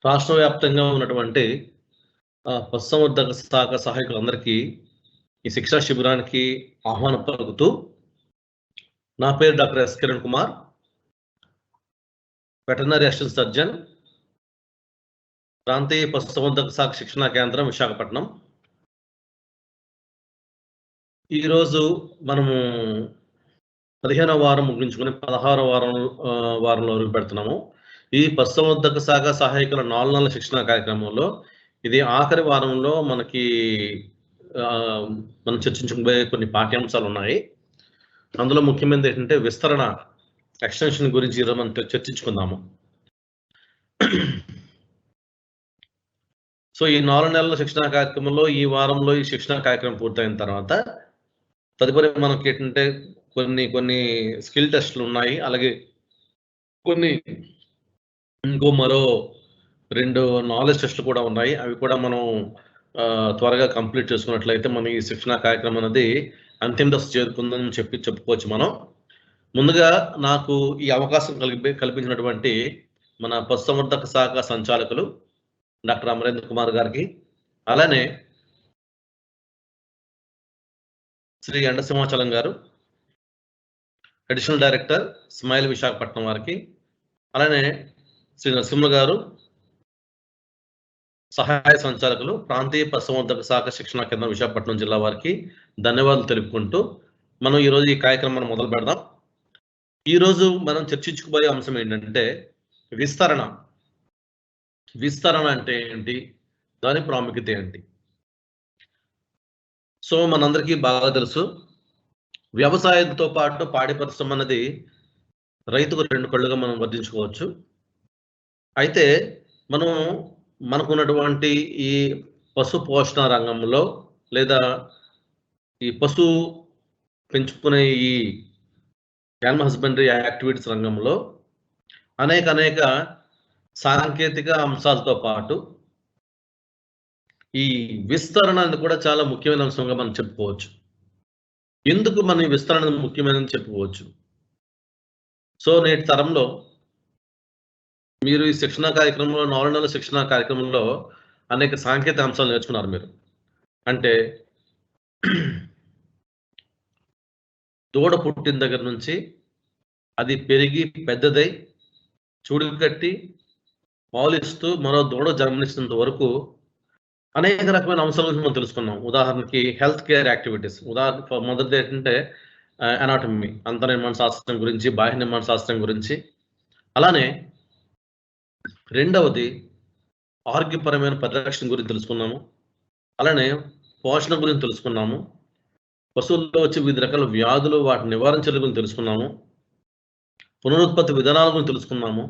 రాష్ట్ర వ్యాప్తంగా ఉన్నటువంటి పశుసంవర్ధక శాఖ సహాయకులందరికీ ఈ శిక్షా శిబిరానికి ఆహ్వానం పలుకుతూ, నా పేరు doctor yes Kiran Kumar, veterinary assistant surgeon, ప్రాంతీయ పశుసంవర్ధక శాఖ శిక్షణా కేంద్రం, విశాఖపట్నం. ఈరోజు మనము 15వ వారం ముగించుకుని 16వ వారంలో అడుగు పెడుతున్నాము. ఈ పశుసంవర్ధక శాఖ సహాయకుల 4 నెలల శిక్షణ కార్యక్రమంలో ఇది ఆఖరి వారంలో మనకి మనం చర్చించుకునే కొన్ని పాఠ్యాంశాలు ఉన్నాయి. అందులో ముఖ్యమైనది ఏంటంటే విస్తరణ, ఎక్స్టెన్షన్ గురించి ఈరోజు మనం చర్చించుకుందాము. సో ఈ 4 నెలల శిక్షణ కార్యక్రమంలో ఈ వారంలో ఈ శిక్షణ కార్యక్రమం పూర్తయిన తర్వాత తదుపరి మనకి ఏంటంటే కొన్ని స్కిల్ టెస్ట్లు ఉన్నాయి. అలాగే మరో 2 నాలెడ్జ్ టెస్ట్లు కూడా ఉన్నాయి. అవి కూడా మనం త్వరగా కంప్లీట్ చేసుకున్నట్లయితే మన ఈ శిక్షణ కార్యక్రమం అనేది అంతిమ దశ చేరుకుందని చెప్పుకోవచ్చు. మనం ముందుగా నాకు ఈ అవకాశం కల్పించినటువంటి మన పశుసంవర్ధక శాఖ సంచాలకులు డాక్టర్ అమరేంద్ర కుమార్ గారికి, అలానే శ్రీ ఎండ సింహాచలం గారు, అడిషనల్ డైరెక్టర్ స్మైల్ విశాఖపట్నం వారికి, అలానే శ్రీ నరసింహ గారు, సహాయ సంచాలకులు ప్రాంతీయ పశుసంవర్ధక శాఖ శిక్షణా కేంద్రం విశాఖపట్నం జిల్లా వారికి ధన్యవాదాలు తెలుపుకుంటూ మనం ఈరోజు ఈ కార్యక్రమాన్ని మొదలు పెడదాం. ఈరోజు మనం చర్చించుకోబోయే అంశం ఏంటంటే విస్తరణ. విస్తరణ అంటే ఏంటి, దాని ప్రాముఖ్యత ఏంటి? సో మనందరికీ బాగా తెలుసు, వ్యవసాయంతో పాటు పాడి పరిశ్రమ అనేది రైతుకు 2 కళ్ళుగా మనం వర్తించుకోవచ్చు. అయితే మనకున్నటువంటి ఈ పశు పోషణ రంగంలో లేదా ఈ పశు పెంచుకునే ఈ యానిమల్ హస్బెండరీ యాక్టివిటీస్ రంగంలో అనేక సాంకేతిక అంశాలతో పాటు ఈ విస్తరణ అనేది కూడా చాలా ముఖ్యమైన అంశంగా మనం చెప్పుకోవచ్చు. ఎందుకు మన ఈ విస్తరణ ముఖ్యమైనది చెప్పుకోవచ్చు? సో నేటి తరంలో మీరు ఈ శిక్షణా కార్యక్రమంలో 4 నెలల శిక్షణా కార్యక్రమంలో అనేక సాంకేతిక అంశాలు నేర్చుకున్నారు. మీరు అంటే దూడ పుట్టిన దగ్గర నుంచి అది పెరిగి పెద్దదై చూడు కట్టి పాలిస్తూ మరో దూడ జన్మనిస్తున్నంత వరకు అనేక రకమైన అంశాల గురించి మనం తెలుసుకున్నాం. ఉదాహరణకి హెల్త్ కేర్ యాక్టివిటీస్. మొదటిది ఏంటంటే అనాటమీ, అంతర్నిర్మాణ శాస్త్రం గురించి, బాహ్య నిర్మాణ శాస్త్రం గురించి. అలానే రెండవది ఆరోగ్యపరమైన పరిరక్షణ గురించి తెలుసుకున్నాము. అలానే పోషణ గురించి తెలుసుకున్నాము. పశువుల్లో వచ్చే వివిధ రకాల వ్యాధులు, వాటి నివారించడం గురించి తెలుసుకున్నాము. పునరుత్పత్తి విధానాల గురించి తెలుసుకున్నాము.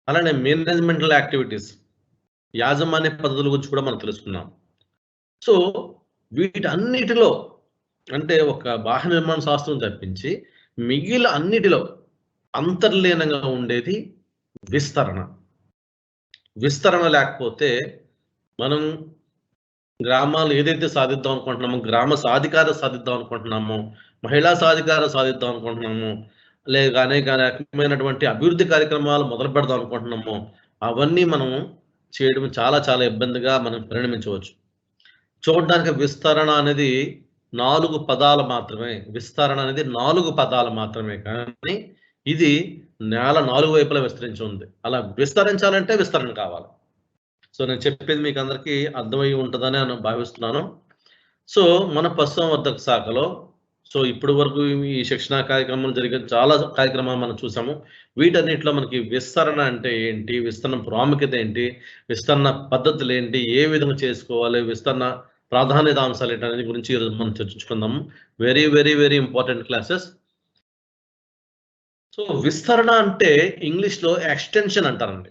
అలానే మేనేజ్మెంటల్ యాక్టివిటీస్, యాజమాన్య పద్ధతుల గురించి కూడా మనం తెలుసుకున్నాం. సో వీటన్నిటిలో అంటే ఒక బాహ్య నిర్మాణ శాస్త్రం తప్పించి మిగిలిన అన్నిటిలో అంతర్లీనంగా ఉండేది విస్తరణ. విస్తరణ లేకపోతే మనం గ్రామాలు ఏదైతే సాధిద్దాం అనుకుంటున్నామో, గ్రామ సాధికార సాధిద్దాం అనుకుంటున్నామో, మహిళా సాధికార సాధిద్దాం అనుకుంటున్నామో, లేక అనేక రకమైనటువంటి అభివృద్ధి కార్యక్రమాలు మొదలు పెడదాం అనుకుంటున్నామో, అవన్నీ మనం చేయడం చాలా ఇబ్బందిగా మనం పరిణమించవచ్చు. చూడడానికి విస్తరణ అనేది 4 పదాలు మాత్రమే. విస్తరణ అనేది 4 పదాలు మాత్రమే, కానీ ఇది నేల 4 వైపులా విస్తరించి ఉంది. అలా విస్తరించాలంటే విస్తరణ కావాలి. సో నేను చెప్పేది మీకు అందరికీ అర్థమై ఉంటుందని నేను భావిస్తున్నాను. సో మన పశుసంవర్ధక శాఖలో ఇప్పటి వరకు ఈ శిక్షణా కార్యక్రమాలు జరిగిన చాలా కార్యక్రమాలు మనం చూసాము. వీటన్నిటిలో మనకి విస్తరణ అంటే ఏంటి, విస్తరణ ప్రాముఖ్యత ఏంటి, విస్తరణ పద్ధతులు ఏంటి, ఏ విధంగా చేసుకోవాలి, విస్తరణ ప్రాధాన్యత అంశాలు ఏంటి అనేది గురించి ఈరోజు మనం చర్చించుకుందాము. Very important classes. సో విస్తరణ అంటే ఇంగ్లీష్లో ఎక్స్టెన్షన్ అంటారండి.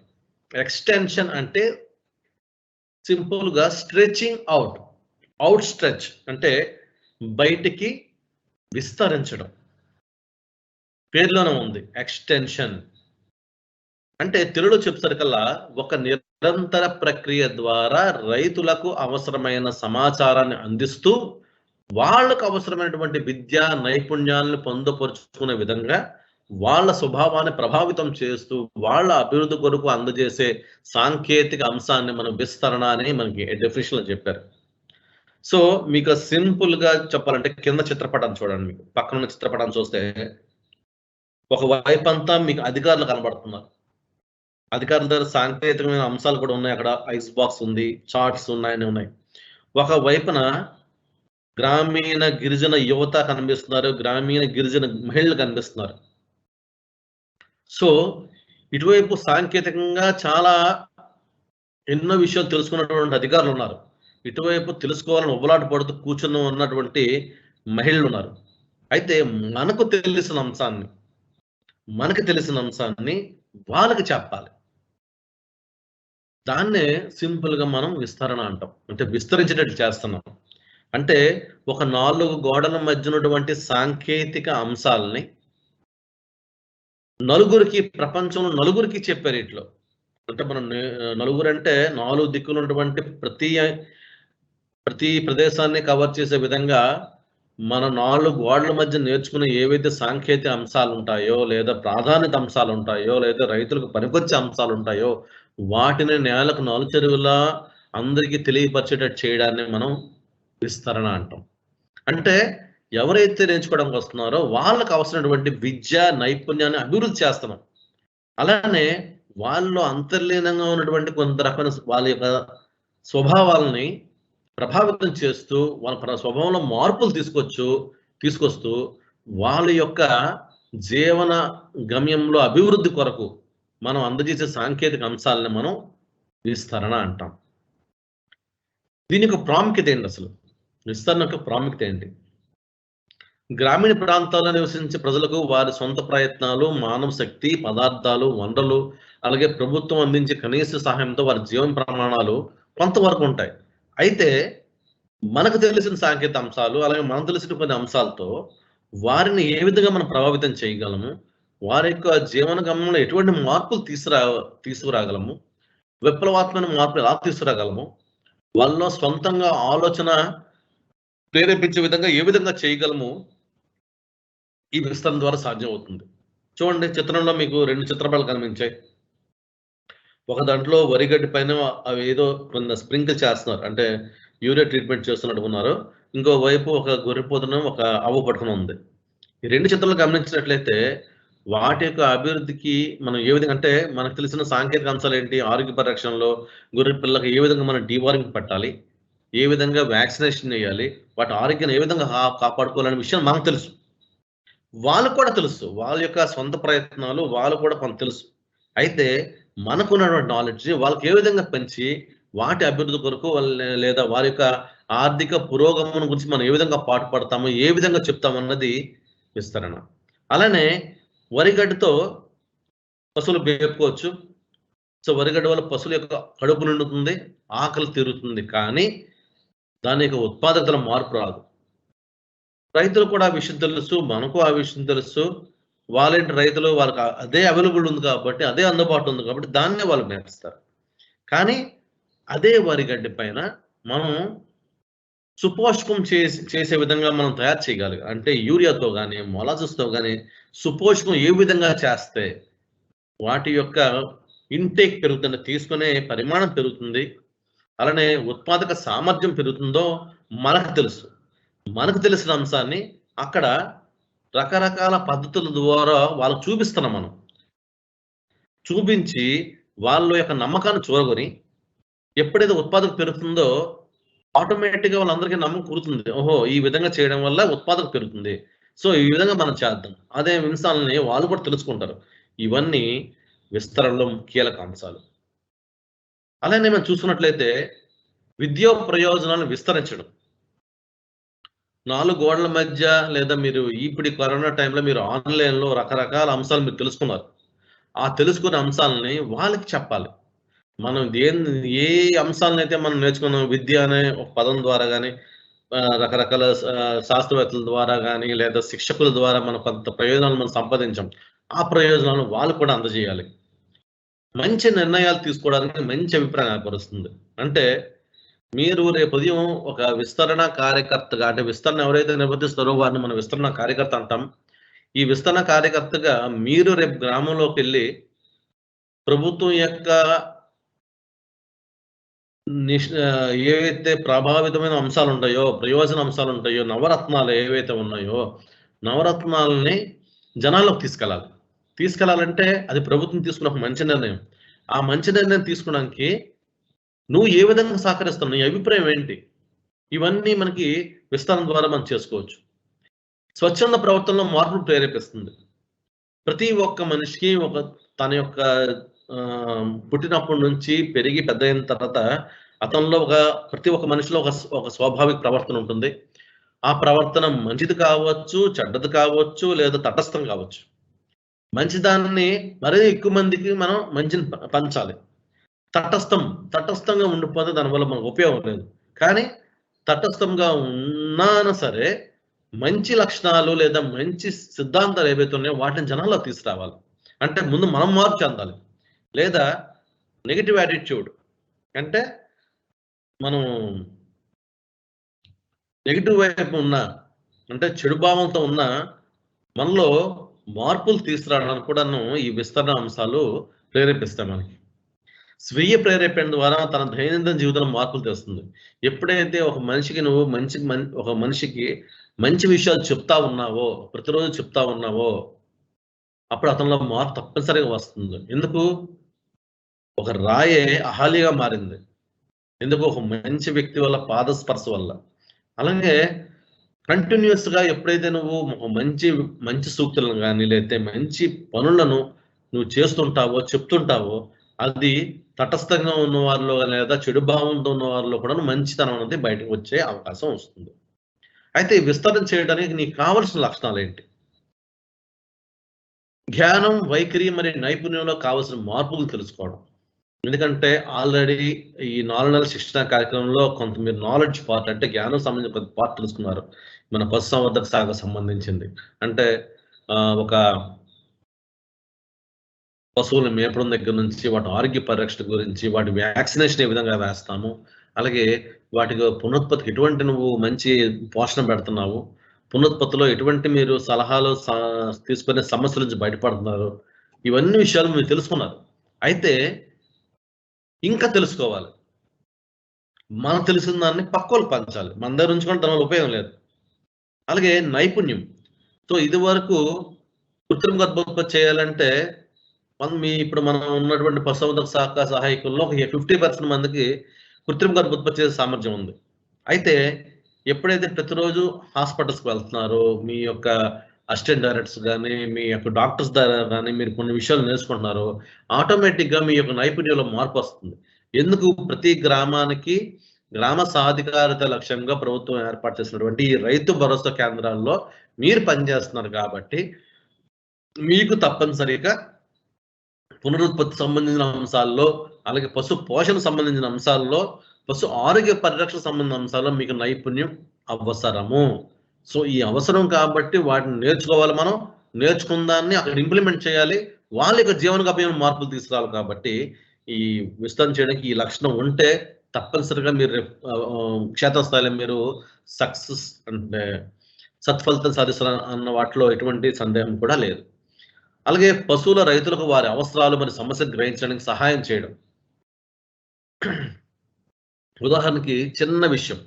ఎక్స్టెన్షన్ అంటే సింపుల్గా స్ట్రెచింగ్ అవుట్ స్ట్రెచ్ అంటే బయటికి విస్తరించడం. పేరులోనే ఉంది ఎక్స్టెన్షన్ అంటే. తెలుగులో చెప్తారుకల్లా ఒక నిరంతర ప్రక్రియ ద్వారా రైతులకు అవసరమైన సమాచారాన్ని అందిస్తూ వాళ్లకు అవసరమైనటువంటి విద్యా నైపుణ్యాలను పొందుపరుచుకునే విధంగా వాళ్ళ స్వభావాన్ని ప్రభావితం చేస్తూ, వాళ్ళ అభివృద్ధి కొరకు అందజేసే సాంకేతిక అంశాన్ని మనం విస్తరణ అని మనకి డెఫినిషన్‌లో చెప్పారు. సో, మీకు సింపుల్‌గా చెప్పాలంటే కింద చిత్రపటాన్ని చూడండి మీకు. పక్కనున్న చిత్రపటాన్ని చూస్తే, ఒక వైపంతా మీకు అధికారులు కనబడుతున్నారు. అధికారుల దగ్గర సాంకేతికమైన అంశాలు కూడా ఉన్నాయి. అక్కడ ఐస్ బాక్స్ ఉంది, చార్ట్స్ ఉన్నాయి, అన్నీ ఉన్నాయి. ఒక వైపున గ్రామీణ గిరిజన యువత కనిపిస్తున్నారు. గ్రామీణ గిరిజన మహిళలు కనిపిస్తున్నారు. సో, ఇటువైపు సాంకేతికంగా చాలా ఎన్నో విషయాలు తెలుసుకున్నటువంటి అధికారులున్నారు. ఇటువైపు తెలుసుకోవాలని ఉబలాట పడుతూ కూర్చొని ఉన్నటువంటి మహిళలున్నారు. అయితే మనకు తెలిసిన అంశాన్ని వాళ్ళకి చెప్పాలి. దాన్నే సింపుల్‌గా మనం విస్తరణ అంటాం. అంటే విస్తరించేటట్టు చేస్తున్నాం. అంటే ఒక 4 గోడల మధ్య ఉన్నటువంటి సాంకేతిక అంశాలని ప్రపంచంలో నలుగురికి చెప్పారు ఈటిలో. అంటే మనం నలుగురంటే 4 దిక్కులు ఉన్నటువంటి ప్రతి ప్రదేశాన్ని కవర్ చేసే విధంగా మన 4 గోడల మధ్య నేర్చుకునే ఏవైతే సాంకేతిక అంశాలుంటాయో, లేదా ప్రాధాన్యత అంశాలుంటాయో, లేదా రైతులకు పనికొచ్చే అంశాలుంటాయో, వాటిని నేలకు నలుచెరువులా అందరికీ తెలియపరిచేటట్టు చేయడాన్ని మనం విస్తరణ అంటాం. అంటే ఎవరైతే నేర్చుకోవడానికి వస్తున్నారో వాళ్ళకి అవసరమైనటువంటి విద్య, నైపుణ్యాన్ని అభివృద్ధి చేస్తున్నాం. అలానే వాళ్ళలో అంతర్లీనంగా ఉన్నటువంటి కొంత రకమైన వాళ్ళ యొక్క స్వభావాలని ప్రభావితం చేస్తూ, వాళ్ళ స్వభావంలో మార్పులు తీసుకొస్తూ, వాళ్ళ యొక్క జీవన గమ్యంలో అభివృద్ధి కొరకు మనం అందజేసే సాంకేతిక అంశాలను మనం విస్తరణ అంటాం. దీని యొక్క ప్రాముఖ్యత ఏంటి అసలు? విస్తరణ యొక్క ప్రాముఖ్యత ఏంటి? గ్రామీణ ప్రాంతాల్లో నివసించే ప్రజలకు వారి సొంత ప్రయత్నాలు, మానవ శక్తి, పదార్థాలు, వనరులు, అలాగే ప్రభుత్వం అందించే కనీస సహాయంతో వారి జీవన ప్రమాణాలు కొంతవరకు ఉంటాయి. అయితే మనకు తెలిసిన సాంకేతిక అంశాలు, అలాగే మనకు తెలిసిన కొన్ని అంశాలతో వారిని ఏ విధంగా మనం ప్రభావితం చేయగలము? వారి యొక్క జీవన గమనంలో ఎటువంటి మార్పులు తీసుకురాగలము? విప్లవాత్మక మార్పులు ఎలా తీసుకురాగలము? వాళ్ళలో సొంతంగా ఆలోచన ప్రేరేపించే విధంగా ఏ విధంగా చేయగలము? ఈ విస్తరణ ద్వారా సాధ్యమవుతుంది. చూడండి, చిత్రంలో మీకు 2 చిత్రపటాలు కనిపించాయి. ఒక దాంట్లో వరిగడ్డి పైన అవి ఏదో కొంత స్ప్రింకిల్ చేస్తున్నారు. అంటే యూరియా ట్రీట్మెంట్ చేస్తున్నట్టు ఉన్నారు. ఇంకో వైపు ఒక గొర్రెపోతును, ఒక అవ్వ పట్టుకొని ఉంది. ఈ 2 చిత్రాలు గమనించినట్లయితే వాటి యొక్క అభివృద్ధికి మనం ఏ విధంగా అంటే మనకు తెలిసిన సాంకేతిక అంశాలు ఏంటి? ఆరోగ్య పరిరక్షణలో గొర్రె పిల్లలకు ఏ విధంగా మనం డీవార్మింగ్ పెట్టాలి? ఏ విధంగా వ్యాక్సినేషన్ చేయాలి? వాటి ఆరోగ్యాన్ని ఏ విధంగా కాపాడుకోవాలనే విషయం మనకు తెలుసు. వాళ్ళకి కూడా తెలుసు. వాళ్ళ యొక్క సొంత ప్రయత్నాలు వాళ్ళకు కూడా కొంత తెలుసు. అయితే మనకున్నటువంటి నాలెడ్జ్ వాళ్ళకి ఏ విధంగా పంచి వాటి అభివృద్ధి కొరకు లేదా వారి యొక్క ఆర్థిక పురోగమనం గురించి మనం ఏ విధంగా పాటుపడతామో, ఏ విధంగా చెప్తామన్నది విస్తరణ. అలానే వరిగడ్డితో పశువులు మేపుకోవచ్చు. సో, వరిగడ్డి వల్ల పశువుల యొక్క కడుపు నిండుతుంది, ఆకలి తీరుతుంది. కానీ దాని యొక్క ఉత్పాదకతలో మార్పు రాదు. రైతులకు కూడా ఆ విషయం తెలుసు. మనకు ఆ విషయం తెలుసు. వాళ్ళేంటి రైతులు వాళ్ళకి అదే అవైలబుల్ ఉంది కాబట్టి, అదే అందుబాటులో ఉంది కాబట్టి దాన్నే వాళ్ళు మేపుస్తారు. కానీ అదే వరిగడ్డి పైన మనం సుపోషకం చేసే విధంగా మనం తయారు చేయగలగాలి. అంటే యూరియాతో గాని, మొలాసెస్‌తో గాని సుపోషకం ఏ విధంగా చేస్తే వాటి యొక్క ఇంటేక్ పెరుగుతుంది, తీసుకునే పరిమాణం పెరుగుతుంది. అలానే ఉత్పాదక సామర్థ్యం పెరుగుతుందో మనకు తెలుసు. మనకు తెలిసిన అంశాన్ని అక్కడ రకరకాల పద్ధతుల ద్వారా వాళ్ళకి చూపిస్తున్నాం మనం. చూపించి వాళ్ళ యొక్క నమ్మకాన్ని చూరగొని ఎప్పుడైతే ఉత్పాదక పెరుగుతుందో ఆటోమేటిక్‌గా వాళ్ళందరికీ నమ్మకం కుదురుతుంది. ఓహో! ఈ విధంగా చేయడం వల్ల ఉత్పాదక పెరుగుతుంది. సో, ఈ విధంగా మనం చేద్దాం. అదే అంశాలని వాళ్ళు కూడా తెలుసుకుంటారు. ఇవన్నీ విస్తరణలో కీలక అంశాలు. అలానే మనం చూసుకున్నట్లయితే విద్యా ప్రయోజనాలను విస్తరించడం. 4 గోడల మధ్య లేదా మీరు ఇప్పుడు కరోనా టైంలో మీరు ఆన్‌లైన్‌లో రకరకాల అంశాలు మీరు తెలుసుకున్నారు. ఆ తెలుసుకున్న అంశాలని వాళ్ళకి చెప్పాలి. మనం ఏ అంశాలనైతే మనం నేర్చుకున్నాం విద్య అనే ఒక పదం ద్వారా గాని, రకరకాల శాస్త్రవేత్తల ద్వారా గాని, లేదా శిక్షకుల ద్వారా మనం కొంత ప్రయోజనాలు మనం సంపాదించాం. ఆ ప్రయోజనాలను వాళ్ళు కూడా అందజేయాలి. మంచి నిర్ణయాలు తీసుకోవడానికి మంచి అభిప్రాయం ఏర్పరుస్తుంది. అంటే మీరు రేపు ఉదయం ఒక విస్తరణ కార్యకర్తగా అంటే విస్తరణ ఎవరైతే నిర్వర్తిస్తారో వారిని మనం విస్తరణ కార్యకర్త అంటాం. ఈ విస్తరణ కార్యకర్తగా మీరు రేపు గ్రామంలోకెళ్ళి ప్రభుత్వం యొక్క ఏవైతే ప్రభావితమైన అంశాలుంటాయో, ప్రయోజన అంశాలుంటాయో, నవరత్నాలు ఏవైతే ఉన్నాయో, నవరత్నాలని జనాల్లోకి తీసుకెళ్ళాలి. తీసుకెళ్ళాలంటే అది ప్రభుత్వం తీసుకున్న ఒక మంచి నిర్ణయం. ఆ మంచి నిర్ణయం తీసుకోవడానికి నువ్వు ఏ విధంగా సహకరిస్తున్నావు? నీ అభిప్రాయం ఏంటి? ఇవన్నీ మనకి విస్తరణ ద్వారా మనం చేసుకోవచ్చు. స్వచ్ఛంద ప్రవర్తనలో మార్పును ప్రేరేపిస్తుంది. ప్రతి ఒక్క మనిషికి తన యొక్క పుట్టినప్పటి నుంచి పెరిగి పెద్దయిన తర్వాత అతనిలో ప్రతి ఒక్క మనిషిలో ఒక స్వాభావిక ప్రవర్తన ఉంటుంది. ఆ ప్రవర్తన మంచిది కావచ్చు, చెడ్డది కావచ్చు, లేదా తటస్థం కావచ్చు. మంచిదాన్ని మరీ ఎక్కువ మందికి మనం మంచిని పంచాలి. తటస్థంగా ఉండిపోతే దానివల్ల మనకు ఉపయోగం లేదు. కానీ తటస్థంగా ఉన్నాను సరే, మంచి లక్షణాలు లేదా మంచి సిద్ధాంతాలు ఏవైతే ఉన్నాయో వాటిని జనాల్లో తీసుకురావాలి. అంటే ముందు మనం మార్పు చెందాలి. లేదా నెగెటివ్ యాటిట్యూడ్ అంటే మనం నెగెటివ్ వైపు అంటే చెడు భావంతో ఉన్న మనలో మార్పులు తీసుకురావడానికి కూడాను ఈ విస్తరణ అంశాలు ప్రేరేపిస్తాయి మనకి. స్వీయ ప్రేరేపణ ద్వారా తన దైనందిన జీవితంలో మార్పులు తెస్తుంది. ఎప్పుడైతే ఒక మనిషికి నువ్వు ఒక మనిషికి మంచి విషయాలు చెప్తా ఉన్నావో, ప్రతిరోజు చెప్తా ఉన్నావో, అప్పుడు అతనిలో మార్పు తప్పనిసరిగా వస్తుంది. ఎందుకు? ఒక రాయే అహాలీగా మారింది. ఎందుకు? ఒక మంచి వ్యక్తి వల్ల, పాదస్పర్శ వల్ల. అలాగే కంటిన్యూస్‌గా ఎప్పుడైతే నువ్వు ఒక మంచి సూక్తులను గాని, లేతే మంచి పనులను నువ్వు చేస్తుంటావో, చెప్తుంటావో, అది తటస్థంగా ఉన్న వారిలో లేదా చెడు భావంతో ఉన్న వారిలో కూడా మంచితనం అనేది బయటకు వచ్చే అవకాశం వస్తుంది. అయితే విస్తరణ చేయడానికి నీకు కావలసిన లక్షణాలేంటి? జ్ఞానం, వైఖరి మరియు నైపుణ్యంలో కావలసిన మార్పులు తెలుసుకోవడం. ఎందుకంటే ఆల్రెడీ ఈ 4 నెలల శిక్షణ కార్యక్రమంలో కొంత మీరు నాలెడ్జ్ పార్ట్ అంటే జ్ఞానం సంబంధించిన కొంత పార్ట్ తెలుసుకున్నారు. మన పశుసంవర్ధక శాఖకు సంబంధించింది. అంటే ఒక పశువులను మేపడం దగ్గర నుంచి వాటి ఆరోగ్య పరిరక్షణ గురించి, వాటి వ్యాక్సినేషన్ ఏ విధంగా వేస్తాము, అలాగే వాటికి పునరుత్పత్తికి ఎటువంటి నువ్వు మంచి పోషణ పెడుతున్నావు, పునరుత్పత్తిలో ఎటువంటి మీరు సలహాలు తీసుకునే సమస్యల నుంచి బయటపడుతున్నారు, ఇవన్నీ విషయాలు మీరు తెలుసుకున్నారు. అయితే ఇంకా తెలుసుకోవాలి. మనం తెలిసిన దాన్ని పక్కోళ్ళకి పంచాలి. మన దగ్గర ఉంచుకుంటే దానివల్ల ఉపయోగం లేదు. అలాగే నైపుణ్యం. సో ఇది వరకు కృత్రిమ గర్భోత్పత్తి చేయాలంటే ఇప్పుడు మనం ఉన్నటువంటి పశుసంవర్ధక శాఖ సహాయకుల్లో ఒక 50% మందికి కృత్రిమ గర్భోత్పత్తి చేసే సామర్థ్యం ఉంది. అయితే ఎప్పుడైతే ప్రతిరోజు హాస్పిటల్స్‌కి వెళ్తున్నారో, మీ యొక్క అసిస్టెంట్ డైరెక్టర్స్ గాని, మీ యొక్క డాక్టర్స్ ద్వారా గాని మీరు కొన్ని విషయాలు నేర్చుకుంటున్నారో, ఆటోమేటిక్‌గా మీ యొక్క నైపుణ్యంలో మార్పు వస్తుంది. ఎందుకు? ప్రతి గ్రామానికి గ్రామ సాధికారత లక్ష్యంగా ప్రభుత్వం ఏర్పాటు చేసినటువంటి ఈ రైతు భరోసా కేంద్రాల్లో మీరు పనిచేస్తున్నారు కాబట్టి, మీకు తప్పనిసరిగా పునరుత్పత్తి సంబంధించిన అంశాల్లో, అలాగే పశు పోషణ సంబంధించిన అంశాల్లో, పశు ఆరోగ్య పరిరక్షణ సంబంధించిన అంశాల్లో మీకు నైపుణ్యం అవసరము. సో ఈ అవసరం కాబట్టి వాటిని నేర్చుకోవాలి మనం. నేర్చుకున్న దాన్ని అక్కడ ఇంప్లిమెంట్ చేయాలి. వాళ్ళ యొక్క జీవనోపాయం మార్పులు తీసుకురావాలి కాబట్టి ఈ విస్తరణ చేయడానికి ఈ లక్షణం ఉంటే తప్పనిసరిగా మీరు క్షేత్రస్థాయిలో మీరు సక్సెస్ అంటే సత్ఫలితం సాధిస్తారు అన్న వాటిలో ఎటువంటి సందేహం కూడా లేదు. అలాగే పశువుల రైతులకు వారి అవసరాలు మరియు సమస్యలు గ్రహించడానికి సహాయం చేయడం. ఉదాహరణకి చిన్న విషయం,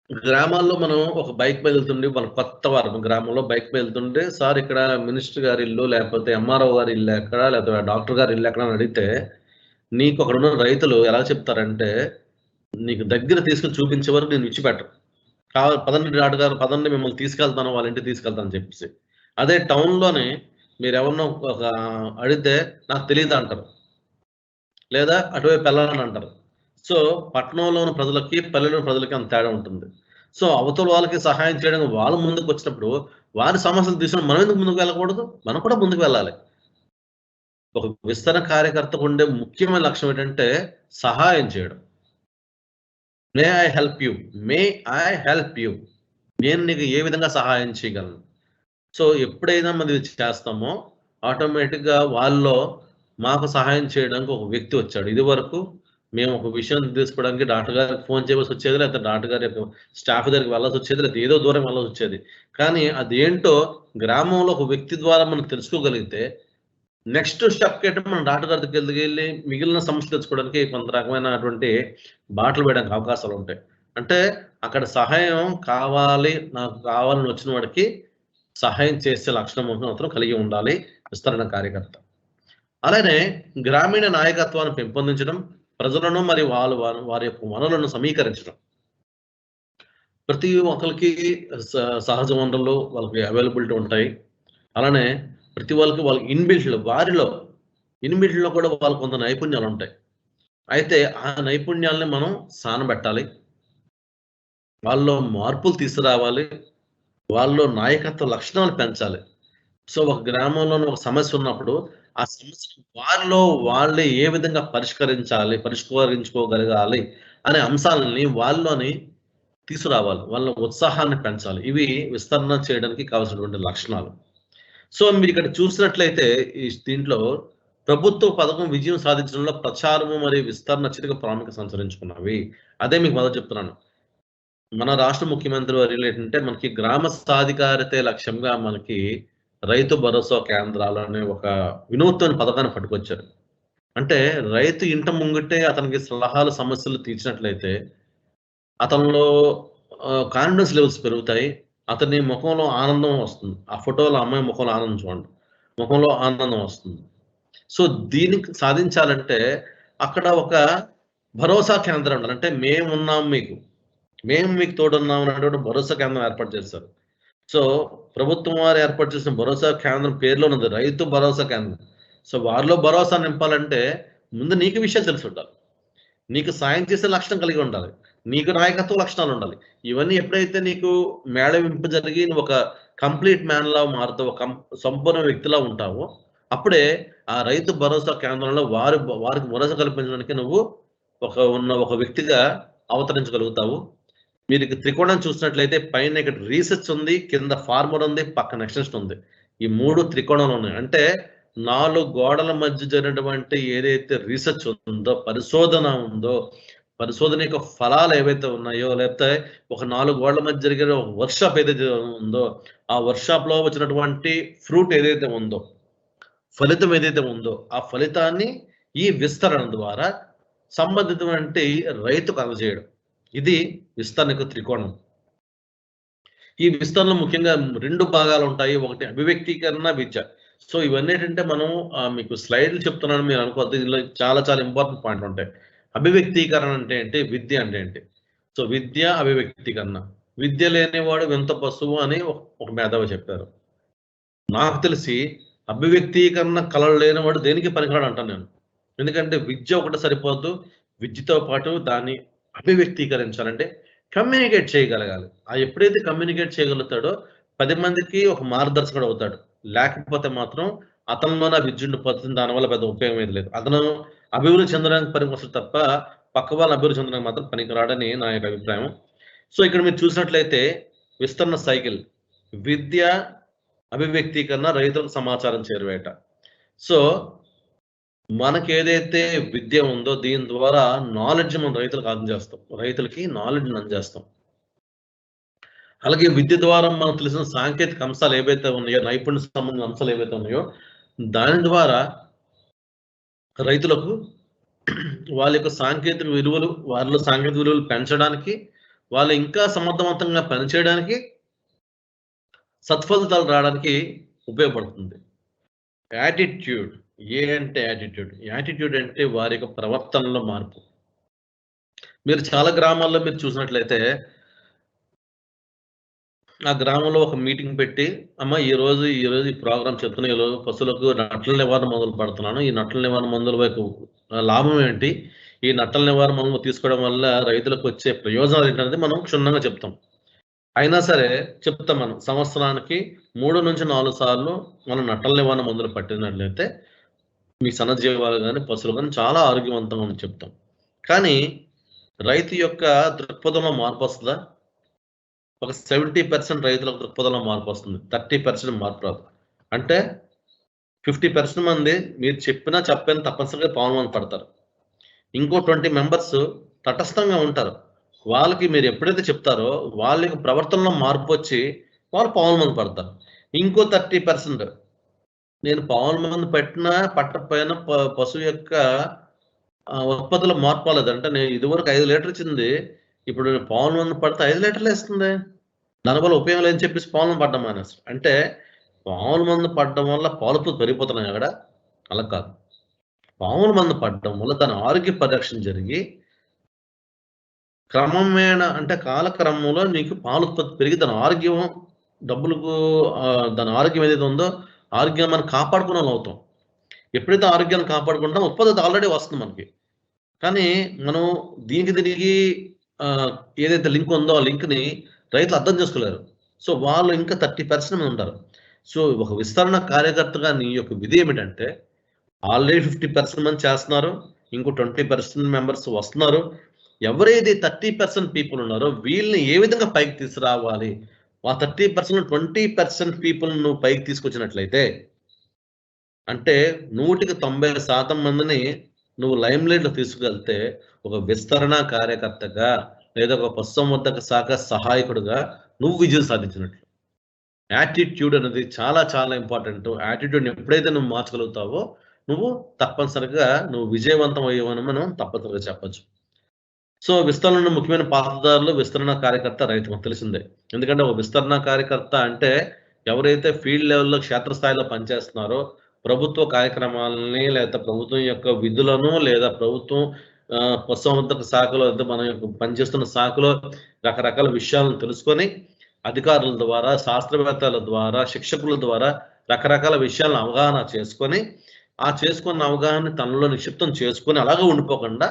గ్రామాల్లో మనం ఒక బైక్ మీద వెళ్తుండే మన కొత్త వారు గ్రామంలో బైక్ మీద వెళ్తుంటే, సార్ ఇక్కడ మినిస్టర్ గారి ఇల్లు లేకపోతే ఎంఆర్ఓ గారి ఇల్లు ఎక్కడ, లేకపోతే డాక్టర్ గారి ఇల్లు ఎక్కడ అని అడిగితే నీకు అక్కడ ఉన్న రైతులు ఎలా చెప్తారంటే, నీకు దగ్గర తీసుకొని చూపించే వరకు నేను విడిచిపెట్టరు. పదండి డాక్టర్ గారు, పదండి మిమ్మల్ని తీసుకెళ్తాను, వాళ్ళ ఇంటికి తీసుకెళ్తాను అని చెప్పేసి. అదే టౌన్‌లోనే మీరు ఎవరినో అడిగితే నాకు తెలీదు అంటారు. లేదా అటువైపు వెళ్ళాలని అంటారు. సో పట్టణంలో ఉన్న ప్రజలకి, పల్లెలోని ప్రజలకి అంత తేడా ఉంటుంది. సో అవతల వాళ్ళకి సహాయం చేయడానికి వాళ్ళు ముందుకు వచ్చినప్పుడు వారి సమస్యలు తీసుకొని మనం ఎందుకు ముందుకు వెళ్ళకూడదు? మనం కూడా ముందుకు వెళ్ళాలి. ఒక విస్తరణ కార్యకర్తకు ఉండే ముఖ్యమైన లక్ష్యం ఏంటంటే సహాయం చేయడం. May I help you, may I help you, నేను నీకు ఏ విధంగా సహాయం చేయగలను. సో ఎప్పుడైనా మనం ఇది చేస్తామో ఆటోమేటిక్‌గా వాళ్ళలో మాకు సహాయం చేయడానికి ఒక వ్యక్తి వచ్చాడు. ఇదివరకు మేము ఒక విషయం తెలుసుకోవడానికి డాక్టర్ గారికి ఫోన్ చేయవలసి వచ్చేది, లేకపోతే డాక్టర్ గారి యొక్క స్టాఫ్ దగ్గరికి వెళ్ళాల్సి వచ్చేది, లేకపోతే ఏదో దూరం వెళ్ళాల్సి వచ్చేది. కానీ అదేంటో గ్రామంలో ఒక వ్యక్తి ద్వారా మనం తెలుసుకోగలిగితే నెక్స్ట్ స్టెప్‌కి అంటే మనం డాక్టర్ గారి దగ్గరికెళ్ళి మిగిలిన సమస్యలు తెలుసుకోవడానికి కొంత రకమైనటువంటి బాటలు వేయడానికి అవకాశాలుంటాయి. అంటే అక్కడ సహాయం కావాలి, నాకు కావాలని వచ్చిన వాడికి సహాయం చేసే లక్షణం మాత్రం కలిగి ఉండాలి విస్తరణ కార్యకర్త. అలానే గ్రామీణ నాయకత్వాన్ని పెంపొందించడం, ప్రజలను మరియు వారి యొక్క వనరులను సమీకరించడం. ప్రతి ఒక్కళ్ళకి సహజ వనరులు వాళ్ళకి అవైలబిలిటీ ఉంటాయి. అలానే ప్రతి వాళ్ళకి ఇన్‌బిల్ట్‌లో కూడా వాళ్ళకి కొంత నైపుణ్యాలుంటాయి. అయితే ఆ నైపుణ్యాల్ని మనం సానబెట్టాలి. వాళ్ళలో మార్పులు తీసుకురావాలి. వాళ్ళలో నాయకత్వ లక్షణాలు పెంచాలి. సో, ఒక గ్రామంలోని ఒక సమస్య ఉన్నప్పుడు, ఆ సమస్యను వారిలో వాళ్ళే ఏ విధంగా పరిష్కరించుకోగలగాలి అనే అంశాలని వాళ్ళలోని తీసుకురావాలి. వాళ్ళ ఉత్సాహాన్ని పెంచాలి. ఇవి విస్తరణ చేయడానికి కావాల్సినటువంటి లక్షణాలు. సో, మీరిక్కడ చూసినట్లయితే దీంట్లో ప్రభుత్వ పథకం విజయం సాధించడంలో ప్రచారము మరియు విస్తరణ అత్యధిక ప్రాముఖ్యత సంతరించుకున్నవి. అదే మీకు మొదట చెప్తున్నాను. మన రాష్ట్ర ముఖ్యమంత్రి వర్యులు ఏంటంటే మనకి గ్రామ సాధికారితే లక్ష్యంగా మనకి రైతు భరోసా కేంద్రాలు అనే ఒక వినూత్న పథకాన్ని పట్టుకొచ్చారు. అంటే రైతు ఇంట ముంగిటే అతనికి సలహాలు, సమస్యలు తీర్చినట్లయితే అతనిలో కాన్ఫిడెన్స్ లెవెల్స్ పెరుగుతాయి. అతని మొఖంలో ఆనందం వస్తుంది. ఆ ఫోటోలో అమ్మాయి మొఖంలో ఆనందం చూడండి. మొఖంలో ఆనందం వస్తుంది. సో, దీనికి సాధించాలంటే అక్కడ ఒక భరోసా కేంద్రం ఉండాలి. అంటే మేమున్నాం మీకు. మేము మీకు తోడున్నాం అనేటువంటి భరోసా కేంద్రం ఏర్పాటు చేశారు. సో, ప్రభుత్వం వారు ఏర్పాటు చేసిన భరోసా కేంద్రం పేరులోనే ఉంది రైతు భరోసా కేంద్రం. సో, వారిలో భరోసా నింపాలంటే ముందు నీకు విషయాలు తెలిసుండాలి. నీకు సాయం చేసే లక్షణం కలిగి ఉండాలి. నీకు నాయకత్వ లక్షణాలుండాలి. ఇవన్నీ ఎప్పుడైతే నీకు మేళవింపు జరిగి నువ్వు ఒక కంప్లీట్ మ్యాన్‌లా మారుతావో, సంపూర్ణ వ్యక్తిలా ఉంటావో, అప్పుడే ఆ రైతు భరోసా కేంద్రంలో వారికి భరోసా కల్పించడానికి నువ్వు ఒక వ్యక్తిగా అవతరించగలుగుతావు. మీరు త్రికోణం చూసినట్లయితే పైన ఇక్కడ రీసెర్చ్ ఉంది, కింద ఫార్మర్ ఉంది, పక్కన ఎక్స్‌టెన్షన్ ఉంది. ఈ 3 త్రికోణాలు ఉన్నాయి. అంటే 4 గోడల మధ్య జరిగినటువంటి ఏదైతే రీసెర్చ్ ఉందో, పరిశోధన ఉందో, పరిశోధన యొక్క ఫలాలు ఏవైతే ఉన్నాయో, లేకపోతే ఒక 4 గోడల మధ్య జరిగిన ఒక వర్క్‌షాప్ ఏదైతే ఉందో, ఆ వర్క్‌షాప్‌లో వచ్చినటువంటి ఫ్రూట్ ఏదైతే ఉందో, ఫలితం ఏదైతే ఉందో, ఆ ఫలితాన్ని ఈ విస్తరణ ద్వారా సంబంధితమైనటువంటి రైతుకు అందజేయడం. ఇది విస్తరణకు త్రికోణం. ఈ విస్తరణలో ముఖ్యంగా 2 భాగాలుంటాయి. ఒకటి అభివ్యక్తీకరణ, విద్య. సో, ఇవన్నేంటంటే మనం మీకు స్లైడ్‌లు చెప్తున్నాను మీరు అనుకోవద్దు. ఇందులో చాలా చాలా ఇంపార్టెంట్ పాయింట్లుంటాయి. అభివ్యక్తీకరణ అంటే ఏంటి? విద్య అంటే ఏంటి? సో, విద్య, అభివ్యక్తీకరణ. విద్య లేనివాడు వింత పశువు అని ఒక మేధావి చెప్పారు. నాకు తెలిసి అభివ్యక్తీకరణ కళలు లేనివాడు దేనికి పనికిరాడు అంటాను నేను. ఎందుకంటే విద్య ఒకటి సరిపోద్దు. విద్యతో పాటు దాన్ని అభివ్యక్తీకరించాలంటే కమ్యూనికేట్ చేయగలగాలి. ఎప్పుడైతే కమ్యూనికేట్ చేయగలుగుతాడో 10 మందికి ఒక మార్గదర్శకుడు అవుతాడు. లేకపోతే మాత్రం అతనిలోనే ఆ విద్య ఉండిపోతుంది. దానివల్ల పెద్ద ఉపయోగం ఏది లేదు. అతను అభివృద్ధి చెందడానికి పనికొస్తాడు తప్ప పక్క వాళ్ళని అభివృద్ధి చెందడానికి మాత్రం పనికిరాడని నా యొక్క అభిప్రాయం. సో, ఇక్కడ మీరు చూసినట్లయితే విస్తరణ సైకిల్ విద్య, అభివ్యక్తీకరణ, రైతులకు సమాచారం చేరువేట. సో, మనకేదైతే విద్య ఉందో దీని ద్వారా నాలెడ్జ్ మనం రైతులకు అందజేస్తాం. రైతులకి నాలెడ్జ్‌ని అందజేస్తాం. అలాగే విద్య ద్వారా మనకు తెలిసిన సాంకేతిక అంశాలు ఏవైతే ఉన్నాయో, నైపుణ్య సంబంధించిన అంశాలు ఏవైతే ఉన్నాయో, దాని ద్వారా రైతులకు వాళ్ళ యొక్క వారిలో సాంకేతిక విలువలు పెంచడానికి, వాళ్ళు ఇంకా సమర్థవంతంగా పనిచేయడానికి, సత్ఫలితాలు రావడానికి ఉపయోగపడుతుంది. యాటిట్యూడ్. అంటే యాటిట్యూడ్. యాటిట్యూడ్ అంటే వారి యొక్క ప్రవర్తనలో మార్పు. మీరు చాలా గ్రామాల్లో మీరు చూసినట్లయితే ఆ గ్రామంలో ఒక మీటింగ్ పెట్టి, అమ్మ ఈరోజు ఈ ప్రోగ్రామ్ చెప్తున్నా. ఈరోజు పశువులకు నట్టల నివారణ మందులు పడుతున్నాను. ఈ నట్టల నివారణ మందుల వైపు లాభం ఏంటి? ఈ నట్టల నివారణ మందులు తీసుకోవడం వల్ల రైతులకు వచ్చే ప్రయోజనాలు ఏంటనేది మనం క్షుణ్ణంగా చెప్తాం. అయినా సరే చెప్తాం మనం. సంవత్సరానికి 3-4 సార్లు మనం నట్టల నివారణ మందులు పట్టినట్లయితే మీ సన్నజీవాలు గాని, పశువులు గాని చాలా ఆరోగ్యవంతంగా ఉందని చెప్తాం. కానీ రైతు యొక్క దృక్పథంలో మార్పొస్తదా? ఒక 70% రైతుల దృక్పథంలో మార్పొస్తుంది. 30% మార్పు రాదు. అంటే 50% మంది మీరు చెప్పినా చెప్పని తప్పనిసరిగా పావులు మందు పడతారు. ఇంకో 20 మెంబర్స్ తటస్థంగా ఉంటారు. వాళ్ళకి మీరు ఎప్పుడైతే చెప్తారో వాళ్ళకి ప్రవర్తనలో మార్పు వచ్చి వాళ్ళు పావుల మందు పడతారు. ఇంకో 30% నేను పావుల మందు పెట్టినా పట్టకపోయినా పశువు యొక్క ఉత్పత్తిలో మార్పు రాలేదు. అంటే నేను ఇదివరకు 5 లీటర్లు ఇచ్చింది ఇప్పుడు పావుల మందు పడితే 5 లీటర్లే ఇస్తుంది. దానివల్ల ఉపయోగం లేదని చెప్పేసి పావుల మందు పడడం మానేస్తారు. అంటే పావుల మందు పడడం వల్ల పాల ఉత్పత్తులు పెరిగిపోతున్నాయి అక్కడ? అలా కాదు. పాముల మందు పడడం వల్ల తన ఆరోగ్య పరిరక్షణ జరిగి క్రమమేణా అంటే కాలక్రమంలో నీకు పాల ఉత్పత్తి పెరిగి దాని ఆరోగ్యం డబ్బులకు దాని ఆరోగ్యం ఏదైతే ఉందో ఆరోగ్యాన్ని మనం కాపాడుకునే వాళ్ళం అవుతాం. ఎప్పుడైతే ఆరోగ్యాన్ని కాపాడుకుంటామో ఉత్పత్తి ఆల్రెడీ వస్తుంది మనకి. కానీ మనం దీనికి ఏదైతే లింక్ ఉందో ఆ లింక్‌ని రైతులు అర్థం చేసుకోలేరు. సో, వాళ్ళు ఇంకా 30% మంది ఉంటారు. సో, ఒక విస్తరణ కార్యకర్తగా నీ యొక్క విధి ఏమిటంటే ఆల్రెడీ 50% మంది చేస్తున్నారు. ఇంకో 20% మెంబర్స్ వస్తున్నారు. ఎవరైతే 30% పీపుల్ ఉన్నారో వీళ్ళని ఏ విధంగా పైకి తీసుకురావాలి? ఆ 30%, 20% పీపుల్‌ని నువ్వు పైకి తీసుకొచ్చినట్లయితే అంటే 100కి 90% మందిని నువ్వు లైమ్‌లైట్‌లో తీసుకెళ్తే ఒక విస్తరణ కార్యకర్తగా లేదా ఒక పశుసంవర్ధక శాఖ సహాయకుడిగా నువ్వు విజయం సాధించినట్లు. యాటిట్యూడ్ అనేది చాలా చాలా ఇంపార్టెంట్. యాటిట్యూడ్‌ని ఎప్పుడైతే నువ్వు మార్చగలుగుతావో నువ్వు తప్పనిసరిగా నువ్వు విజయవంతం అయ్యావని మనం తప్పనిసరిగా చెప్పొచ్చు. సో, విస్తరణలో ముఖ్యమైన పాత్రధారులు విస్తరణ కార్యకర్త, రైతు మనకు తెలిసిందే. ఎందుకంటే ఒక విస్తరణ కార్యకర్త అంటే ఎవరైతే ఫీల్డ్ లెవెల్‌లో క్షేత్రస్థాయిలో పనిచేస్తున్నారో ప్రభుత్వ కార్యక్రమాలని లేదా ప్రభుత్వం యొక్క విధులను లేదా ప్రభుత్వం పశుసంవర్ధక శాఖలో అంటే మన యొక్క పనిచేస్తున్న శాఖలో రకరకాల విషయాలను తెలుసుకొని అధికారుల ద్వారా, శాస్త్రవేత్తల ద్వారా, శిక్షకుల ద్వారా రకరకాల విషయాలను అవగాహన చేసుకొని, ఆ చేసుకున్న అవగాహనని తనలో నిక్షిప్తం చేసుకొని అలాగే ఉండిపోకుండా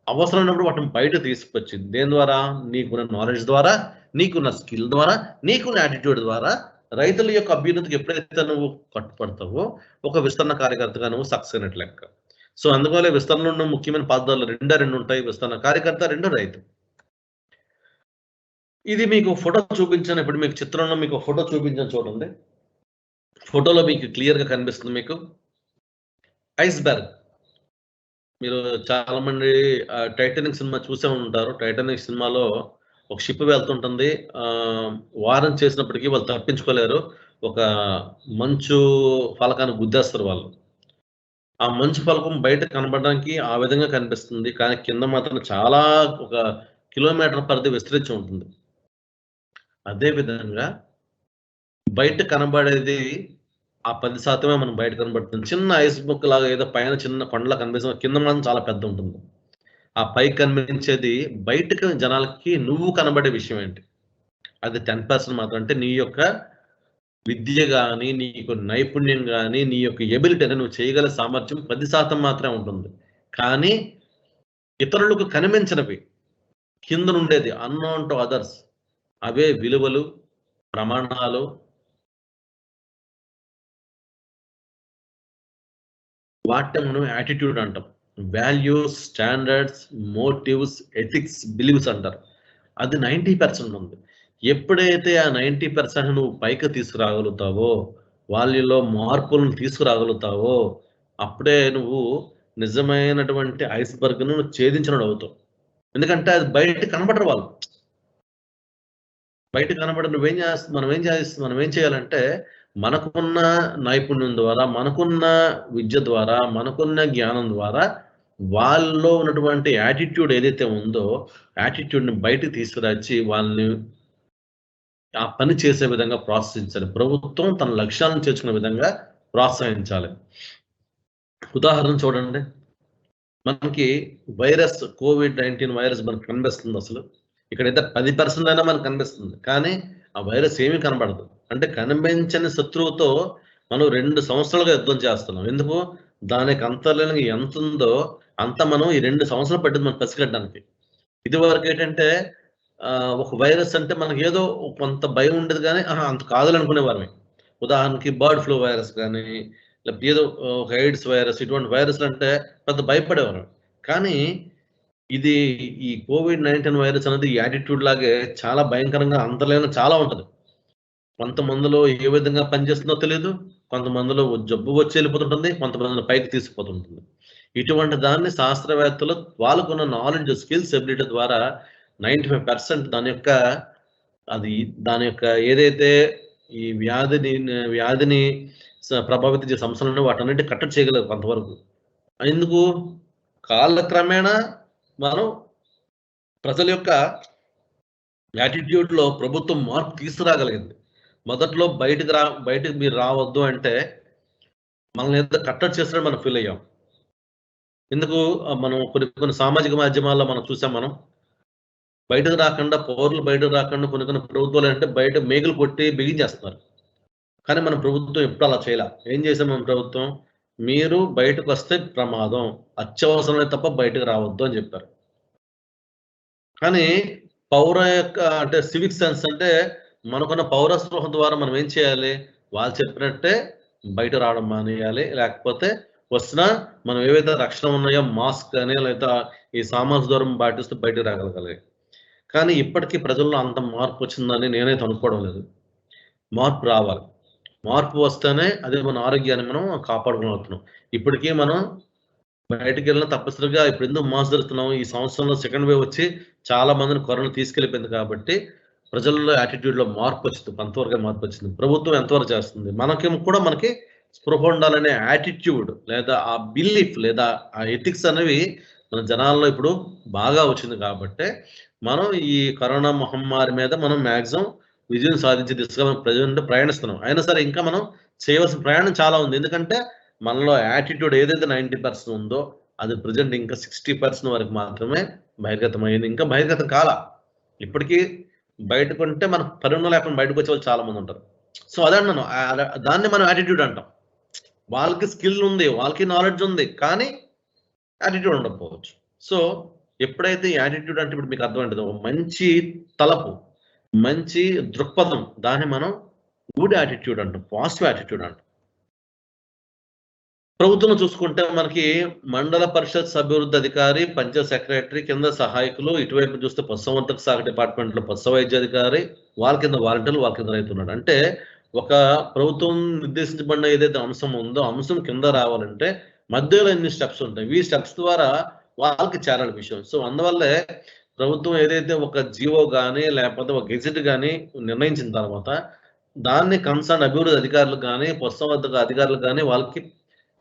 అవసరమైనప్పుడు వాటిని బయట తీసుకొచ్చి దేని ద్వారా? నీకున్న నాలెడ్జ్ ద్వారా, నీకున్న స్కిల్ ద్వారా, నీకున్న యాటిట్యూడ్ ద్వారా రైతుల యొక్క అభ్యున్నతికి ఎప్పుడైతే నువ్వు కట్టుపడతావో ఒక విస్తరణ కార్యకర్తగా నువ్వు సక్సెస్ అయినట్లు లెక్క. సో, అందువల్లే విస్తరణలో ఉన్న ముఖ్యమైన పాత్రలు రెండే 2 ఉంటాయి. విస్తరణ కార్యకర్త, 2 రైతు. ఇది మీకు ఫోటో చూపించాను. ఇప్పుడు మీకు చిత్రంలో మీకు ఫోటో చూపించాను చూడండి. ఫోటోలో మీకు క్లియర్‌గా కనిపిస్తుంది మీకు. ఐస్‌బర్గ్. మీరు చాలా మంది 'టైటానిక్' సినిమా చూసే ఉంటారు. 'టైటానిక్' సినిమాలో ఒక షిప్ వెళ్తుంటుంది. వారం చేసినప్పటికీ వాళ్ళు తప్పించుకోలేరు. ఒక మంచు ఫలకాన్ని గుద్దేస్తారు వాళ్ళు. ఆ మంచు ఫలకం బయట కనపడడానికి ఆ విధంగా కనిపిస్తుంది. కానీ కింద మాత్రం చాలా ఒక కిలోమీటర్ పరిధి విస్తరించి ఉంటుంది. అదే విధంగా బయట కనబడేది ఆ 10% మనకు బయట కనబడుతుంది. చిన్న ఐస్ ముక్కలాగా ఏదో పైన చిన్న కొండలా కనిపిస్తుంది. కింద మాత్రం చాలా పెద్దగుంటుంది. ఆ పైకి కనిపించేది బయటకి జనాలకి నువ్వు కనబడే విషయం ఏంటి? అది 10% మాత్రం. అంటే నీ యొక్క విద్య గాని, నీకు నైపుణ్యం గాని, నీ యొక్క ఎబిలిటీ అంటే నువ్వు చేయగల సామర్థ్యం 10% మాత్రమే ఉంటుంది. కానీ ఇతరులకు కనిపించనివి కిందనుండేది అన్నోన్ టు అదర్స్ అవే విలువలు, ప్రమాణాలు వాటిని మనం యాటిట్యూడ్ అంటాం. Values, standards, motives, ethics, beliefs అంటారు. అది 90% ఉంది. ఎప్పుడైతే ఆ 90% నువ్వు పైకి తీసుకురాగలుగుతావో, వాళ్ళలో మార్పులను తీసుకురాగలుగుతావో, అప్పుడే నువ్వు నిజమైనటువంటి ఐస్‌బర్గ్‌ను ఛేదించినోడవుతావు. ఎందుకంటే అది బయట కనపడరు వాళ్ళు. బయట కనపడరు మనం ఏం చేయాలంటే, మనకున్న నైపుణ్యం ద్వారా, మనకున్న విద్య ద్వారా, మనకున్న జ్ఞానం ద్వారా వాళ్ళలో ఉన్నటువంటి యాటిట్యూడ్ ఏదైతే ఉందో, యాటిట్యూడ్‌ని బయటికి తీసుకురచ్చి వాళ్ళని ఆ పని చేసే విధంగా ప్రోత్సహించాలి. ప్రభుత్వం తన లక్ష్యాలను చేర్చుకునే విధంగా ప్రోత్సహించాలి. ఉదాహరణ చూడండి. మనకి కోవిడ్-19 వైరస్ మనకు కనిపిస్తుందసలు. ఇక్కడైతే 10% అయినా మనకు కనిపిస్తుంది. కానీ ఆ వైరస్ ఏమీ కనబడదు. అంటే కనిపించని శత్రువుతో మనం 2 సంవత్సరాలుగా యుద్ధం చేస్తున్నాం. ఎందుకు? దానికి అంతర్లీనంగా ఎంతుందో అంత మనం ఈ 2 సంవత్సరాలు పట్టింది మనం పసిగట్టడానికి. ఇదివరకేంటంటే ఒక వైరస్ అంటే మనకేదో కొంత భయం ఉండేది గానీ, అంత కాదులే అనుకునేవారమే. ఉదాహరణకి బర్డ్ ఫ్లూ వైరస్ గానీ, లేకపోతే ఏదో ఒక ఎయిడ్స్ వైరస్ ఇటువంటి వైరస్‌లంటే పెద్ద భయపడేవారం. కానీ ఇది ఈ కోవిడ్-19 వైరస్ అనేది యాటిట్యూడ్ లాగే చాలా భయంకరంగా అంతర్లీనంగా చాలా ఉంటది. కొంతమందిలో ఏ విధంగా పనిచేస్తుందో తెలీదు. కొంతమందిలో జబ్బు వచ్చి ఎళ్ళిపోతుంటుంది. కొంతమందిలో పైకి తీసుకుపోతుంటుంది. ఇటువంటి దాన్ని శాస్త్రవేత్తలు వాళ్ళకున్న నాలెడ్జ్, స్కిల్స్, ఎబిలిటీ ద్వారా 95% దాని యొక్క ఏదైతే ఈ వ్యాధిని ప్రభావిత చేసే అంశాలను వాటన్నిటిని కట్టడి చేయగలరు కొంతవరకు. ఎందుకు? కాలక్రమేణా మనం ప్రజల యొక్క యాటిట్యూడ్‌లో ప్రభుత్వం మార్పు తీసుకురాగలిగింది. మొదట్లో బయటికి మీరు రావద్దు అంటే మనల్ని ఏదో కట్టడి చేసినట్టు మనం ఫీల్ అయ్యాం. ఎందుకు? మనం కొన్ని సామాజిక మాధ్యమాల్లో మనం చూసాం. పౌరులు బయటకు రాకుండా కొన్ని ప్రభుత్వాలు అంటే బయట మేకులు కొట్టి బిగించేస్తున్నారు. కానీ మన ప్రభుత్వం ఎప్పుడు అలా చేయలే. ఏం చేసాం మన ప్రభుత్వం? మీరు బయటకు వస్తే ప్రమాదం, అత్యవసరమే తప్ప బయటకు రావద్దు అని చెప్పారు. కానీ అంటే సివిక్ సెన్స్ అంటే మనకున్న పౌర స్పృహ ద్వారా మనం ఏం చేయాలి? వాళ్ళు చెప్పినట్టే బయట రావడం మానేయాలి. లేకపోతే వస్తున్నా మనం ఏవైతే రక్షణ ఉన్నాయో మాస్క్ అని లేదా ఈ సామాజిక దూరం పాటిస్తూ బయటకు రాగలగాలి. కానీ ఇప్పటికీ ప్రజల్లో అంత మార్పు వచ్చిందని నేనైతే అనుకోవడం లేదు. మార్పు రావాలి. మార్పు వస్తేనే అదే మన ఆరోగ్యాన్ని మనం కాపాడుకోగలుగుతున్నాం. ఇప్పటికీ మనం బయటికెళ్ళినా తప్పనిసరిగా ఇప్పుడు ఎందుకు మాస్క్ ధరిస్తున్నాం? ఈ సంవత్సరంలో సెకండ్ వేవ్ వచ్చి చాలా మందిని కరోనా తీసుకెళ్ళిపోయింది కాబట్టి ప్రజల్లో యాటిట్యూడ్‌లో మార్పొచ్చింది. కొంతవరకే మార్పొచ్చింది. ప్రభుత్వం ఎంతవరకు చేస్తుంది? మనకి స్పృహ ఉండాలనే యాటిట్యూడ్ లేదా ఆ బిలీఫ్ లేదా ఆ ఎథిక్స్ అనేవి మన జనాల్లో ఇప్పుడు బాగా వచ్చింది కాబట్టే మనం ఈ కరోనా మహమ్మారి మీద మనం మాక్సిమం విజయం సాధించే దిశగా మనం ప్రజెంట్ ప్రయాణిస్తున్నాం. అయినా సరే ఇంకా మనం చేయవలసిన ప్రయాణం చాలా ఉంది. ఎందుకంటే మనలో యాటిట్యూడ్ ఏదైతే 90% ఉందో అది ప్రెజెంట్ ఇంకా 60% వరకు మాత్రమే బహిర్గతమైంది. ఇంకా బహిర్గతం కాలా. ఇప్పటికీ బయటకుంటే మన పరిగణన లేకుండా బయటకు వచ్చే వాళ్ళు చాలా మంది ఉంటారు. సో అదే అంటున్నాను. దాన్ని మనం యాటిట్యూడ్ అంటాం. వాళ్ళకి స్కిల్ ఉంది, వాళ్ళకి నాలెడ్జ్ ఉంది. కానీ యాటిట్యూడ్ ఉండకపోవచ్చు. సో ఎప్పుడైతే యాటిట్యూడ్ అంటే ఇప్పుడు మీకు అర్థమైంటదో మంచి తలపు, మంచి దృక్పథం దాన్ని మనం గుడ్ యాటిట్యూడ్ అంటాం. పాజిటివ్ యాటిట్యూడ్ అంటాం. ప్రభుత్వం చూసుకుంటే మనకి మండల పరిషత్ అభివృద్ధి అధికారి, పంచాయత్ సెక్రటరీ కింద సహాయకులు, ఇటువైపు చూస్తే పశుసంవర్ధక శాఖ డిపార్ట్మెంట్‌లో పశు వైద్య అధికారి, వాళ్ళ కింద వాలంటీర్లు, వాళ్ళ కింద రైతున్నాడు. అంటే ఒక ప్రభుత్వం నిర్దేశించబడిన ఏదైతే అంశం ఉందో అంశం కింద రావాలంటే మధ్యలో ఎన్ని స్టెప్స్ ఉంటాయి. ఈ స్టెప్స్ ద్వారా వాళ్ళకి చేరాలి విషయం. సో అందువల్లే ప్రభుత్వం ఏదైతే ఒక జీవో గాని లేకపోతే ఒక గెజెట్ గాని నిర్ణయించిన తర్వాత దాన్ని కన్సర్న్ అభివృద్ధి అధికారులకు గాని, పశుసంవర్ధక అధికారులకు గాని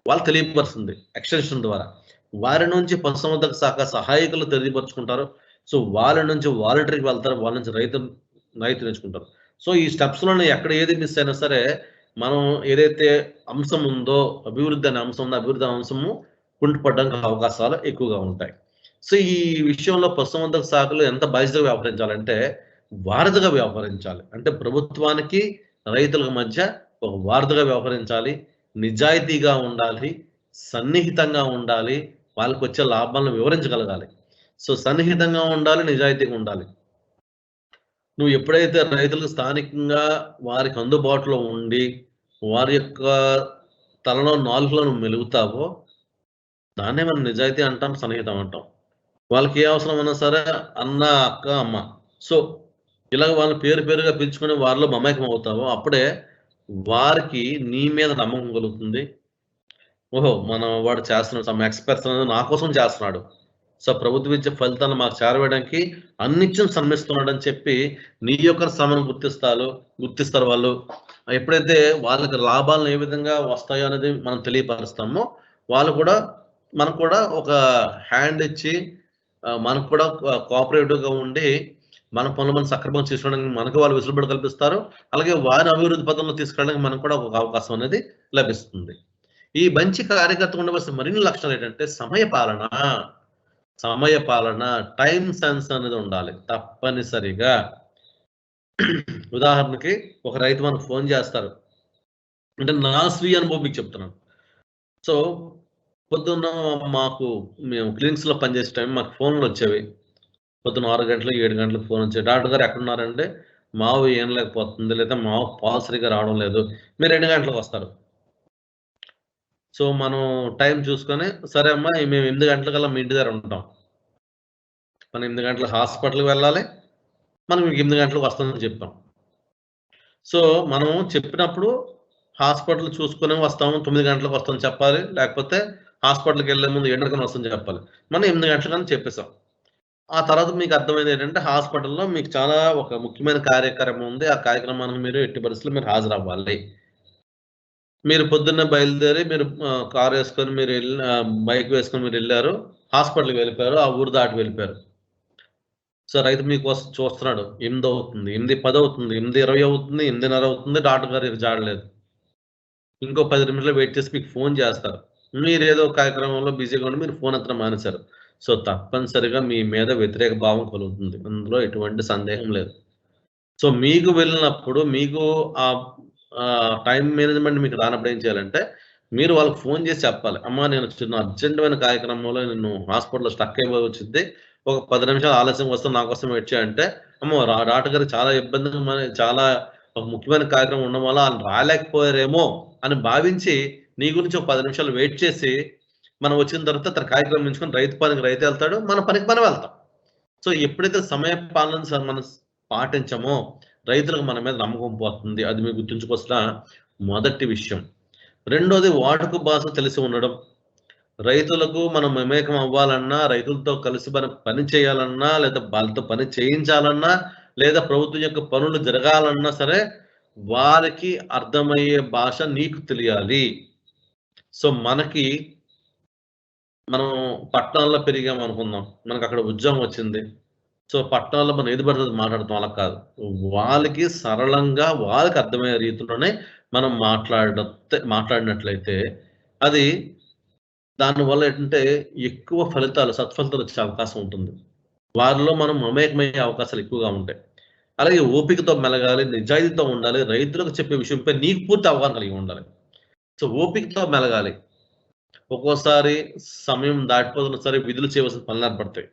వాళ్ళు తెలియపరుస్తుంది ఎక్స్టెన్షన్ ద్వారా. వారి నుంచి పశుసంవర్ధక శాఖ సహాయకులు తెలియపరుచుకుంటారు. సో వాళ్ళ నుంచి వాలంటరీకి వెళ్తారు. వాళ్ళ నుంచి రైతు నేర్చుకుంటారు. సో ఈ స్టెప్స్‌లోనే ఎక్కడ ఏది మిస్ అయినా సరే మనం ఏదైతే అంశం ఉందో అభివృద్ధి అనే అంశం ఉందో అభివృద్ధి అనే అంశము కుంటుపడడానికి అవకాశాలు ఎక్కువగా ఉంటాయి. సో ఈ విషయంలో పశుసంవర్ధక శాఖలు ఎంత బాధ్యతగా వ్యవహరించాలంటే వారధిగా వ్యవహరించాలి. అంటే ప్రభుత్వానికి రైతులకు మధ్య ఒక వారధిగా వ్యవహరించాలి. నిజాయితీగా ఉండాలి, సన్నిహితంగా ఉండాలి, వాళ్ళకొచ్చే లాభాలను వివరించగలగాలి. సో సన్నిహితంగా ఉండాలి, నిజాయితీగా ఉండాలి. నువ్వు ఎప్పుడైతే రైతులకు స్థానికంగా వారికి అందుబాటులో ఉండి, వారి యొక్క తలలో నాలుకలో నువ్వు మెలుగుతావో దాన్నే మనం నిజాయితీ అంటాం, సన్నిహితం అంటాం. వాళ్ళకి ఏ అవసరం ఉన్నా సరే అన్న, అక్క, అమ్మ. సో ఇలాగ వాళ్ళని పేరుగా పిలుచుకొని వారిలో మమేకం అవుతావో అప్పుడే వారికి నీ మీద నమ్మకం కలుగుతుంది. ఓహో! వాడు చేస్తున్నాడు, సమ్ ఎక్స్‌పర్ట్స్ నా కోసం చేస్తున్నాడు. సో ప్రభుత్వం ఇచ్చే ఫలితాలను మాకు చేరవేయడానికి అన్నిత్యం శ్రమిస్తున్నాడని చెప్పి నీ యొక్క శ్రమను గుర్తిస్తారు వాళ్ళు. ఎప్పుడైతే వాళ్ళకి లాభాలను ఏ విధంగా వస్తాయో అనేది మనం తెలియపరుస్తామో మనకు కూడా ఒక హ్యాండ్ ఇచ్చి మనకు కూడా కోఆపరేటివ్‌గా ఉండి మన పనులు మనం సక్రమంగా చేసుకోవడానికి మనకు వాళ్ళు వెసులుబాటు కల్పిస్తారు. అలాగే వారి అభివృద్ధి పథంలో తీసుకెళ్ళడానికి మనకు కూడా ఒక అవకాశం అనేది లభిస్తుంది. ఈ మంచి కార్యకర్తకు ఉండవలసిన మరిన్ని లక్షణాలు ఏంటంటే సమయ పాలన, టైమ్ సెన్స్ అనేది ఉండాలి తప్పనిసరిగా. ఉదాహరణకి ఒక రైతు మనకు ఫోన్ చేస్తారు. అంటే నా స్వీయ అనుభవం మీకు చెప్తున్నాను. సో పొద్దున్న మేము క్లినిక్స్‌లో పనిచేసే టైం మాకు ఫోన్‌లు వచ్చేవి. పొద్దున్న 6 గంటలకు, 7 గంటలకు ఫోన్ వచ్చేది. డాక్టర్ గారు ఎక్కడున్నారంటే, మావు ఏం లేకపోతుంది, లేదా మావు పాలు సరిగ్గా రావడం లేదు. మీరు 2 గంటలకు వస్తారు. సో మనం టైం చూసుకొని, సరే అమ్మా మేము 8 గంటలకల్లా మీ ఇంటి దగ్గర ఉంటాం. మనం 8 గంటలకు హాస్పిటల్‌కి వెళ్ళాలి. మనం 8 గంటలకు వస్తామని చెప్పాం. సో మనం చెప్పినప్పుడు హాస్పిటల్ చూసుకొని వస్తాము, 9 గంటలకు వస్తామని చెప్పాలి. లేకపోతే హాస్పిటల్కి వెళ్ళే ముందు 7:30 వస్తుందని చెప్పాలి. మనం 8 గంటలకని చెప్పేసాం. ఆ తర్వాత మీకు అర్థమైంది ఏంటంటే హాస్పిటల్‌లో మీకు చాలా ఒక ముఖ్యమైన కార్యక్రమం ఉంది. ఆ కార్యక్రమానికి మీరు ఎట్టి పరిస్థితుల్లో మీరు హాజరవ్వాలి. మీరు పొద్దున్నే బయలుదేరి మీరు కారేసుకొని బైక్ వేసుకొని మీరెళ్లారు. హాస్పిటల్‌కి వెళ్ళిపోయారు. ఆ ఊరు దాటి వెళ్ళిపోయారు. సో, రైతు మీకోసం చూస్తున్నాడు. 8 అవుతుంది, 8:10 అవుతుంది, 8:20 అవుతుంది, 8:30 అవుతుంది. డాక్టర్ గారు ఇక జాడలేదు. ఇంకో 10 నిమిషాలు వెయిట్ చేసి మీకు ఫోను చేస్తారు. మీరేదో కార్యక్రమంలో బిజీగా ఉండి మీరు ఫోన్ ఎత్తడం మానేశారు. సో, తప్పనిసరిగా మీ మీద వ్యతిరేక భావం కలుగుతుంది. అందులో ఎటువంటి సందేహం లేదు. సో, మీకు వెళ్ళినప్పుడు మీకు ఆహ్, టైమ్ మేనేజ్‌మెంట్ మీకు రానప్పుడు ఏం చేయాలంటే, మీరు వాళ్ళకి ఫోను చేసి చెప్పాలి. అమ్మా నేను చిన్న అర్జెంటమైన కార్యక్రమంలో నేను హాస్పిటల్‌లో స్టక్ అయిపోవచ్చింది. ఒక 10 నిమిషాలు ఆలస్యంగా వస్తాను. నా కోసం వెయిట్ చేయంటే, అమ్మో! డాక్టర్ గారికి చాలా ఇబ్బందిగా చాలా ఒక ముఖ్యమైన కార్యక్రమం ఉండడం వల్ల ఆళ్ళు రాలేకపోయారేమో అని భావించి, నీ గురించి ఒక 10 నిమిషాలు వెయిట్ చేసి, మనం వచ్చిన తర్వాత తన కార్యక్రమం ఎంచుకొని రైతు పనికి రైతెళ్తాడు. మన పనికి మనం వెళ్తాం. సో, ఎప్పుడైతే సమయ పాలన మనం పాటించమో, రైతులకు మన మీద నమ్మకం పోతుంది. అది మీరు గుర్తుంచుకోవాల్సిన మొదటి విషయం. రెండోది వాడుక భాష తెలిసి ఉండడం. రైతులకు మనం మమేకం అవ్వాలన్నా, రైతులతో కలిసి మనం పని చేయాలన్నా, లేదా వాళ్ళతో పని చేయించాలన్నా, లేదా ప్రభుత్వం యొక్క పనులు జరగాలన్నా సరే, వారికి అర్థమయ్యే భాష నీకు తెలియాలి. సో, మనం పట్టణాల్లో పెరిగామనుకుందాం. మనకక్కడ ఉద్యోగం వచ్చింది. సో, పట్టణాల్లో మనం ఏది పడితే అది మాట్లాడతాం. అలా కాదు. వాళ్ళకి సరళంగా వాళ్ళకి అర్థమయ్యే రీతిలోనే మనం మాట్లాడినట్లయితే అది దానివల్ల ఏంటంటే ఎక్కువ సత్ఫలితాలు వచ్చే అవకాశం ఉంటుంది. వారిలో మనం మమేకమయ్యే అవకాశాలు ఎక్కువగా ఉంటాయి. అలాగే ఓపికతో మెలగాలి, నిజాయితీతో ఉండాలి. రైతులకు చెప్పే విషయంపై నీకు పూర్తి అవగాహన కలిగి ఉండాలి. సో, ఓపికతో మెలగాలి. ఒక్కోసారి సమయం దాటిపోతున్న సరే విధులు చేయవలసిన పనులు ఏర్పడతాయి.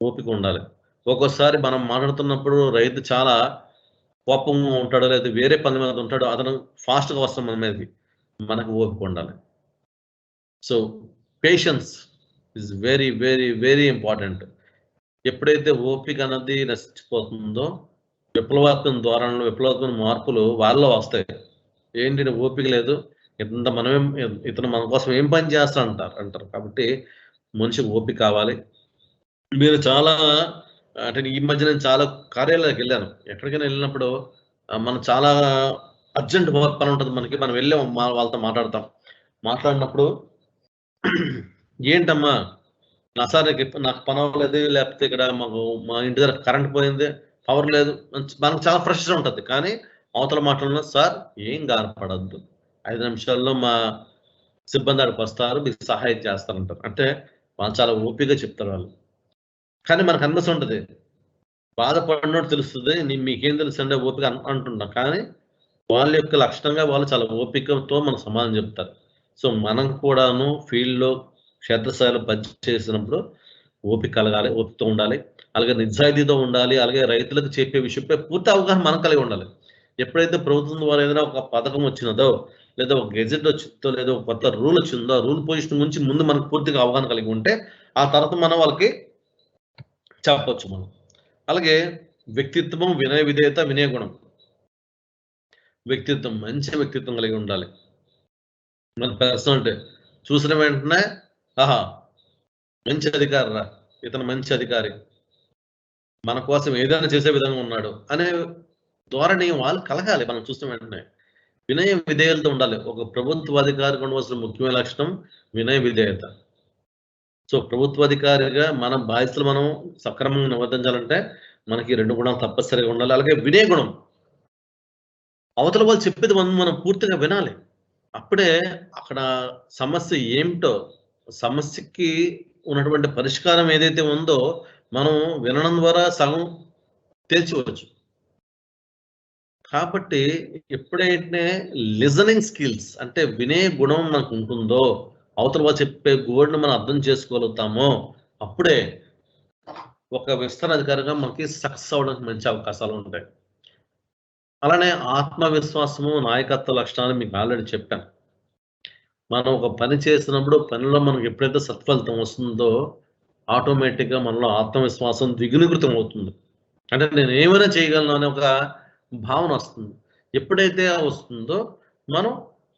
ఓపిక ఉండాలి. ఒక్కోసారి మనం మాట్లాడుతున్నప్పుడు రైతు చాలా కోపంగా ఉంటాడో, లేదా వేరే పని మీద ఉంటాడో, అతను ఫాస్ట్‌గా వస్తాం మన మీదకి. మనకు ఓపిక ఉండాలి. So, patience is very, very, very important. ఎప్పుడైతే ఓపిక అన్నది నశించిపోతుందో, విప్లవాత్మక మార్పులు వాళ్ళలో వస్తాయి. ఏంటి ఈయనకి ఓపిక లేదు. ఇతను మన కోసం ఏం పని చేస్తాడంటారు అంటారు. కాబట్టి మనిషికి ఓపిక కావాలి. మీరు చాలా అంటే ఈ మధ్య నేను చాలా కార్యాలయాలకెళ్ళాను. ఎక్కడికైనా ఎళ్ళినప్పుడు మనం చాలా అర్జెంట్ వర్క్ పనుంటది మనకి. మనం వెళ్ళాం వాళ్ళతో మాట్లాడతాం. మాట్లాడినప్పుడు "ఏంటమ్మా? సార్ నాకు పనవ్వలేదు. లేకపోతే ఇక్కడ మా ఇంటి దగ్గర కరెంట్ పోయింది. పవర్ లేదు." మనకు చాలా ఫ్రస్ట్రేషన్ ఉంటది. కానీ అవతల మాటల్లో "సార్ ఏం గారపడొద్దు. 5 నిమిషాల్లో మా సిబ్బంది అక్కడికొస్తారు. మీకు సహాయం చేస్తారంటారు." అంటే వాళ్ళు చాలా ఓపికగా చెప్తారు వాళ్ళు. కానీ మనకనిపిస్తుంటది. బాధపడినోడు తెలుస్తది. మీకేం తెలుసండి ఓపిక అంటున్నాం. కానీ వాళ్ళ యొక్క లక్షణంగా వాళ్ళు చాలా ఓపికతో మనకు సమాధానం చెప్తారు. సో, మనం కూడాను ఫీల్డ్‌లో క్షేత్రస్థాయిలో పని చేసినప్పుడు ఓపిక కలగాలి. ఓపికతో ఉండాలి. అలాగే నిజాయితీతో ఉండాలి. అలాగే రైతులకు చెప్పే విషయంపై పూర్తి అవగాహన మనం కలిగి ఉండాలి. ఎప్పుడైతే ప్రభుత్వం ద్వారా ఏదైనా ఒక పథకం వచ్చినదో, లేదా ఒక గెజెట్ వచ్చిందో, లేదా ఒక కొత్త రూల్ వచ్చిందో, ఆ రూల్ పొజిషన్ గురించి ముందు మనకు పూర్తిగా అవగాహన కలిగి ఉంటే, ఆ తర్వాత మనం వాళ్ళకి చెప్పొచ్చు మనం. అలాగే వ్యక్తిత్వం, వినయ విధేయత, వినయ గుణం. వ్యక్తిత్వం మంచి వ్యక్తిత్వం కలిగి ఉండాలి. మన పర్సనాలిటీ చూసిన వెంటనే ఆహా! మంచి అధికారిరా! ఇతను మంచి అధికారి. మన కోసం ఏదైనా చేసే విధంగా ఉన్నాడు అనే ధోరణి వాళ్ళు కలగాలి మనం చూసిన వెంటనే. వినయ విధేయతతో ఉండాలి. ఒక ప్రభుత్వ అధికారికి ఉండవలసిన ముఖ్యమైన లక్షణం వినయ విధేయత. సో, ప్రభుత్వాధికారిగా మన బాధ్యతలు మనం సక్రమంగా నిర్వర్తించాలంటే మనకి 2 గుణాలు తప్పనిసరిగా ఉండాలి. అలాగే వినయ గుణం. అవతల వాళ్ళు చెప్పేది మనం పూర్తిగా వినాలి. అప్పుడే అక్కడ సమస్య ఏమిటో, సమస్యకి ఉన్నటువంటి పరిష్కారం ఏదైతే ఉందో, మనం వినడం ద్వారా సగం తేల్చవచ్చు. కాబట్టి ఎప్పుడైతే లిజనింగ్ స్కిల్స్ అంటే వినే గుణం మనకుంటుందో, అవతల వాళ్ళు చెప్పే గోడును మనం అర్థం చేసుకోగలుగుతామో, అప్పుడే ఒక విస్తరాధికారిగా మనకి సక్సెస్ అవ్వడానికి మంచి అవకాశాలుంటాయి. అలానే ఆత్మవిశ్వాసము, నాయకత్వ లక్షణాలు మీకు ఆల్రెడీ చెప్పాను. మనం ఒక పని చేస్తున్నప్పుడు పనిలో మనకు ఎప్పుడైతే సత్ఫలితం వస్తుందో, ఆటోమేటిక్‌గా మనలో ఆత్మవిశ్వాసం ద్విగుణీకృతం అవుతుంది. అంటే నేనేమైనా చేయగలను అనే ఒక భావనొస్తుంది. ఎప్పుడైతే వస్తుందో, మనం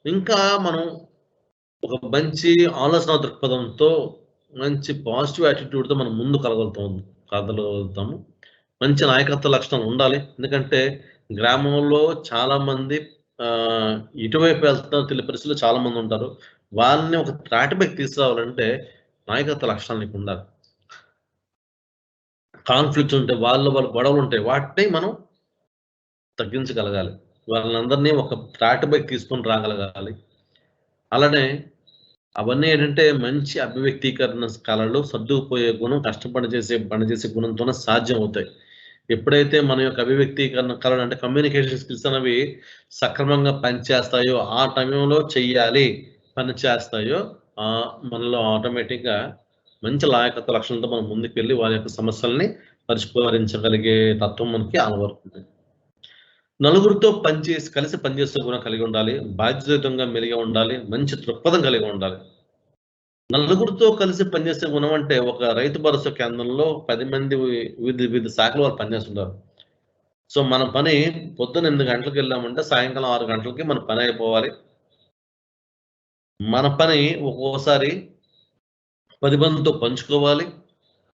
ఇంకా మనం ఒక మంచి ఆలోచన దృక్పథంతో, మంచి పాజిటివ్ యాటిట్యూడ్‌తో మనం ముందు కదలగలుగుతాము. మంచి నాయకత్వ లక్షణాలు ఉండాలి. ఎందుకంటే గ్రామంలో చాలామంది ఇటువైపు వెళ్తున్నారో తెలియని పరిస్థితుల్లో చాలామంది ఉంటారు. వాళ్ళని ఒక త్రాటిపైకి తీసుకురావాలంటే నాయకత్వ లక్షణాలు నీకుండాలి. కాన్‌ఫ్లిక్ట్స్ ఉంటాయి. వాళ్ళ గొడవలుంటాయి. వాటిని మనం తగ్గించగలగాలి. వాళ్ళందరినీ ఒక త్రాటిపైకి తీసుకొని రాగలగాలి. అలానే అవన్నీ ఏంటంటే మంచి అభివ్యక్తీకరణ కళలు, సర్దుకుపోయే గుణం, పని చేసే గుణంతోనే సాధ్యం అవుతాయి. ఎప్పుడైతే మన యొక్క అభివ్యక్తీకరణ కళలు అంటే కమ్యూనికేషన్ స్కిల్స్ అనేవి సక్రమంగా పనిచేస్తాయో, ఆ టైంలో చెయ్యాలి, పని చేస్తాయో మనలో ఆటోమేటిక్‌గా మంచి నాయకత్వ లక్షణాలతో మనం ముందుకెళ్ళి వారి యొక్క సమస్యల్ని పరిష్కరించగలిగే తత్వం మనకి అలవడుతుంది. నలుగురితో కలిసి పనిచేసే గుణం కలిగి ఉండాలి. బాధ్యతాయుతంగా మెలిగి ఉండాలి. మంచి దృక్పథం కలిగి ఉండాలి. నలుగురితో కలిసి పనిచేసే గుణం అంటే ఒక రైతు భరోసా కేంద్రంలో 10 మంది వివిధ శాఖల వారు పనిచేస్తుంటారు. సో, మన పని పొద్దున్న 8 గంటలకెళ్ళామంటే సాయంకాలం 6 గంటలకి మన పని అయిపోవాలి. మన పని ఒక్కోసారి 10 మందితో పంచుకోవాలి.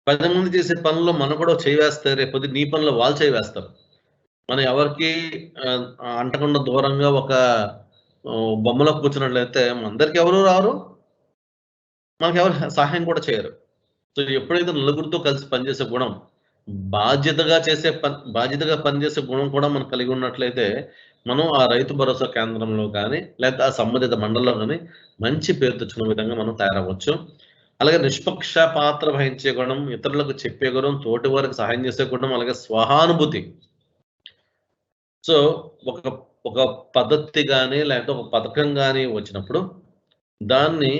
10 మంది చేసే పనుల్లో మనం కూడా చేయి వేస్తే రేపొద్దున నీ పనిలో వాళ్ళు చేయి వేస్తారు. మనం ఎవరికీ అంటకుండా దూరంగా ఒక బొమ్మలో కూర్చున్నట్లయితే మనందరికి ఎవరు రారు. మనకెవరు సహాయం కూడా చేయరు. సో, ఎప్పుడైతే నలుగురితో కలిసి పనిచేసే గుణం, బాధ్యతగా పనిచేసే గుణం కూడా మనం కలిగి ఉన్నట్లయితే, మనం ఆ రైతు భరోసా కేంద్రంలో గాని, లేకపోతే ఆ సంబంధిత మండలంలో గాని మంచి పేరు తెచ్చుకునే విధంగా మనం తయారవ్వచ్చు. అలాగే నిష్పక్షపాత్ర వహించే గుణం, ఇతరులకు చెప్పే గుణం, తోటి వారికి సహాయం చేసే గుణం, అలాగే స్వహానుభూతి. సో, ఒక ఒక పద్ధతి గాని, లేకపోతే ఒక పథకం గాని వచ్చినప్పుడు, దాన్ని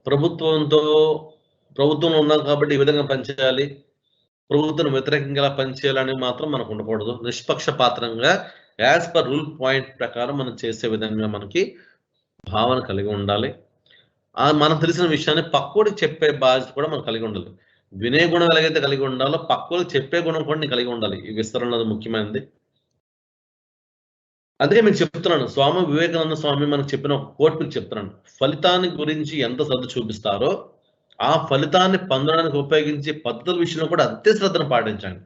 ప్రభుత్వంతో ప్రభుత్వంలో ఉన్నాం కాబట్టి ఈ విధంగా పనిచేయాలి. ప్రభుత్వానికి వ్యతిరేకంగా ఎలా పనిచేయాలని మాత్రం మనకు ఉండకూడదు. నిష్పక్షపాతంగా యాస్ పర్ రూల్ పాయింట్ ప్రకారం మనం చేసే విధంగా మనకి భావన కలిగి ఉండాలి. మనకు తెలిసిన విషయాన్ని పక్కోడికి చెప్పే బాధ్యత కూడా మనం కలిగి ఉండాలి. వినే గుణం ఎలాగైతే కలిగి ఉండాలో, పక్కోడికి చెప్పే గుణం కూడా నీకు కలిగి ఉండాలి. ఈ విస్తరణలో ముఖ్యమైనది. అందుకే మీకు చెప్తున్నాను. స్వామి వివేకానంద స్వామి మనకు చెప్పిన ఒక కోట్ మీకు చెప్తున్నాను. ఫలితాన్ని గురించి ఎంత శ్రద్ధ చూపిస్తారో, ఆ ఫలితాన్ని పొందడానికి ఉపయోగించే పద్ధతుల విషయంలో కూడా అంతే శ్రద్ధను పాటించండి.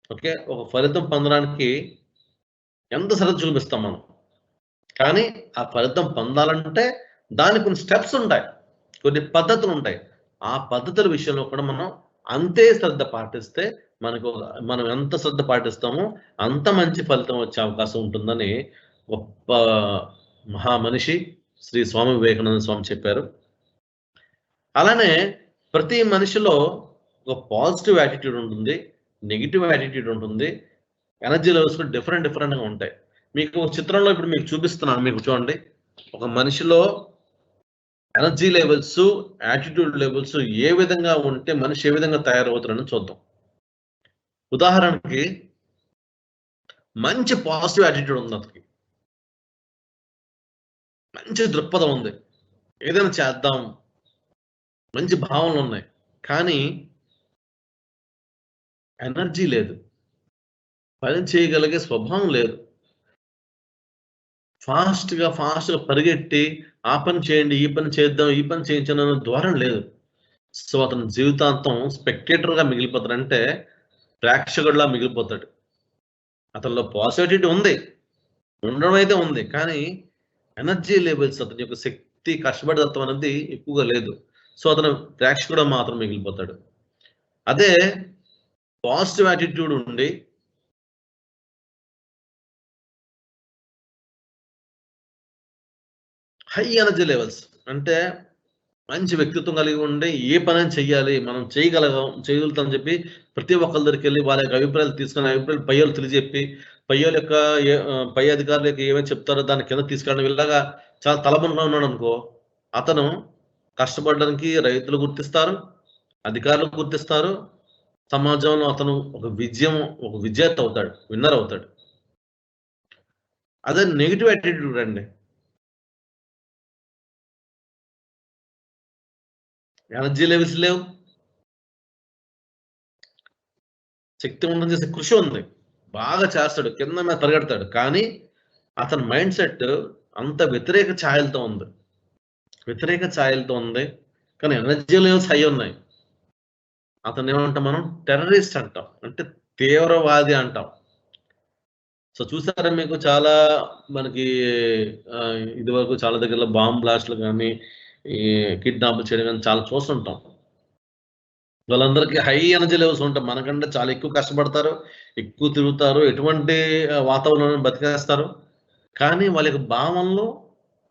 ఓకే. ఒక ఫలితం పొందడానికి ఎంత శ్రద్ధ చూపిస్తాం మనం. కానీ ఆ ఫలితం పొందాలంటే దానికి కొన్ని స్టెప్స్ ఉంటాయి. కొన్ని పద్ధతులుంటాయి. ఆ పద్ధతుల విషయంలో కూడా మనం అంతే శ్రద్ధ పాటిస్తే మనం ఎంత శ్రద్ధ పాటిస్తామో అంత మంచి ఫలితం వచ్చే అవకాశం ఉంటుందని గొప్ప మహామనిషి శ్రీ స్వామి వివేకానంద స్వామి చెప్పారు. అలానే ప్రతి మనిషిలో ఒక పాజిటివ్ యాటిట్యూడ్ ఉంటుంది. నెగెటివ్ యాటిట్యూడ్ ఉంటుంది. ఎనర్జీ లెవెల్స్ కూడా డిఫరెంట్‌గా ఉంటాయి. మీకు చిత్రంలో ఇప్పుడు మీకు చూపిస్తున్నాను. మీకు చూడండి. ఒక మనిషిలో ఎనర్జీ లెవెల్స్, యాటిట్యూడ్ లెవెల్స్ ఏ విధంగా ఉంటే మనిషి ఏ విధంగా తయారవుతాడని చూద్దాం. ఉదాహరణకి మంచి పాజిటివ్ యాటిట్యూడ్ ఉంది అతనికి. మంచి దృక్పథం ఉంది. ఏదైనా చేద్దాం. మంచి భావనలున్నాయి. కానీ ఎనర్జీ లేదు. పని చేయగలిగే స్వభావం లేదు. ఫాస్ట్‌గా పరిగెట్టి ఆ పని చేయండి, ఈ పని చేద్దాం, ఈ పని చేయించండి అనే ధోరణి లేదు. సో, అతను జీవితాంతం స్పెక్టేటర్‌గా మిగిలిపోతాడు. అంటే ప్రేక్షకుడిలా మిగిలిపోతాడు. అతనిలో పాజిటివిటీ ఉంది. ఉండడం అయితే ఉంది. కానీ ఎనర్జీ లెవెల్స్ అతని యొక్క శక్తి, కష్టపడేతత్వం అనేది ఎక్కువగా లేదు. సో, అతను ప్రేక్షకుడుగా మాత్రం మిగిలిపోతాడు. అదే పాజిటివ్ యాటిట్యూడ్ ఉండి హై ఎనర్జీ లెవెల్స్ అంటే మంచి వ్యక్తిత్వం కలిగి ఉండి ఏ పనైనా చెయ్యాలి. మనం చేయగలుగుతాం అని చెప్పి ప్రతి ఒక్కళ్ళ దగ్గరికెళ్ళి వాళ్ళ యొక్క అభిప్రాయాలు తీసుకొని అభిప్రాయాలు పయ్యోళ్ళకి తెలియజెప్పి, పయ్యోళ్ళ యొక్క పై అధికారులకి ఏమైతే చెప్తారో దాన్ని కిందకి తీసుకెళ్ళడం ఇలాగా చాలా తలబునగా ఉన్నాడనుకో, అతను కష్టపడడానికి రైతులు గుర్తిస్తారు, అధికారులు గుర్తిస్తారు. సమాజంలో అతను ఒక విజేత అవుతాడు. విన్నర్ అవుతాడు. అదే నెగెటివ్ యాటిట్యూడ్ అండి. ఎనర్జీ లెవెల్స్ లేవు. శక్తివంతం చేసే కృషి ఉంది. బాగా చేస్తాడు. కింద మీద పరిగెడతాడు. కానీ అతని మైండ్ సెట్ అంత వ్యతిరేక ఛాయలతో ఉంది. వ్యతిరేక ఛాయలతో ఉంది. కానీ ఎనర్జీ లెవెల్స్ హై ఉన్నాయి. అతన్ని ఏమంటాం మనం? టెర్రరిస్ట్ అంటాం. అంటే తీవ్రవాది అంటాం. సో చూసారా మీకు చాలా మనకి ఇదివరకు చాలా దగ్గరలో బాంబ్ బ్లాస్ట్‌లు గాని, ఈ కిడ్నాప్‌లు చేయడం గాని చాలా చూస్తుంటాం. వాళ్ళందరికీ హై ఎనర్జీ లెవెల్స్ ఉంటాయి. మనకంటే చాలా ఎక్కువ కష్టపడతారు, ఎక్కువ తిరుగుతారు, ఎటువంటి వాతావరణంలో బతికేస్తారు. కానీ వాళ్ళ యొక్క భావనలు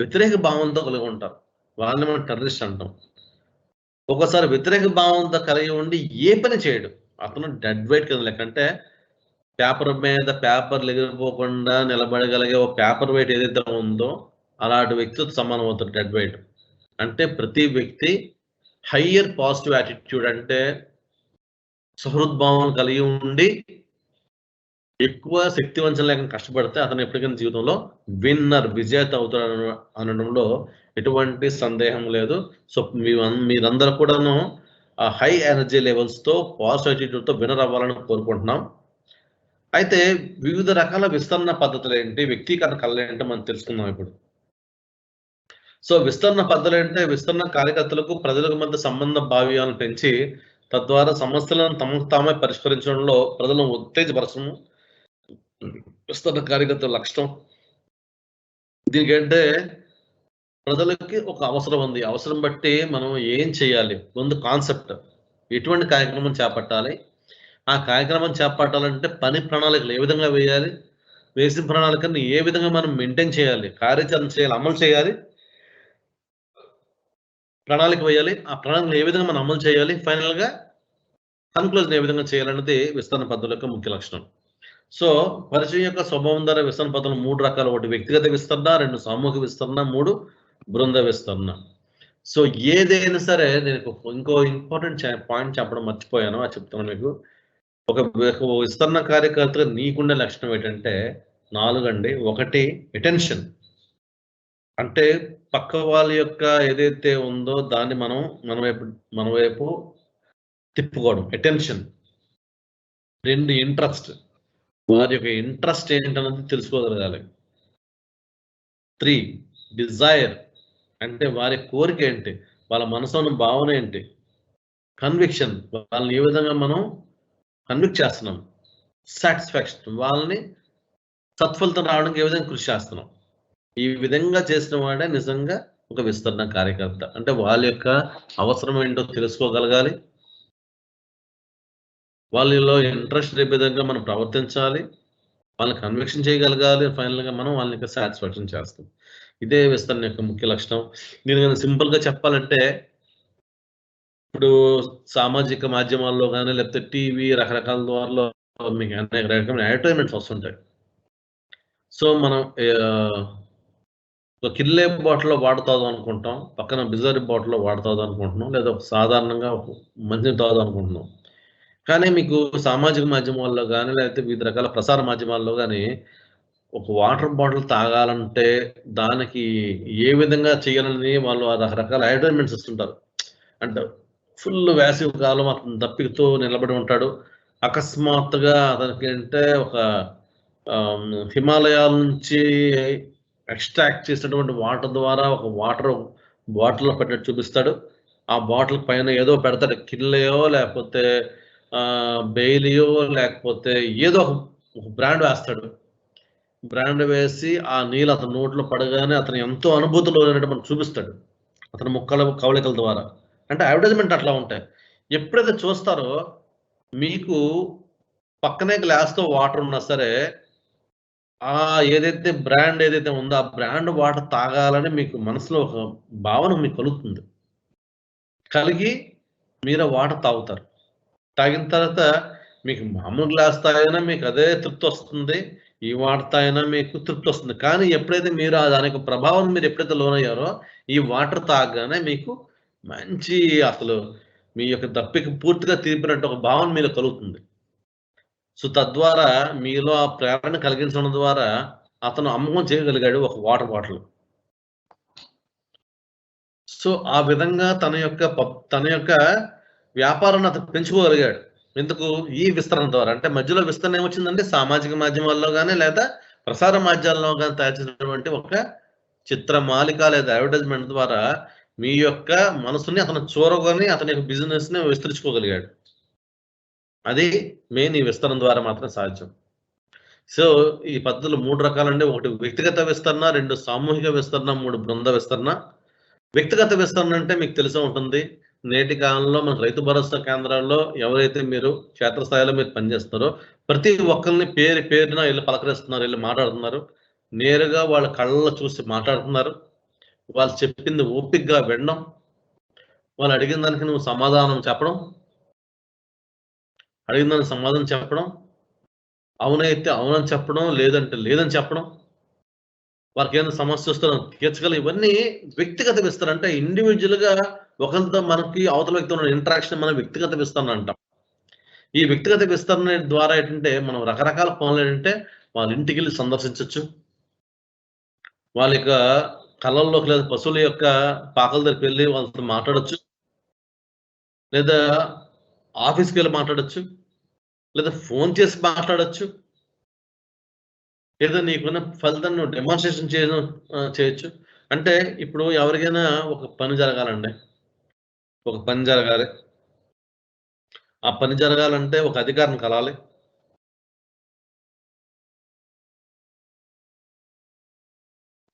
వ్యతిరేక భావంతో కలిగి ఉంటారు. వాళ్ళని మనం టెర్రరిస్ట్ అంటాం. ఒక్కోసారి వ్యతిరేక భావంతో కలిగి ఉండి ఏ పని చేయడు. అతను డెడ్ వెయిట్ కింద లెక్క. అంటే పేపర్ మీద పేపర్లు ఎగిరిపోకుండా నిలబడగలిగే ఒక పేపర్ వెయిట్ ఏదైతే ఉందో అలాంటి వ్యక్తితో సమానం అవుతారు డెడ్ వెయిట్. అంటే ప్రతి వ్యక్తి హయ్యర్ పాజిటివ్ యాటిట్యూడ్ అంటే సహృద్భావం కలిగి ఉండి ఎక్కువ శక్తివంచన లేకుండా కష్టపడితే అతను ఎప్పటికైనా జీవితంలో విన్నర్ విజేత అవుతాడు అనడంలో ఎటువంటి సందేహం లేదు. సో మీరందరూ కూడాను ఆ హై ఎనర్జీ లెవెల్స్‌తో పాజిటివ్ యాటిట్యూడ్‌తో విన్నర్ అవ్వాలని కోరుకుంటున్నాం. అయితే వివిధ రకాల విస్తరణ పద్ధతులేంటి? వ్యక్తీకరణ కళలేంటో మనం తెలుసుకుందాం ఇప్పుడు. సో విస్తరణ పద్ధతులంటే విస్తరణ కార్యకర్తలకు ప్రజలకు మధ్య సంబంధ భావ్యాలను పెంచి తద్వారా సమస్యలను తమకు తామే పరిష్కరించడంలో ప్రజలను ఉత్తేజపరచడం విస్తరణ కార్యకర్తల లక్ష్యం. దీనికంటే ప్రజలకి ఒక అవసరం ఉంది. అవసరం బట్టి మనం ఏం చేయాలి? ముందు కాన్సెప్ట్. ఎటువంటి కార్యక్రమం చేపట్టాలి? ఆ కార్యక్రమం చేపట్టాలంటే పని ప్రణాళికలు ఏ విధంగా వేయాలి? వేసిన ప్రణాళికని ఏ విధంగా మనం మెయింటైన్ చేయాలి? కార్యాచరణ చేయాలి, అమలు చేయాలి. ప్రణాళిక వేయాలి. ఆ ప్రణాళికను ఏ విధంగా మనం అమలు చేయాలి? ఫైనల్‌గా కన్క్లూజన్ ఏ విధంగా చేయాలన్నది విస్తరణ పద్ధతుల యొక్క ముఖ్య లక్షణం. సో పరిచయం యొక్క స్వభావం ద్వారా విస్తరణ పద్ధతులు 3 రకాలు. 1 వ్యక్తిగత విస్తరణ, 2 సామూహిక విస్తరణ, 3 బృంద విస్తరణ. సో ఏదైనా సరే నేను ఇంకో ఇంపార్టెంట్ పాయింట్ చెప్పడం మర్చిపోయాను. అది చెప్తున్నాను మీకు. ఒక విస్తరణ కార్యకర్తగా నీకుండే లక్షణం ఏంటంటే 4 అండి. 1 అటెన్షన్. అంటే పక్క వాళ్ళ యొక్క ఏదైతే ఉందో దాన్ని మనం మన వైపు తిప్పుకోవడం అటెన్షన్. 2 ఇంట్రెస్ట్. వారి యొక్క ఇంట్రెస్ట్ ఏంటన్నది తెలుసుకోగలగాలి. 3 డిజైర్. అంటే వారి కోరిక ఏంటి? వాళ్ళ మనసులోని భావన ఏంటి? కన్విక్షన్. వాళ్ళని ఏ విధంగా మనం కన్విక్ట్ చేస్తున్నాం. సాటిస్ఫాక్షన్. వాళ్ళని సత్ఫలితం రావడానికి ఏ విధంగా కృషి చేస్తున్నాం. ఈ విధంగా చేసిన వాడే నిజంగా ఒక విస్తరణ కార్యకర్త. అంటే వాళ్ళ యొక్క అవసరం ఏంటో తెలుసుకోగలగాలి. వాళ్ళలో ఇంట్రెస్ట్ రేపే విధంగా మనం ప్రవర్తించాలి. వాళ్ళని కన్విక్షన్ చేయగలగాలి. ఫైనల్‌గా మనం వాళ్ళని సాటిస్ఫాక్షన్ చేస్తాం. ఇదే విస్తరణ యొక్క ముఖ్య లక్షణం. నేను సింపుల్‌గా చెప్పాలంటే ఇప్పుడు సామాజిక మాధ్యమాల్లో గాని లేకపోతే టీవీ రకరకాల ద్వారాలో మీకు అనేక రకమైన అడ్వర్టైజ్‌మెంట్స్ వస్తుంటాయి. సో మనం ఒక కిల్లే బాటిల్‌లో వాటర్ తాగుదాం అనుకుంటాం. పక్కన బిజలరీ బాటిల్‌లో వాటర్ తాగుదాం అనుకుంటున్నాం. లేదా సాధారణంగా మంచినీళ్ళు తాగుదాం అనుకుంటున్నాం. కానీ మీకు సామాజిక మాధ్యమాల్లో గాని లేకపోతే వివిధ రకాల ప్రసార మాధ్యమాల్లో గాని ఒక వాటర్ బాటిల్ తాగాలంటే దానికి ఏ విధంగా చేయాలని వాళ్ళు రకరకాల అడ్వర్టైజ్‌మెంట్స్ ఇస్తుంటారు. అంటే ఫుల్ వేసవి కాలం అతను దప్పికతో నిలబడి ఉంటాడు. అకస్మాత్తుగా అతనికంటే ఒక హిమాలయాల నుంచి ఎక్స్ట్రాక్ట్ చేసినటువంటి వాటర్ ద్వారా ఒక వాటర్ బాటిల్‌లో పెట్టినట్టు చూపిస్తాడు. ఆ బాటిల్ పైన ఏదో పెడతాడు. కిల్లయో లేకపోతే బెయిలియో లేకపోతే ఏదో ఒక బ్రాండ్ వేస్తాడు. బ్రాండ్ వేసి ఆ నీళ్ళు అతని నోట్లో పడగానే అతను ఎంతో అనుభూతిలో లోనైనట్టు మనకు చూపిస్తాడు. అతని కవళికల ద్వారా. అంటే అడ్వర్టైజ్‌మెంట్ అట్లా ఉంటాయి. ఎప్పుడైతే చూస్తారో మీకు పక్కనే గ్లాస్‌తో వాటర్ ఉన్నా సరే ఏదైతే బ్రాండ్ ఏదైతే ఉందో ఆ బ్రాండ్ వాటర్ తాగాలని మీకు మనసులో ఒక భావన మీకు కలుగుతుంది. కలిగి మీరు ఆ వాటర్ తాగుతారు. తాగిన తర్వాత మీకు మామూలు గ్లాస్ తాగినా మీకు అదే తృప్తొస్తుంది. ఈ వాటర్ తాగినా మీకు తృప్తొస్తుంది. కానీ ఎప్పుడైతే మీరు దానికి ప్రభావం మీరు ఎప్పుడైతే లోనయ్యారో ఈ వాటర్ తాగగానే మీకు మంచి అసలు మీ యొక్క దప్పిక పూర్తిగా తీర్పినట్టు ఒక భావన మీలో కలుగుతుంది. సో తద్వారా మీలో ఆ ప్రేరణ కలిగించడం ద్వారా అతను అమ్మకం చేయగలిగాడు ఒక వాటర్ బాటిల్. సో ఆ విధంగా తన యొక్క వ్యాపారాన్ని అతను పెంచుకోగలిగాడు. ఎందుకు? ఈ విస్తరణ ద్వారా. అంటే మధ్యలో విస్తరణ ఏమొచ్చిందంటే సామాజిక మాధ్యమాల్లో గాని లేదా ప్రసార మాధ్యమాల్లో గాని తయారు చేసినటువంటి ఒక చిత్రమాలిక లేదా అడ్వర్టైజ్‌మెంట్ ద్వారా మీ యొక్క మనసుని అతను చూరగొని అతని యొక్క బిజినెస్‌ని విస్తరించుకోగలిగాడు. అది మెయిన్ ఈ విస్తరణ ద్వారా మాత్రం సాధ్యం. సో, ఈ పద్ధతులు 3 రకాలండి. ఒకటి వ్యక్తిగత విస్తరణ, 2 సామూహిక విస్తరణ, 3 బృంద విస్తరణ. వ్యక్తిగత విస్తరణ అంటే మీకు తెలిసే ఉంటుంది. నేటి కాలంలో మనకు రైతు భరోసా కేంద్రాల్లో ఎవరైతే మీరు క్షేత్రస్థాయిలో మీరు పనిచేస్తున్నారో, ప్రతి ఒక్కళ్ళని పేరు పేరున ఎళ్లి పలకరిస్తున్నారు, ఎళ్లి మాట్లాడుతున్నారు. నేరుగా వాళ్ళ కళ్ళలో చూసి మాట్లాడుతున్నారు. వాళ్ళు చెప్పింది ఓపికగా వినడం, వాళ్ళు అడిగిన దానికి నువ్వు సమాధానం చెప్పడం, అడిగిన దానికి సమాధానం చెప్పడం, అవునైతే అవునని చెప్పడం, లేదంటే లేదని చెప్పడం. వారికేమైనా సమస్యొస్తే తీర్చగలం. ఇవన్నీ వ్యక్తిగత విస్తరణ. అంటే ఇండివిడ్యుయల్‌గా ఒకళ్ళతో మనకి అవతల వ్యక్తితో ఉన్న ఇంటరాక్షన్ మనం వ్యక్తిగత విస్తరణ అంటాం. ఈ వ్యక్తిగత విస్తరణ ద్వారా ఏంటంటే మనం రకరకాల పనులేంటంటే వాళ్ళ ఇంటికెళ్ళి సందర్శించొచ్చు. వాళ్ళ యొక్క కళ్ళల్లోకి లేదా పశువుల యొక్క పాకల దగ్గరికి వెళ్లి వాళ్ళతో మాట్లాడొచ్చు. లేదా ఆఫీస్‌కెళ్ళి మాట్లాడొచ్చు. లేదా ఫోన్ చేసి మాట్లాడొచ్చు. లేదా నీకున్న ఫలితాన్ని నువ్వు డెమాన్‌స్ట్రేషన్ చేయడం చేయొచ్చు. అంటే ఇప్పుడు ఎవరికైనా ఒక పని జరగాలండి. ఒక పని జరగాలి. ఆ పని జరగాలంటే ఒక అధికారిని కలాలి.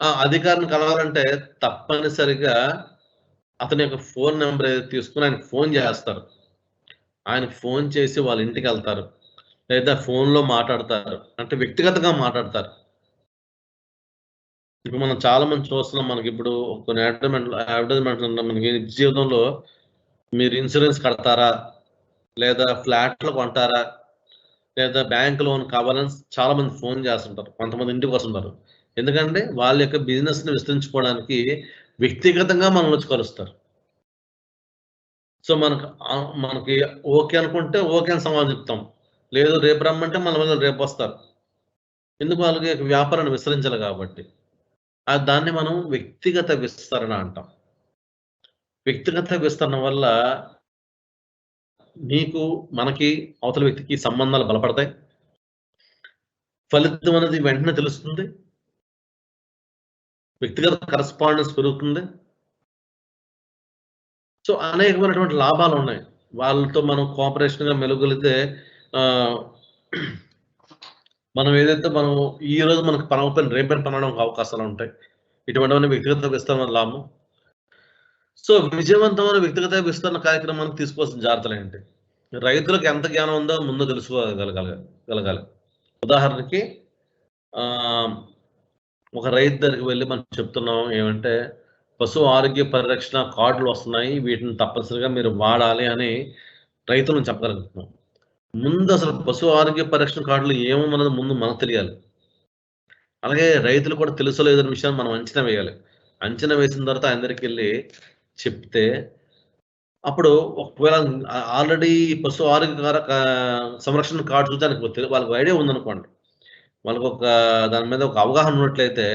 ఆ అధికారిని కలవాలంటే తప్పనిసరిగా అతని యొక్క ఫోన్ నంబర్ ఏదైతే తీసుకొని ఆయనకి ఫోన్ జేస్తారు. ఆయనకి ఫోన్ చేసి వాళ్ళ ఇంటికెళ్తారు. లేదా ఫోన్‌లో మాట్లాడతారు. అంటే వ్యక్తిగతంగా మాట్లాడతారు. ఇప్పుడు మనం చాలా మంది చూస్తున్నాం. మనకిప్పుడు కొన్ని అడ్వర్టైజ్‌మెంట్లు ఉన్నాయి. మనకి నిజ జీవితంలో మీరు ఇన్స్యూరెన్స్ కడతారా? లేదా ఫ్లాట్లు కొంటారా? లేదా బ్యాంక్ లోన్ కావాలని చాలా మంది ఫోన్ చేస్తుంటారు. కొంతమంది ఇంటికొస్తుంటారు. ఎందుకంటే వాళ్ళ యొక్క బిజినెస్‌ని విస్తరించుకోవడానికి వ్యక్తిగతంగా మనల్నొచ్చి కలుస్తారు. సో, మనకి ఓకే అనుకుంటే ఓకే అని సమాధానం చెప్తాం. లేదు రేపు రమ్మంటే మళ్ళీ రేపొస్తారు. ఎందుకు వాళ్ళకి వ్యాపారాన్ని విస్తరించాలి కాబట్టి. దాన్ని మనం వ్యక్తిగత విస్తరణ అంటాం. వ్యక్తిగత విస్తరణ వల్ల నీకు, మనకి, అవతల వ్యక్తికి సంబంధాలు బలపడతాయి. ఫలితం అనేది వెంటనే తెలుస్తుంది. వ్యక్తిగత కరస్పాండెన్స్ పెరుగుతుంది. సో, అనేకమైనటువంటి లాభాలున్నాయి. వాళ్ళతో మనం కోఆపరేషన్‌గా మెలగలిగితే ఆహ్, మనం ఏదైతే ఈరోజు మనకు పనవ్వకపోయినా రేపైనా పనవడానికి అవకాశాలుంటాయి. ఇటువంటివన్నీ వ్యక్తిగత విస్తరణ లాభం. సో, విజయవంతమైన వ్యక్తిగత విస్తరణ కార్యక్రమానికి తీసుకోవాల్సిన జాగ్రత్తలేంటి? రైతులకు ఎంత జ్ఞానం ఉందో ముందు గలగాలి. ఉదాహరణకి ఆహ్, ఒక రైతు దగ్గరికి వెళ్లి మనం చెప్తున్నాం ఏమంటే, పశు ఆరోగ్య పరిరక్షణ కార్డులు వస్తున్నాయి. వీటిని తప్పనిసరిగా మీరు వాడాలి అని రైతులను చెప్పగలుగుతున్నాం. ముందు అసలు పశు ఆరోగ్య పరిరక్షణ కార్డులు ఏముందన్నది ముందు మనకు తెలియాలి. అలాగే రైతులు కూడా తెలుసో లేదో అనే విషయాన్ని మనం అంచనా వేయాలి. అంచనా వేసిన తర్వాత ఆయన దగ్గరికెళ్లి చెప్తే, అప్పుడు ఒకవేళ ఆల్రెడీ పశు ఆరోగ్య సంరక్షణ కార్డ్ చూడడానికి వాళ్ళకి ఐడియా ఉందనుకోండి. వాళ్ళకొక దాని మీద ఒక అవగాహన ఉన్నట్లయితే,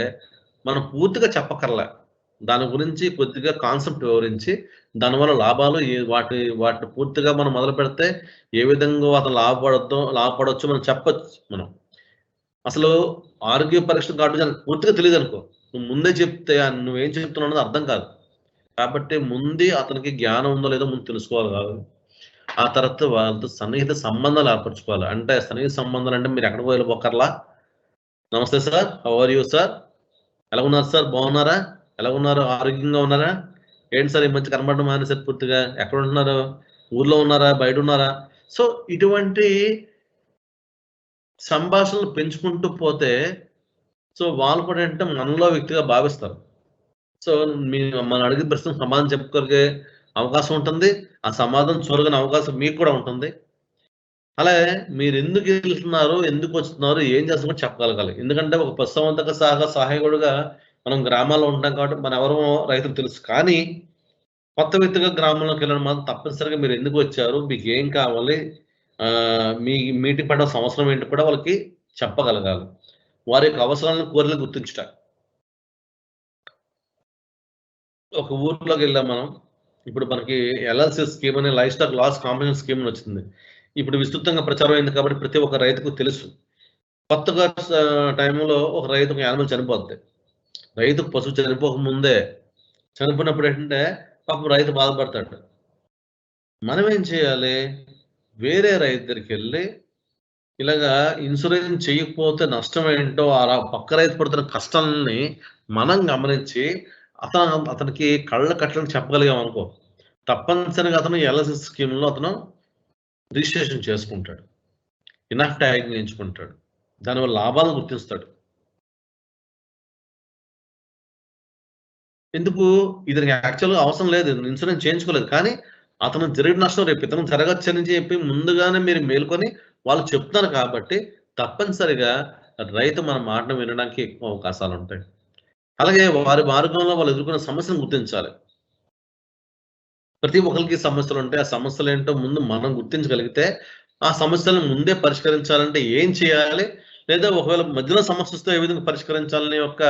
మనం పూర్తిగా చెప్పక్కర్లే. దాని గురించి కొద్దిగా కాన్సెప్ట్ వివరించి, దానివల్ల లాభాలు వాటిని పూర్తిగా మనం మొదలుపెడితే, ఏ విధంగా అతను లాభపడొచ్చో మనం చెప్పొచ్చు మనం. అసలు ఆరోగ్య పరీక్ష కార్డు దానికి పూర్తిగా తెలీదనుకో, నువ్వు ముందే చెప్తే నువ్వేం చెప్తున్నావు అన్నది అర్థం కాదు. కాబట్టి ముందే అతనికి జ్ఞానం ఉందో లేదో ముందు తెలుసుకోవాలి కాదు. ఆ తర్వాత వాళ్ళతో సన్నిహిత సంబంధాలు ఏర్పరచుకోవాలి. అంటే సన్నిహిత సంబంధాలంటే మీరెక్కడికో వెళ్ళిపోక్కర్లా. నమస్తే sir. How are you sir? ఎలాగున్నారు సార్? బాగున్నారా? ఎలాగున్నారు? ఆరోగ్యంగా ఉన్నారా? ఏంటి సార్ ఈ మధ్య కనపడడం మానేసారు పూర్తిగా? ఎక్కడుంటున్నారు? ఊర్లో ఉన్నారా? బయటున్నారా? సో, ఇటువంటి సంభాషణలు పెంచుకుంటూ పోతే, సో, వాళ్ళు కూడా ఏంటంటే మనలో వ్యక్తిగా భావిస్తారు. సో, మనం అడిగిన ప్రశ్నకు సమాధానం చెప్పుకోగలిగే అవకాశం ఉంటుంది. ఆ సమాధానం చూరగొనే అవకాశం మీకు కూడా ఉంటుంది. అలాగే మీరెందుకెళ్తున్నారు? ఎందుకొస్తున్నారు? ఏం చేస్తున్నారో కూడా చెప్పగలగాలి. ఎందుకంటే ఒక పశుసంవర్ధక సహాయకుడుగా మనం గ్రామాల్లో ఉంటాం కాబట్టి మనెవరమో రైతులకు తెలుసు. కానీ కొత్త వ్యక్తిగా గ్రామంలోకెళ్ళడం మాత్రం తప్పనిసరిగా మీరెందుకొచ్చారు? మీకేం కావాలి? మీ మీటింగ్ పెట్టాల్సిన అవసరం ఏంటో కూడా వాళ్ళకి చెప్పగలగాలి. వారి యొక్క అవసరాలను, కోరికలను గుర్తించుట. ఒక ఊర్లోకెళ్ళాం మనం. ఇప్పుడు మనకి ఎల్ఎల్‌సి స్కీమ్ అని livestock loss compensation scheme అని వచ్చింది. ఇప్పుడు విస్తృతంగా ప్రచారం అయింది కాబట్టి ప్రతి ఒక్క రైతుకు తెలుసు. కొత్తగా టైంలో ఒక రైతుకు యానిమల్ చనిపోద్ది. రైతుకు పశువు చనిపోక ముందే చనిపోయినప్పుడు ఏంటంటే పాపం రైతు బాధపడతాడు. మనం ఏం చేయాలి? వేరే రైతు దగ్గరికెళ్ళి ఇలాగా ఇన్సూరెన్స్ చేయకపోతే నష్టం ఏంటో, పక్క రైతు పడుతున్న కష్టాలని మనం గమనించి అతనికి కళ్ళ కట్టలని చెప్పగలిగామనుకో, తప్పనిసరిగా అతను ఎల్ఐసి స్కీమ్‌లో అతను రిజిస్ట్రేషన్ చేసుకుంటాడు. ఇనఫ్ ట్యాగింగ్ ఎంచుకుంటాడు. దానివల్ల లాభాలను గుర్తిస్తాడు. ఎందుకు? ఇతనికి యాక్చువల్‌గా అవసరం లేదు. ఇన్సూరెన్స్ చేయించుకోలేదు. కానీ అతను జరిగిన నష్టం రేపు ఇతనికి జరగొచ్చని చెప్పి ముందుగానే మీరు మేలుకొని వాళ్ళు చెప్తున్నారు కాబట్టి తప్పనిసరిగా రైతు మన మాటను వినడానికి ఎక్కువ అవకాశాలుంటాయి. అలాగే వారి మార్గంలో వాళ్ళు ఎదుర్కొన్న సమస్యను గుర్తించాలి. ప్రతి ఒక్కళ్ళకి సమస్యలుంటాయి. ఆ సమస్యలేంటో ముందు మనం గుర్తించగలిగితే, ఆ సమస్యలను ముందే పరిష్కరించాలంటే ఏం చేయాలి? లేదా ఒకవేళ మధ్యలో సమస్యొస్తే ఏ విధంగా పరిష్కరించాలనే యొక్క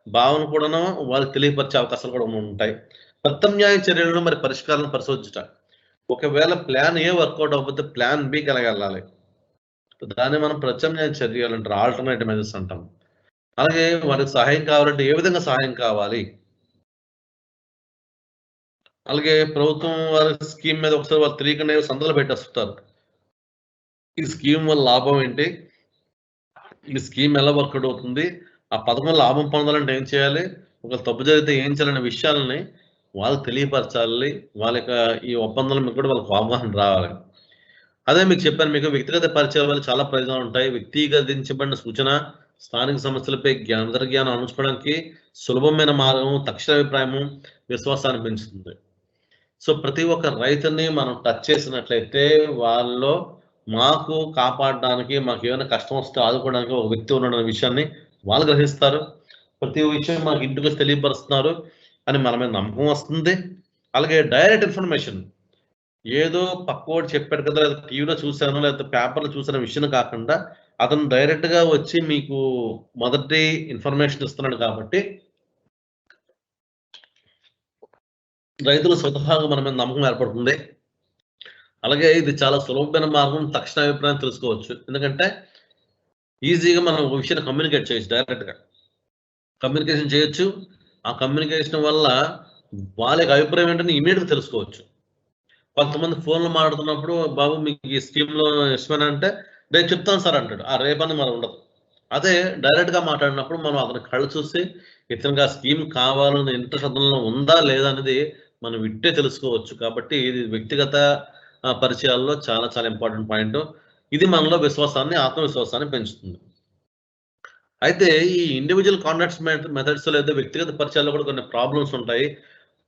భావన కూడాను వాళ్ళకి తెలియపరిచే అవకాశాలు కూడా ఉంటాయి. ప్రత్యామ్నాయ చర్యలను మరి పరిష్కారాలను పరిశోధించుట. ఒకవేళ ప్లాన్ ఏ వర్కౌట్ అవ్వకపోతే ప్లాన్ బికి ఎలాగెళ్ళాలి? దాన్ని మనం ప్రత్యామ్నాయ చర్యలంటారు. ఆల్టర్‌నేటివ్ మెథడ్స్ అంటాం. అలాగే వారికి సహాయం కావాలంటే ఏ విధంగా సహాయం కావాలి? అలాగే ప్రభుత్వం వారి స్కీమ్ మీద ఒకసారి వాళ్ళు తెలియకుండా సంతకాలు పెట్టేస్తుంటారు. ఈ స్కీమ్ వల్ల లాభం ఏంటి? ఈ స్కీమ్ ఎలా వర్కౌట్ అవుతుంది? ఆ పథకం లాభం పొందాలంటే ఏం చేయాలి? ఒకవేళ తప్పు జరిగితే ఏం చేయాలనే విషయాలని వాళ్ళకి తెలియపరచాలి. వాళ్ళ యొక్క ఈ ఒప్పందాల మీద కూడా వాళ్ళకి అవగాహన రావాలి. అదే మీకు చెప్పాను మీకు వ్యక్తిగత పరిచయాల వల్ల చాలా ప్రయోజనాలుంటాయి. వ్యక్తిగతించబడిన సూచన, స్థానిక సమస్యలపై అంతర్జ్ఞానం అణుచుకోవడానికి సులభమైన మార్గం, తక్షణ అభిప్రాయము, విశ్వాసాన్ని పెంచుతుంది. సో, ప్రతి ఒక్క రైతుని మనం టచ్ చేసినట్లయితే వాళ్ళలో మాకు కాపాడడానికి, మాకేమైనా కష్టం వస్తే ఆదుకోవడానికి ఒక వ్యక్తి ఉన్నాడన్న విషయాన్ని వాళ్ళు గ్రహిస్తారు. ప్రతి విషయం మాకు ఇంటికొచ్చి తెలియపరుస్తున్నారు అని మన మీద నమ్మకం వస్తుంది. అలాగే డైరెక్ట్ ఇన్ఫర్మేషన్ ఏదో పక్కోడు చెప్పాడు కదా! లేదా టీవీలో చూసాను, లేకపోతే పేపర్‌లో చూసిన విషయం కాకుండా అతను డైరెక్ట్‌గా వచ్చి మీకు మొదటి ఇన్ఫర్మేషన్ ఇస్తున్నాడు కాబట్టి రైతులు స్వతహాగా మన మీద నమ్మకం ఏర్పడుతుంది. అలాగే ఇది చాలా సులభమైన మార్గం తక్షణ అభిప్రాయం తెలుసుకోవచ్చు. ఎందుకంటే ఈజీగా మనం ఒక విషయాన్ని కమ్యూనికేట్ చేయొచ్చు డైరెక్ట్‌గా. కమ్యూనికేషన్ చేయొచ్చు. ఆ కమ్యూనికేషన్ వల్ల వాళ్ళ యొక్క అభిప్రాయం ఏంటని ఇమ్మీడియేట్‌గా తెలుసుకోవచ్చు. కొంతమంది ఫోన్‌లో మాట్లాడుతున్నప్పుడు బాబు మీకు ఈ స్కీమ్‌లో ఇష్టమేనా అంటే రేపు చెప్తాను సార్ అంటాడు. ఆ రేపని మరి ఉండదు. అదే డైరెక్ట్‌గా మాట్లాడినప్పుడు మనం అతని కళ్ళు చూసి ఇతనికి ఆ స్కీమ్ కావాలని ఇంట్రెస్ట్ అతనిలో ఉందా లేదా అనేది మనం ఇట్టే తెలుసుకోవచ్చు. కాబట్టి ఇది వ్యక్తిగత పరిచయాల్లో చాలా చాలా ఇంపార్టెంట్ పాయింటు. ఇది మనలో విశ్వాసాన్ని, ఆత్మవిశ్వాసాన్ని పెంచుతుంది. అయితే ఈ ఇండివిడ్యువల్ కాంటాక్ట్స్ మెథడ్స్ లేదా వ్యక్తిగత పరిచయాల్లో కూడా కొన్ని ప్రాబ్లమ్స్ ఉంటాయి.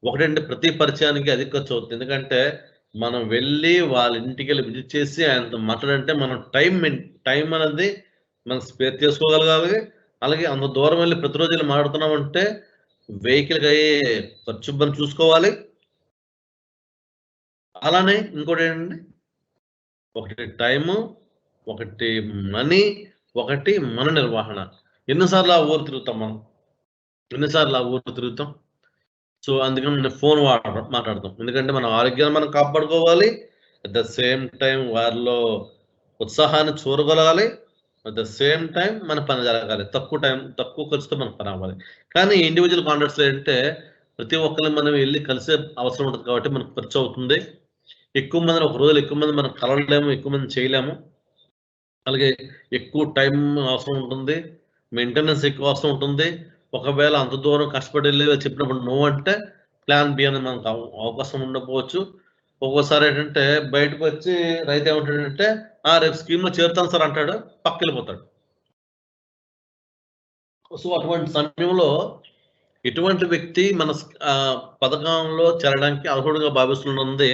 ఒకటంటే ప్రతి పరిచయానికి అధిక ఖర్చు అవుతుంది. ఎందుకంటే మనం వెళ్లి వాళ్ళ ఇంటికెళ్ళి విజిట్ చేసి ఆయనతో మాట్లాడంటే మనం టైం అనేది మనం స్పేర్ చేసుకోగలగాలి. అలాగే అంత దూరం వెళ్లి ప్రతిరోజు ఎళ్లి మాట్లాడుతున్నామంటే వెహికల్‌కి అయ్యే ఖర్చు మనం చూసుకోవాలి. అలానే ఇంకోటేంటంటే ఒకటి టైము, ఒకటి మనీ, ఒకటి మన నిర్వహణ. ఎన్ని సార్లు ఆ ఊరు తిరుగుతాం మనం? ఎన్ని సార్లు ఆ ఊరు తిరుగుతాం? సో, అందుకని నేను ఫోన్ మాట్లాడతాం. ఎందుకంటే మన ఆరోగ్యాన్ని మనం కాపాడుకోవాలి. అట్ ద సేమ్ టైమ్ వారిలో ఉత్సాహాన్ని చూరగొలాలి. అట్ ద సేమ్ టైమ్ మన పని జరగాలి. తక్కువ ఖర్చుతో మన పని అవ్వాలి. కానీ ఇండివిడ్యువల్ కాంట్రాక్ట్స్‌లో ఏంటంటే ప్రతి ఒక్కరిని మనం ఎళ్లి కలిసే అవసరం ఉంటది కాబట్టి మనకు ఖర్చవుతుంది. ఎక్కువ మందిని ఒక రోజులో ఎక్కువ మందిని మనం కలవలేము. ఎక్కువ మందిని చేయలేము. అలాగే ఎక్కువ టైం అవసరం ఉంటుంది. మెయింటెనెన్స్ ఎక్కువ అవసరం ఉంటుంది. ఒకవేళ అంత దూరం కష్టపడి ఎళ్లి చెప్పినప్పుడు నో అంటే ప్లాన్ బి అనేది మనకు అవకాశం ఉండకపోవచ్చు. ఒక్కోసారి ఏంటంటే బయటకొచ్చి రైతు ఏమంటాడంటే, "ఆ! రేపు స్కీమ్‌లో చేరుతాను సార్" అంటాడు. పక్కకెళ్ళిపోతాడు. సో, అటువంటి సమయంలో ఎటువంటి వ్యక్తి పథకంలో చేరడానికి అర్హుడుగా భావిస్తున్నది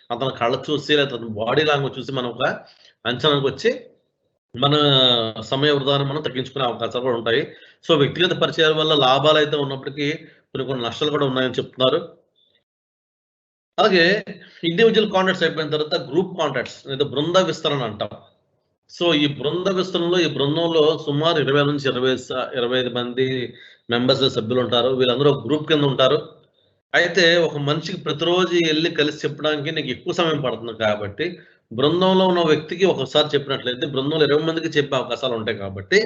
అతని కళ్ళ చూసి లేదా అతని బాడీ లాంగ్వేజ్ చూసి మనం ఒక అంచనాకొచ్చి మన సమయ వృధాను మనం తగ్గించుకునే అవకాశాలు కూడా ఉంటాయి. సో, వ్యక్తిగత పరిచయాల వల్ల లాభాలైతే ఉన్నప్పటికీ కొన్ని నష్టాలు కూడా ఉన్నాయని చెప్తున్నారు. అలాగే ఇండివిడ్యువల్ కాంటాక్ట్స్ అయిపోయిన తర్వాత గ్రూప్ కాంటాక్ట్స్ లేదా బృంద విస్తరణ అంటాం. సో, ఈ బృంద విస్తరణలో ఈ బృందంలో సుమారు 25 మంది సభ్యులుంటారు. వీళ్ళందరూ ఒక గ్రూప్ కింద ఉంటారు. అయితే ఒక మనిషికి ప్రతిరోజు ఎళ్లి కలిసి చెప్పడానికి నీకు ఎక్కువ సమయం పడుతుంది కాబట్టి, బృందంలో ఉన్న వ్యక్తికి ఒకసారి చెప్పినట్లయితే బృందంలో 20 మందికి చెప్పే అవకాశాలుంటాయి కాబట్టి,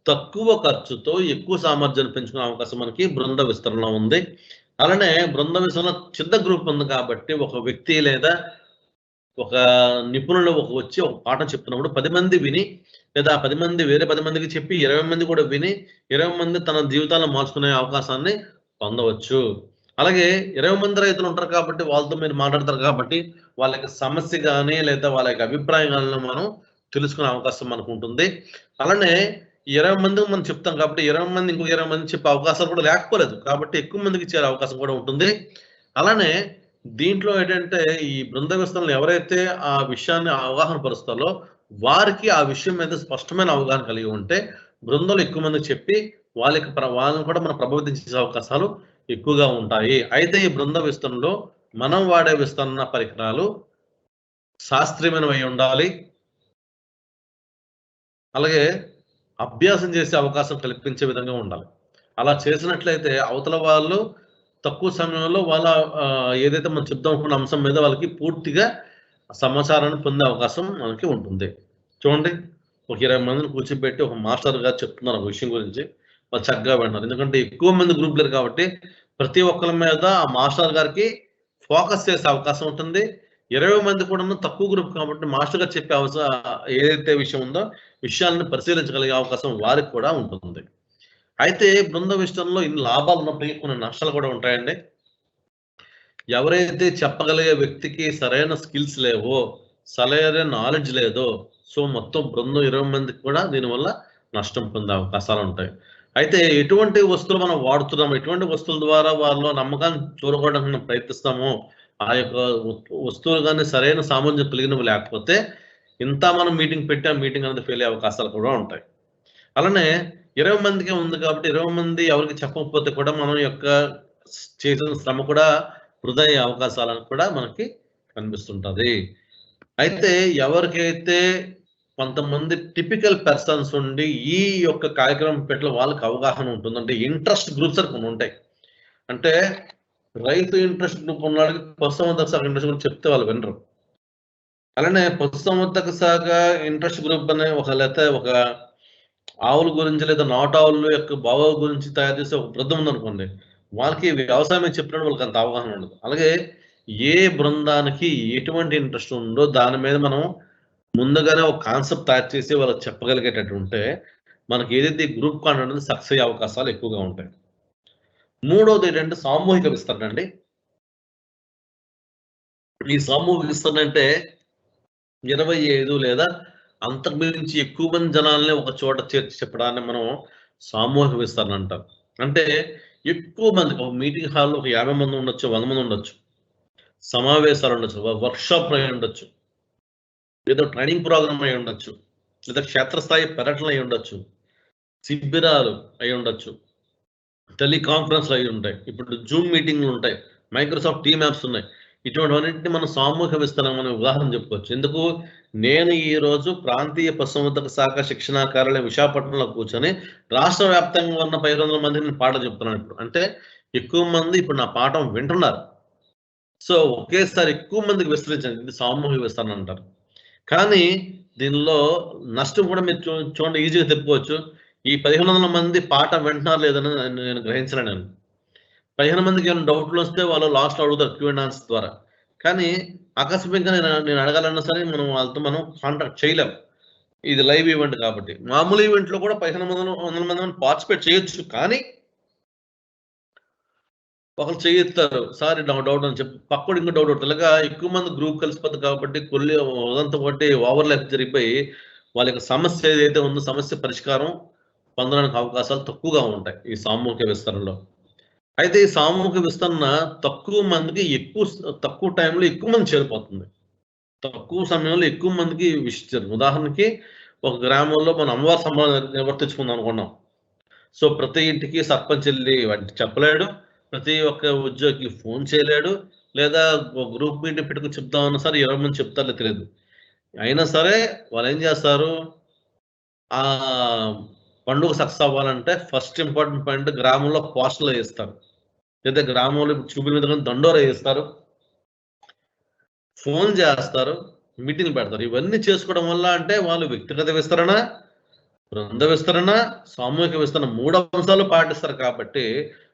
తక్కువ ఖర్చుతో ఎక్కువ సామర్థ్యాన్ని పెంచుకునే అవకాశం మనకి బృంద విస్తరణలో ఉంది. అలానే బృంద విస్తరణలో చిన్న గ్రూప్ ఉంది కాబట్టి ఒక వ్యక్తి లేదా ఒక నిపుణులు వచ్చి ఒక పాఠం చెప్తున్నప్పుడు 10 మంది విని లేదా 10 మంది వేరే 10 మందికి చెప్పి 20 మంది కూడా విని 20 మంది తన జీవితాలను మార్చుకునే అవకాశాన్ని పొందవచ్చు. అలాగే 20 మంది రైతులు ఉంటారు కాబట్టి వాళ్ళతో మీరు మాట్లాడతారు కాబట్టి వాళ్ళ యొక్క సమస్య గాని లేదా వాళ్ళ యొక్క అభిప్రాయం గాని మనం తెలుసుకునే అవకాశం మనకు ఉంటుంది. అలానే 20 మందికి మనం చెప్తాం కాబట్టి 20 మంది ఇంకో 20 మంది చెప్పే అవకాశాలు కూడా లేకపోలేదు. కాబట్టి ఎక్కువ మందికి చేరే అవకాశం కూడా ఉంటుంది. అలానే దీంట్లో ఏంటంటే ఈ బృంద విస్తరణలో ఎవరైతే ఆ విషయాన్ని అవగాహన పరుస్తారో వారికి ఆ విషయం మీద స్పష్టమైన అవగాహన కలిగి ఉంటే బృందంలో ఎక్కువ మందికి చెప్పి వాళ్ళని కూడా మనం ప్రభావితం చేసే అవకాశాలు ఎక్కువగా ఉంటాయి. అయితే ఈ బృంద విస్తరణలో మనం వాడే విస్తరణ పరికరాలు శాస్త్రీయమైనవి అయి ఉండాలి. అలాగే అభ్యాసం చేసే అవకాశం కల్పించే విధంగా ఉండాలి. అలా చేసినట్లయితే అవతల వాళ్ళు తక్కువ సమయంలో వాళ్ళ ఏదైతే మనం చెప్దాం అనుకున్న అంశం మీద వాళ్ళకి పూర్తిగా సమాచారాన్ని పొందే అవకాశం మనకి ఉంటుంది. చూడండి, ఒక 20 మందిని కూర్చోబెట్టి ఒక మాస్టర్ గారు చెప్తున్నారు ఒక విషయం గురించి. వాళ్ళు చక్కగా వింటున్నారు. ఎందుకంటే ఎక్కువ మంది గ్రూప్ లేరు కాబట్టి ప్రతి ఒక్కరి మీద ఆ మాస్టర్ గారికి ఫోకస్ చేసే అవకాశం ఉంటుంది. 20 మంది కూడాను తక్కువ గ్రూప్ కాబట్టి మాస్టర్ గారు చెప్పే ఏదైతే విషయం ఉందో విషయాలను పరిశీలించగలిగే అవకాశం వారికి కూడా ఉంటుంది. అయితే బృంద విస్తరణలో ఇన్ని లాభాలు ఉన్నప్పటికీ కొన్ని నష్టాలు కూడా ఉంటాయండి. ఎవరైతే చెప్పగలిగే వ్యక్తికి సరైన స్కిల్స్ లేవో, సరైన నాలెడ్జ్ లేదో, సో మొత్తం బృందం 20 మందికి కూడా దీనివల్ల నష్టం పొందే అవకాశాలు ఉంటాయి. అయితే ఎటువంటి వస్తువులు మనం వాడుతున్నాము, ఎటువంటి వస్తువుల ద్వారా వాళ్ళలో నమ్మకాన్ని చూరగొనడానికి మనం ప్రయత్నిస్తామో ఆ యొక్క వస్తువులు కానీ సరైన సామర్థ్యం కలిగినవి లేకపోతే ఇంత మనం మీటింగ్ పెట్టి ఆ మీటింగ్ అనేది ఫెయిల్ అయ్యే అవకాశాలు కూడా ఉంటాయి. అలానే 20 మందికే ఉంది కాబట్టి 20 మంది ఎవరికి చెప్పకపోతే కూడా మనం యొక్క చేసిన శ్రమ కూడా వృధా అయ్యే అవకాశాలను కూడా మనకి కనిపిస్తుంటది. అయితే ఎవరికైతే కొంతమంది టిపికల్ పర్సన్స్ ఉండి ఈ యొక్క కార్యక్రమం పట్ల వాళ్ళకి అవగాహన ఉంటుంది. అంటే ఇంట్రెస్ట్ గ్రూప్స్ అని కొన్ని ఉంటాయి. అంటే రైతు ఇంట్రెస్ట్ గ్రూప్ ఉన్నవాళ్ళకి పశుసంవర్ధక శాఖ ఇంట్రెస్ట్ గ్రూప్ చెప్తే వాళ్ళు వినరు. అలానే పశుసంవర్ధక శాఖ ఇంట్రెస్ట్ గ్రూప్ అనే లేకపోతే ఒక ఆవుల గురించి లేదా నాటావుల యొక్క బాగోగు గురించి తయారు చేసే ఒక బృందం ఉందనుకోండి. వాళ్ళకి వ్యవసాయం చెప్పినప్పుడు వాళ్ళకి అంత అవగాహన ఉండదు. అలాగే ఏ బృందానికి ఎటువంటి ఇంట్రెస్ట్ ఉందో దాని మీద మనం ముందుగానే ఒక కాన్సెప్ట్ తయారు చేసి వాళ్ళకి చెప్పగలిగేటట్టు ఉంటే మనకి ఏదైతే గ్రూప్ కాంటెంట్ అనేది సక్సెస్ అయ్యే అవకాశాలు ఎక్కువగా ఉంటాయి. మూడోది ఏంటంటే సామూహిక విస్తరణ అండి. ఈ సామూహిక విస్తరణ అంటే 25 లేదా అంతకు మించి ఎక్కువ మంది జనాల్ని ఒక చోట చేర్చి చెప్పడాన్ని మనం సామూహిక విస్తరణ అంటాం. అంటే ఎక్కువ మంది ఒక మీటింగ్ హాల్లో ఒక 50 మంది ఉండొచ్చు, 100 మంది ఉండొచ్చు. సమావేశాలు ఉండొచ్చు, వర్క్షాప్ అయి ఉండొచ్చు, లేదా ట్రైనింగ్ ప్రోగ్రామ్ అయి ఉండొచ్చు, లేదా క్షేత్రస్థాయి పర్యటనలు అయి ఉండొచ్చు, శిబిరాలు అయి ఉండొచ్చు, టెలికాన్ఫరెన్స్లు అయి ఉంటాయి. ఇప్పుడు జూమ్ మీటింగ్లు ఉంటాయి, మైక్రోసాఫ్ట్ టీమ్ యాప్స్ ఉన్నాయి. ఇటువంటివన్నింటినీ మనం సామూహిక విస్తరణ అనే ఉదాహరణ చెప్పుకోవచ్చు. ఎందుకు నేను ఈ రోజు ప్రాంతీయ పశుసంవర్ధక శాఖ శిక్షణా కార్యాలయం విశాఖపట్నంలో కూర్చొని రాష్ట్ర వ్యాప్తంగా ఉన్న 500 మందికి నేను పాఠం చెప్తున్నాను ఇప్పుడు. అంటే ఎక్కువ మంది ఇప్పుడు నా పాఠం వింటున్నారు. సో ఒకేసారి ఎక్కువ మందికి విస్తరించండి, ఇది సామూహిక విస్తరణ అంటారు. కానీ దీనిలో నష్టం కూడా మీరు చూడండి ఈజీగా చెప్పుకోవచ్చు. ఈ 1500 మంది పాఠం వింటున్నారు లేదని నేను గ్రహించలేను నేను. 15 మందికి ఏమైనా డౌట్లు వస్తే వాళ్ళు లాస్ట్లో అడుగుతారు Q&A ద్వారా. కానీ ఆకస్మికంగా నేను అడగాలన్నా సరే వాళ్ళతో మనం కాంటాక్ట్ చేయలేం. ఇది లైవ్ ఈవెంట్ కాబట్టి. మామూలు ఈవెంట్లో కూడా 1500 మంది పార్టిసిపేట్ చేయొచ్చు. కానీ ఒకరు చేయెత్తారు, సార్ డౌట్ అని చెప్పి పక్కోడు ఇంకో డౌట్ అడుగుతారు. ఇలాగా ఎక్కువ మంది గ్రూప్ కలిసిపోద్ది కాబట్టి ఉదంతా ఒకటి ఓవర్లాప్ జరిగిపోయి వాళ్ళ యొక్క సమస్య ఏదైతే ఉందో సమస్య పరిష్కారం పొందడానికి అవకాశాలు తక్కువగా ఉంటాయి ఈ సామూహిక విస్తరణలో. అయితే ఈ సామూహిక విస్తరణ తక్కువ మందికి తక్కువ టైంలో ఎక్కువ మంది చేరిపోతుంది. తక్కువ సమయంలో ఎక్కువ మందికి విషయం. ఉదాహరణకి ఒక గ్రామంలో మనం అమ్మవారి సంబరాలు నిర్వర్తించుకుందాం అనుకున్నాం. సో ప్రతి ఇంటికి సర్పంచ్ వెళ్ళి చెప్పలేడు, ప్రతి ఒక్క ఉద్యోగికి ఫోన్ చేయలేడు, లేదా గ్రూప్ మీటింగ్ పెట్టుకుని చెప్దామన్నా సరే 20 మంది చెప్తారో తెలియదు. అయినా సరే వాళ్ళు ఏం చేస్తారు, ఆ పండుగ సక్సెస్ అవ్వాలంటే ఫస్ట్ ఇంపార్టెంట్ పాయింట్ గ్రామంలో పోస్టర్లు వేస్తారు, లేదా గ్రామంలో చూపుల మీద దండోర వేస్తారు, ఫోన్ చేస్తారు, మీటింగ్లు పెడతారు. ఇవన్నీ చేసుకోవడం వల్ల అంటే వాళ్ళు వ్యక్తిగత విస్తరణ, బృంద విస్తరణ, సామూహిక విస్తరణ 3 అంశాలు పాటిస్తారు కాబట్టి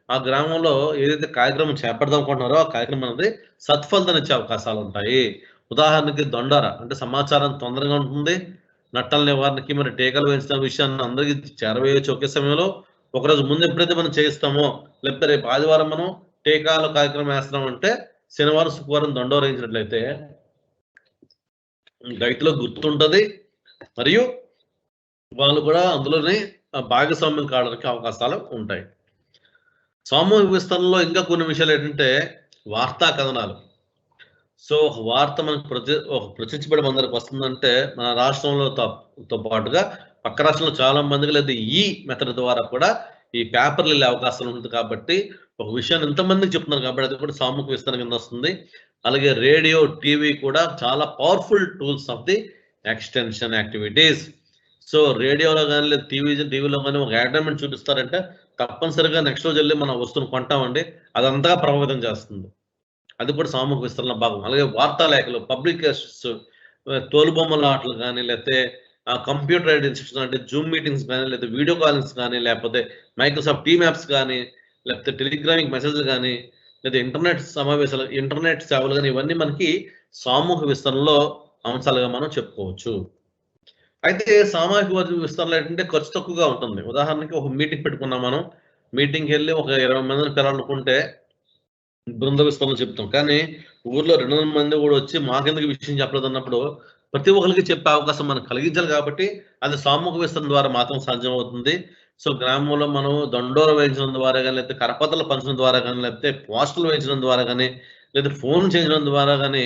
ఆ గ్రామంలో ఏదైతే కార్యక్రమం చేపడదాం అనుకుంటున్నారో, ఆ కార్యక్రమం అనేది సత్ఫలితాన్నిచ్చే అవకాశాలుంటాయి. ఉదాహరణకి దొండర అంటే సమాచారం తొందరగా ఉంటుంది. నట్టల నివారణకి మరి టీకాలు వేయించిన విషయాన్ని అందరికీ చేరవేయొచ్చు ఒకే సమయంలో. ఒకరోజు ముందు ఎప్పుడైతే మనం చేయిస్తామో, లేకపోతే రేపు ఆదివారం మనం టీకాల కార్యక్రమం ఏస్తున్నామంటే, శనివారం, శుక్రవారం దొండోర వేయించినట్లయితే రైతులకు గుర్తుంటది. మరియు వాళ్ళు కూడా అందులోనే భాగస్వామ్యం కావడానికి అవకాశాలు ఉంటాయి. సామూహిక విస్తరణలో ఇంకా కొన్ని విషయాలేంటంటే వార్తా కథనాలు. సో, ఒక వార్త మనకు ప్రచురించబడి మన దగ్గరకు వస్తుందంటే, మన రాష్ట్రంలో తో పాటుగా పక్క రాష్ట్రంలో చాలా మందికి లేదా ఈ మెథడ్ ద్వారా కూడా ఈ పేపర్‌లు ఎళ్ళే అవకాశం ఉంటుంది కాబట్టి, ఒక విషయాన్ని ఇంతమందికి చెప్తున్నారు కాబట్టి అది కూడా సామూహిక విస్తరణ కింద వస్తుంది. అలాగే రేడియో, టీవీ కూడా చాలా powerful tools of the extension activities. So, రేడియోలో గాని లేదా టీవీలో గాని ఒక అడ్వర్టైజ్‌మెంట్ చూపిస్తారంటే తప్పనిసరిగా నెక్స్ట్ రోజు ఎళ్లి మనం ఆ వస్తువుని కొంటామండి. అదంతగా ప్రభావితం చేస్తుంది. అది కూడా సామూహిక విస్తరణలో భాగం. అలాగే వార్తా లేఖలు, పబ్లికేషన్స్, తోలుబొమ్మల ఆటలు గాని, లేతే కంప్యూటరైజ్డ్ ఇన్స్ట్రక్షన్ అంటే జూమ్ మీటింగ్స్ గాని, లేతే వీడియో కాలింగ్స్ గాని, లేకపోతే మైక్రోసాఫ్ట్ టీమ్ యాప్స్ గాని, లేకపోతే టెలిగ్రామిక్ మెసేజ్‌లు గాని, లేదా ఇంటర్నెట్ సమావేశాలు, ఇంటర్నెట్ సేవలు గాని ఇవన్నీ మనకి సామూహిక విస్తరణలో అంశాలుగా మనం చెప్పుకోవచ్చు. అయితే సామాజిక విస్తరణలో ఏంటంటే ఖర్చు తక్కువగా ఉంటుంది. ఉదాహరణకి ఒక మీటింగ్ పెట్టుకున్నాం మనం. మీటింగ్‌కెళ్ళి ఒక 20 మందిని పిలాలనుకుంటే బృంద విస్తరణ చెప్తాం. కానీ ఊర్లో 200 మంది గూడా వచ్చి మాకెందుకు ఈ విషయం చెప్పలేదన్నప్పుడు ప్రతి ఒక్కళ్ళకి చెప్పే అవకాశం మనం కలిగించాలి కాబట్టి అది సామూహిక విస్తరణ ద్వారా మాత్రం సాధ్యమవుతుంది. సో, గ్రామంలో మనం దండోర వేయించడం ద్వారా గాని, లేకపోతే కరపత్రాలు పంచడం ద్వారా గాని, లేకపోతే పోస్టర్‌లు వేయించడం ద్వారా గాని, లేదా ఫోన్ చేయడం ద్వారా గాని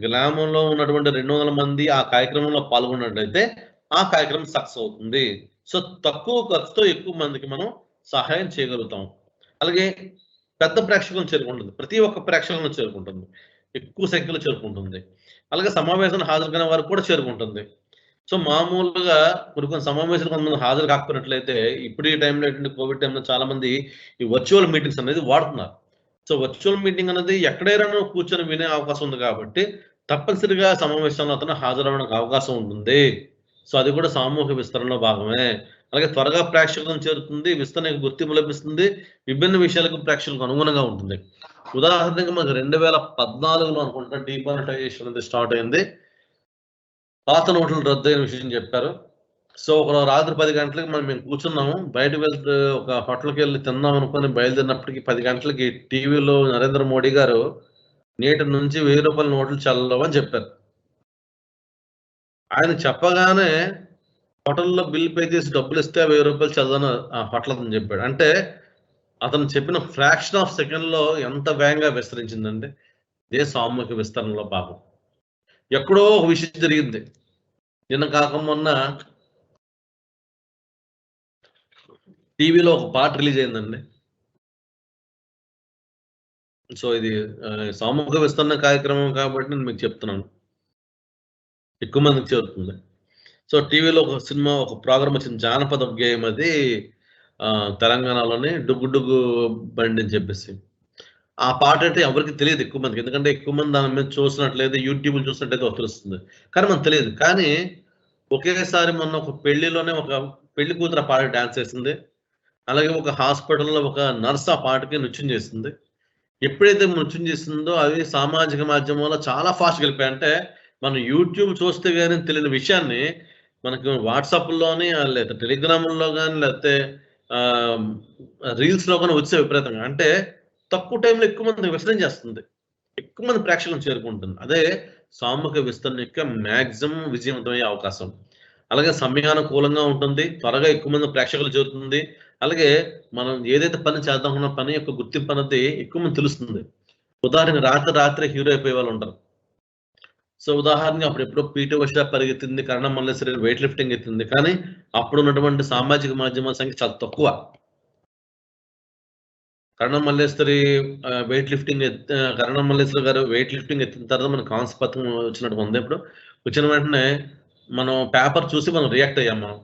గ్రామంలో ఉన్నటువంటి 200 మంది ఆ కార్యక్రమంలో పాల్గొన్నట్లయితే ఆ కార్యక్రమం సక్సెస్ అవుతుంది. సో, తక్కువ ఖర్చుతో ఎక్కువ మందికి మనం సహాయం చేయగలుగుతాం. అలాగే పెద్ద ప్రేక్షకులను చేరుకుంటుంది. ప్రతి ఒక్క ప్రేక్షకులను చేరుకుంటుంది. ఎక్కువ సంఖ్యలో చేరుకుంటుంది. అలాగే సమావేశానికి హాజరు కాని వారికి కూడా చేరుకుంటుంది. సో, మామూలుగా కొన్ని సమావేశాలకు కొంతమంది హాజరు కాకపోయినట్లయితే ఇప్పుడు ఈ టైంలో ఏంటంటే కోవిడ్ టైంలో చాలా మంది ఈ వర్చువల్ మీటింగ్స్ అనేది వాడుతున్నారు. సో, వర్చువల్ మీటింగ్ అనేది ఎక్కడైనా కూర్చొని వినే అవకాశం ఉంది కాబట్టి తప్పనిసరిగా సమావేశంలో అతను హాజరవ్వడానికి అవకాశం ఉంటుంది. సో, అది కూడా సామూహిక విస్తరణలో భాగమే. అలాగే త్వరగా ప్రేక్షకులను చేరుతుంది. విస్తరణకు గుర్తింపు లభిస్తుంది. విభిన్న విషయాలకు ప్రేక్షకులకు అనుగుణంగా ఉంటుంది. ఉదాహరణకి మనకు 2014లో అనుకుంటా డీమానిటైజేషన్ అనేది స్టార్ట్ అయింది. పాత నోట్లు రద్దయిన విషయం చెప్పారు. సో, ఒక రాత్రి 10 గంటలకి మేము కూర్చున్నాము. బయటకి వెళ్తే ఒక హోటల్‌కెళ్ళి తిందాం అనుకోని బయలుదేరినప్పటికి 10 గంటలకి టీవీలో నరేంద్ర మోడీ గారు నేటి నుంచి రూ. 1000 నోట్లు చెల్లవు అని చెప్పారు. ఆయన చెప్పగానే హోటల్‌లో బిల్ పే చేసి డబ్బులిస్తే రూ. 1000 చల్లని ఆ హోటల్ అతను చెప్పాడు. అంటే అతను చెప్పిన ఫ్రాక్షన్ ఆఫ్ సెకండ్‌లో ఎంత వేగంగా విస్తరించిందండి. ఇదే సామూహిక విస్తరణలో భాగం. ఎక్కడో ఒక విషయం జరిగింది. నిన్న కాక మొన్న టీవీలో ఒక పాట రిలీజ్ అయిందండి. సో, ఇది సామూహిక విస్తరణ కార్యక్రమం కాబట్టి నేను మీకు చెప్తున్నాను. ఎక్కువ మందికి చేరుతుంది. సో, టీవీలో ఒక సినిమా, ఒక ప్రోగ్రామ్ వచ్చింది. జానపద గేయం అది తెలంగాణలోని 'డుగ్గు డుగ్గు బండి' అని చెప్పేసి. ఆ పాటంటే ఎవరికీ తెలీదు ఎక్కువ మందికి. ఎందుకంటే ఎక్కువ మంది దాని మీద చూసినట్లయితే యూట్యూబ్‌లో చూసినట్టయితే తెలుస్తుంది. కానీ మనకు తెలీదు. కానీ ఒకేసారి మొన్న ఒక పెళ్లిలోనే ఒక పెళ్లి కూతురు ఆ పాటకి డాన్స్ ఏసింది. అలాగే ఒక హాస్పిటల్‌లో ఒక నర్స్ ఆ పాటకి నృత్యం చేసింది. ఎప్పుడైతే నృత్యం చేసిందో అవి సామాజిక మాధ్యమంలో చాలా ఫాస్ట్‌గా ఎళ్ళిపోయాయి. అంటే మనం యూట్యూబ్ చూస్తే గాని తెలియని విషయాన్ని మనకు వాట్సాప్‌ల్లోని లేదా టెలిగ్రామ్‌లో గాని లేకపోతే ఆహ్, రీల్స్‌లో గాని వచ్చేసాయి విపరీతంగా. అంటే తక్కువ టైంలో ఎక్కువ మందికి విస్తరణ చేస్తుంది. ఎక్కువ మంది ప్రేక్షకులను చేరుకుంటుంది. అదే సామూహిక విస్తరణ యొక్క మాక్సిమం విజయవంతమయ్యే అవకాశం. అలాగే సమయానుకూలంగా ఉంటుంది. త్వరగా ఎక్కువ మంది ప్రేక్షకులు చేరుతుంది. అలాగే మనం ఏదైతే పని చేద్దాం అనుకున్న పని యొక్క గుర్తింపు అనేది ఎక్కువ మందికి తెలుస్తుంది. ఉదాహరణకి రాత్రే హీరో అయిపోయే వాళ్ళుంటారు. సో, ఉదాహరణకి అప్పుడెప్పుడో పీటీ ఉష పరిగెత్తింది. కరణం మల్లేశ్వరి వెయిట్ లిఫ్టింగ్ ఎత్తింది. కానీ అప్పుడున్నటువంటి సామాజిక మాధ్యమాల సంఖ్య చాలా తక్కువ. కరణం మల్లేశ్వరి గారు వెయిట్ లిఫ్టింగ్ ఎత్తిన తర్వాత మనకు కాంస్య పతకం వచ్చినట్టుగా ఉంది ఇప్పుడు. వచ్చిన వెంటనే మనం పేపర్ చూసి మనం రియాక్ట్ అయ్యాం మనం.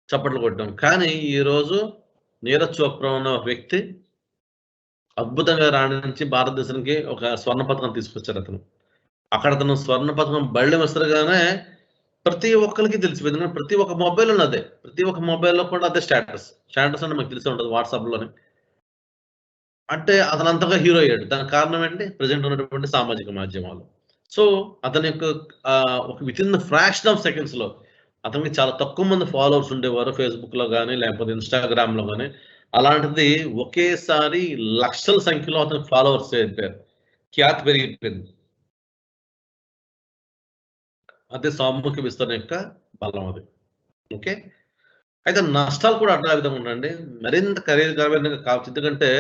చప్పట్లు కొట్టాం. కానీ ఈరోజు నీరజ్ చోప్రా అన్న ఒక వ్యక్తి అద్భుతంగా రాణించి భారతదేశానికి ఒక స్వర్ణ పతకం తీసుకొచ్చారతను. అక్కడ అతను స్వర్ణ పతకం బళ్ళెం విసరగానే ప్రతి ఒక్కళ్ళకి తెలిసిపోయింది. ఎందుకంటే ప్రతి ఒక్క మొబైల్‌లోను అదే. ప్రతి ఒక్క మొబైల్‌లో కూడా అదే స్టేటస్. స్టేటస్ అంటే మీకు తెలిసే ఉంటది వాట్సాప్‌లోని. అంటే అతను అంతగా హీరో అయ్యాడు. దానికి కారణం ఏంటి? ప్రెజెంట్ ఉన్నటువంటి సామాజిక మాధ్యమాలు. సో, అతని యొక్క ఒక వితిన్ ద ఫ్రాక్షన్ ఆఫ్ సెకండ్స్‌లో అతనికి చాలా తక్కువ మంది ఫాలోవర్స్ ఉండేవారు. ఫేస్‌బుక్‌లో గాని, లేకపోతే ఇన్‌స్టాగ్రామ్‌లో గాని. అలాంటిది ఒకేసారి లక్షల సంఖ్యలో అతనికి ఫాలోవర్స్ అయిపోయారు. ఖ్యాతి పెరిగిపోయింది. అదే సామూహిక విస్తరణ యొక్క బలం అది. ఓకే. అయితే నష్టాలు కూడా అదే విధంగా ఉన్నాయండి. మరింత ఖరీదుకరమైనవి కావచ్చు. ఎందుకంటే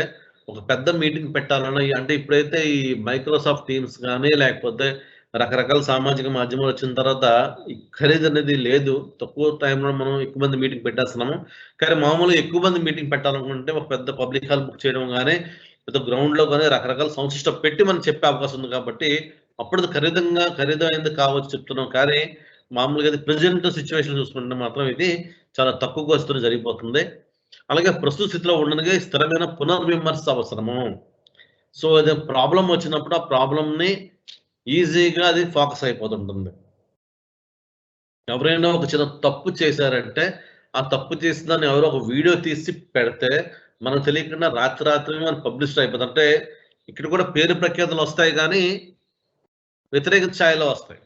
ఒక పెద్ద మీటింగ్ పెట్టాలన్నా అంటే ఇప్పుడైతే ఈ మైక్రోసాఫ్ట్ టీమ్స్ గాని, లేకపోతే రకరకాల సామాజిక మాధ్యమాలు వచ్చిన తర్వాత ఈ ఖరీదనేది లేదు. తక్కువ టైంలో మనం ఎక్కువ మంది మీటింగ్ పెట్టేస్తున్నాము. కానీ మామూలుగా ఎక్కువ మంది మీటింగ్ పెట్టాలనుకుంటే ఒక పెద్ద పబ్లిక్ హాల్ బుక్ చేయడం గాని, పెద్ద గ్రౌండ్‌లో గాని రకరకాల సౌండ్ సిస్టమ్ పెట్టి మనం చెప్పే అవకాశం ఉంది కాబట్టి, అప్పుడది ఖరీదైనది కావచ్చు చెప్తున్నాం. కానీ మామూలుగా అది ప్రెజెంట్ సిట్యుయేషన్ చూసుకుంటే మాత్రం ఇది చాలా తక్కువ ఖర్చుతోనే జరిగిపోతుంది. అలాగే ప్రస్తుత స్థితిలో ఉండనిగే స్థిరమైన పునర్విమర్శ అవసరము. సో, ఏదో ప్రాబ్లమ్ వచ్చినప్పుడు ఆ ప్రాబ్లమ్‌ని ఈజీగా అది ఫోకస్ అయిపోతుంటుంది. ఎవరైనా ఒక చిన్న తప్పు చేశారంటే, ఆ తప్పు చేసిన దాన్ని ఎవరో ఒక వీడియో తీసి పెడితే, మనకు తెలియకుండా రాత్రి మనం పబ్లిష్ అయిపోతుంది. అంటే ఇక్కడ కూడా పేరు ప్రఖ్యాతులొస్తాయి గానీ, వ్యతిరేక ఛాయలో వస్తాయి.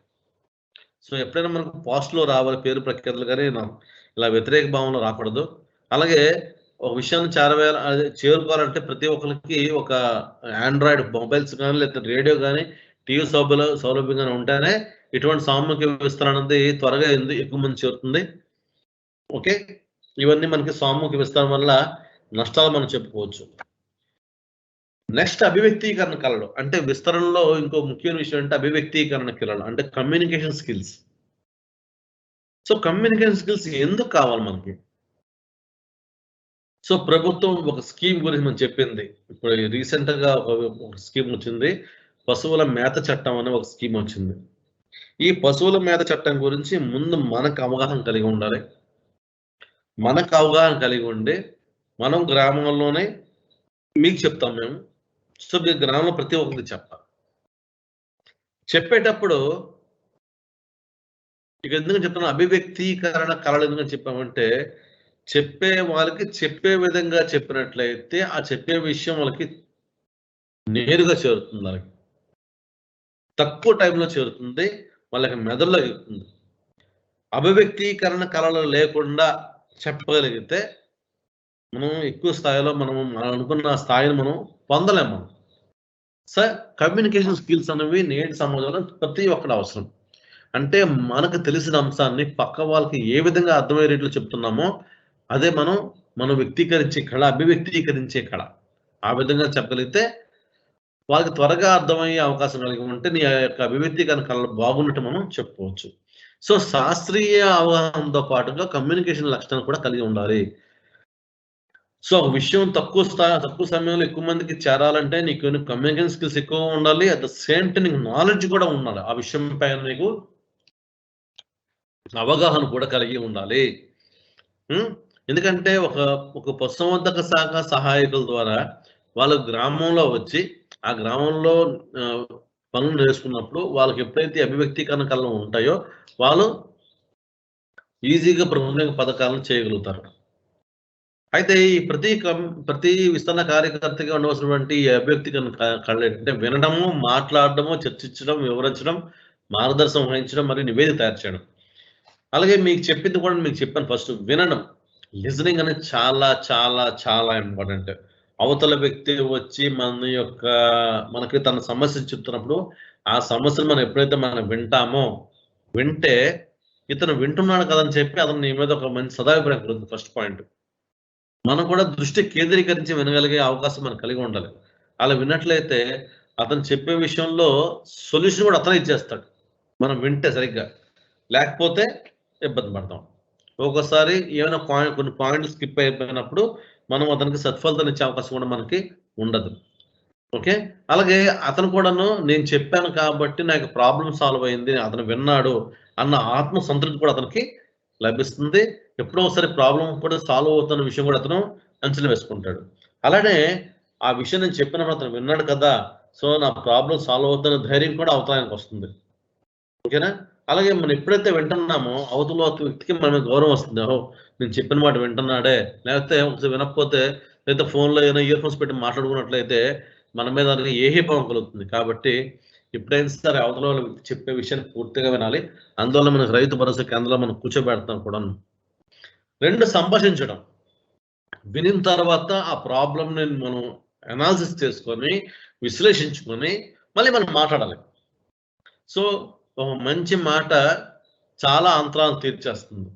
సో, ఎప్పుడైనా మనకు పాజిటివ్‌లో రావాలి పేరు ప్రఖ్యాతులు గాని, ఇలా వ్యతిరేక భావనలో రాకూడదు. అలాగే ఒక విషయాన్ని చేరుకోవాలంటే ప్రతి ఒక్కళ్ళకి ఒక ఆండ్రాయిడ్ మొబైల్స్ గాని, లేకపోతే రేడియో గాని, టీవీ సౌలభ్యం గాని ఉంటేనే ఇటువంటి సామూహిక విస్తరణ అనేది త్వరగా ఎక్కువ మంది చేరుతుంది. ఓకే. ఇవన్నీ మనకి సామూహిక విస్తరణ వల్ల నష్టాలు మనం చెప్పుకోవచ్చు. నెక్స్ట్ అభివ్యక్తీకరణ కళలు. అంటే విస్తరణలో ఇంకో ముఖ్యమైన విషయం అంటే అభివ్యక్తీకరణ కళలు. అంటే communication skills. So, communication skills ఎందుకు కావాలి మనకి? సో, ప్రభుత్వం ఒక స్కీమ్ గురించి మనకు చెప్పింది. ఇప్పుడు రీసెంట్‌గా ఒక స్కీమ్ వచ్చింది. పశువుల మేత చట్టం అనే ఒక స్కీమ్ వచ్చింది. ఈ పశువుల మేత చట్టం గురించి ముందు మనకు అవగాహన కలిగి ఉండాలి. మనకు అవగాహన కలిగి ఉండి, మనం గ్రామంలోనే మీకు చెప్తాం మేము. సో, మీరు గ్రామంలో ప్రతి ఒక్కరికి చెప్పాలి. చెప్పేటప్పుడు ఇక ఎందుకని చెప్తున్నా అభివ్యక్తీకరణ కళలు ఎందుకని చెప్పామంటే, చెప్పే వాళ్ళకి చెప్పే విధంగా చెప్పినట్లయితే, ఆ చెప్పే విషయం వాళ్ళకి నేరుగా చేరుతుంది ఆళ్ళకి. తక్కువ టైంలో చేరుతుంది. వాళ్ళకి మెదడులో ఎక్కుతుంది. అభివ్యక్తీకరణ కళలు లేకుండా చెప్పగలిగితే, మనం ఎక్కువ స్థాయిలో మనం అనుకున్న స్థాయిని మనం పొందలేం మనం. సో, కమ్యూనికేషన్ స్కిల్స్ అనేవి నేటి సమాజంలో ప్రతి ఒక్కటి అవసరం. అంటే మనకు తెలిసిన అంశాన్ని పక్క వాళ్ళకి ఏ విధంగా అర్థమయ్యే రీతిలో చెప్తున్నామో, అదే మనం వ్యక్తీకరించే కళ, అభివ్యక్తీకరించే కళ. ఆ విధంగా చెప్పగలిగితే వాళ్ళకి త్వరగా అర్థమయ్యే అవకాశం కలిగి ఉంటే, నీ యొక్క అభివ్యక్తీకరణ కళలు బాగున్నట్టు మనం చెప్పుకోవచ్చు. సో, శాస్త్రీయ అవగాహనతో పాటుగా కమ్యూనికేషన్ లక్షణాలు కూడా కలిగి ఉండాలి. సో, ఒక విషయం తక్కువ సమయంలో ఎక్కువ మందికి చేరాలంటే నీకు కమ్యూనికేషన్ స్కిల్స్ ఎక్కువగా ఉండాలి. అట్ ద సేమ్ టైమ్ నీకు నాలెడ్జ్ కూడా ఉండాలి. ఆ విషయం పైన నీకు అవగాహన కూడా కలిగి ఉండాలి. హ్మ్. ఎందుకంటే ఒక పశుసంవర్ధక శాఖ సహాయకుల ద్వారా వాళ్ళు గ్రామంలో వచ్చి, ఆ గ్రామంలో ఆహ్, పనులు నేర్చుకున్నప్పుడు వాళ్ళకి ఎప్పుడైతే అభివ్యక్తీకరణ కళలు ఉంటాయో, వాళ్ళు ఈజీగా ప్రభుత్వ పథకాలను చేయగలుగుతారు. అయితే ఈ ప్రతి విస్తరణ కార్యకర్తగా ఉండవలసినటువంటి ఈ అభ్యర్థికరణ కళలేంటంటే వినడము, మాట్లాడడము, చర్చించడం, వివరించడం, మార్గదర్శనం వహించడం మరియు నివేదిక తయారు చేయడం. అలాగే మీకు చెప్పింది కూడా మీకు చెప్పాను ఫస్ట్ వినడం. లిజనింగ్ అనేది చాలా, చాలా, చాలా ఇంపార్టెంట్. అవతల వ్యక్తి వచ్చి మనకి తన సమస్య చెప్తున్నప్పుడు, ఆ సమస్యను మనం ఎప్పుడైతే వింటామో, వింటే ఇతను వింటున్నాడు కదా! అని చెప్పి అతను నీ మీద ఒక మంచి సదాభిప్రాయం కలుగుతుంది ఫస్ట్ పాయింట్. మనం కూడా దృష్టి కేంద్రీకరించి వినగలిగే అవకాశం మనం కలిగి ఉండాలి. అలా విన్నట్లయితే అతను చెప్పే విషయంలో సొల్యూషన్ కూడా అతనే ఇచ్చేస్తాడు. మనం వింటే సరిగ్గా. లేకపోతే ఇబ్బంది పడతాం. ఒక్కోసారి ఏమైనా కొన్ని పాయింట్లు స్కిప్ అయిపోయినప్పుడు మనం అతనికి సత్ఫలితాన్ని ఇచ్చే అవకాశం కూడా మనకి ఉండదు. ఓకే. అలాగే అతను కూడాను నేను చెప్పాను కాబట్టి నాకు ప్రాబ్లమ్ సాల్వ్ అయింది. అతను విన్నాడు అన్న ఆత్మ సంతృప్తి కూడా అతనికి లభిస్తుంది. ఎప్పుడో ఒకసారి ప్రాబ్లమ్ కూడా సాల్వ్ అవుతున్న విషయం కూడా అతను అంచనా వేసుకుంటాడు. అలానే ఆ విషయం నేను చెప్పినప్పుడు అతను విన్నాడు కదా! సో, నా ప్రాబ్లమ్ సాల్వ్ అవుద్దన్న ధైర్యం కూడా అవతల ఆయనకొస్తుంది. ఓకేనా? అలాగే మనం ఎప్పుడైతే వింటున్నామో అవతల వ్యక్తికి మన మీద గౌరవం వస్తుంది. ఓహో! నేను చెప్పిన మాట వింటున్నాడే, లేకపోతే ఒకసారి వినకపోతే లేదా ఫోన్లో ఏదైనా ఇయర్ ఫోన్స్ పెట్టి మాట్లాడుకున్నట్లయితే మన మీద ఏహీభావం కలుగుతుంది. కాబట్టి ఎప్పుడైనా సరే అవతల వాళ్ళు చెప్పే విషయాన్ని పూర్తిగా వినాలి. అందువల్ల మనకు రైతు భరోసా కేంద్రంలో మనం కూర్చోబెడతాం కూడాను. 2 సంభాషించడం. వినిన తర్వాత ఆ ప్రాబ్లమ్‌ని మనం అనాలిసిస్ చేసుకొని, విశ్లేషించుకొని మళ్ళీ మనం మాట్లాడాలి. సో, ఒక మంచి మాట చాలా అంతరాలను తీర్చేస్తుంది.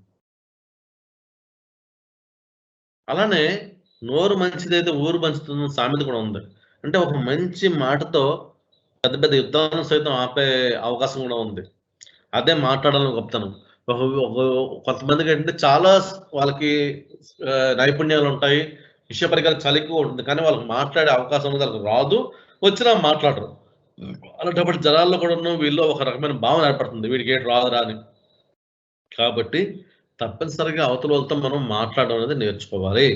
అలానే నోరు మంచిదైతే ఊరు పంచుతుందన్న సామెత కూడా ఉంది. అంటే ఒక మంచి మాటతో పెద్ద పెద్ద యుద్ధాలను సైతం ఆపే అవకాశం కూడా ఉంది. అదే మాట్లాడాలని గొప్పతనం. ఒక ఒక కొంతమందికేంటంటే చాలా వాళ్ళకి నైపుణ్యాలుంటాయి. విషయ పరిజ్ఞానం చాలా ఎక్కువ ఉంటుంది. కానీ వాళ్ళకి మాట్లాడే అవకాశం అనేది వాళ్ళకి రాదు. వచ్చినా మాట్లాడరు. అలాంటప్పుడు జనాల్లో కూడాను వీళ్ళలో ఒక రకమైన భావన ఏర్పడుతుంది. వీడికేటి రాదురా అని. కాబట్టి తప్పనిసరిగా అవతల వాళ్ళతో మనం మాట్లాడడం అనేది నేర్చుకోవాలి.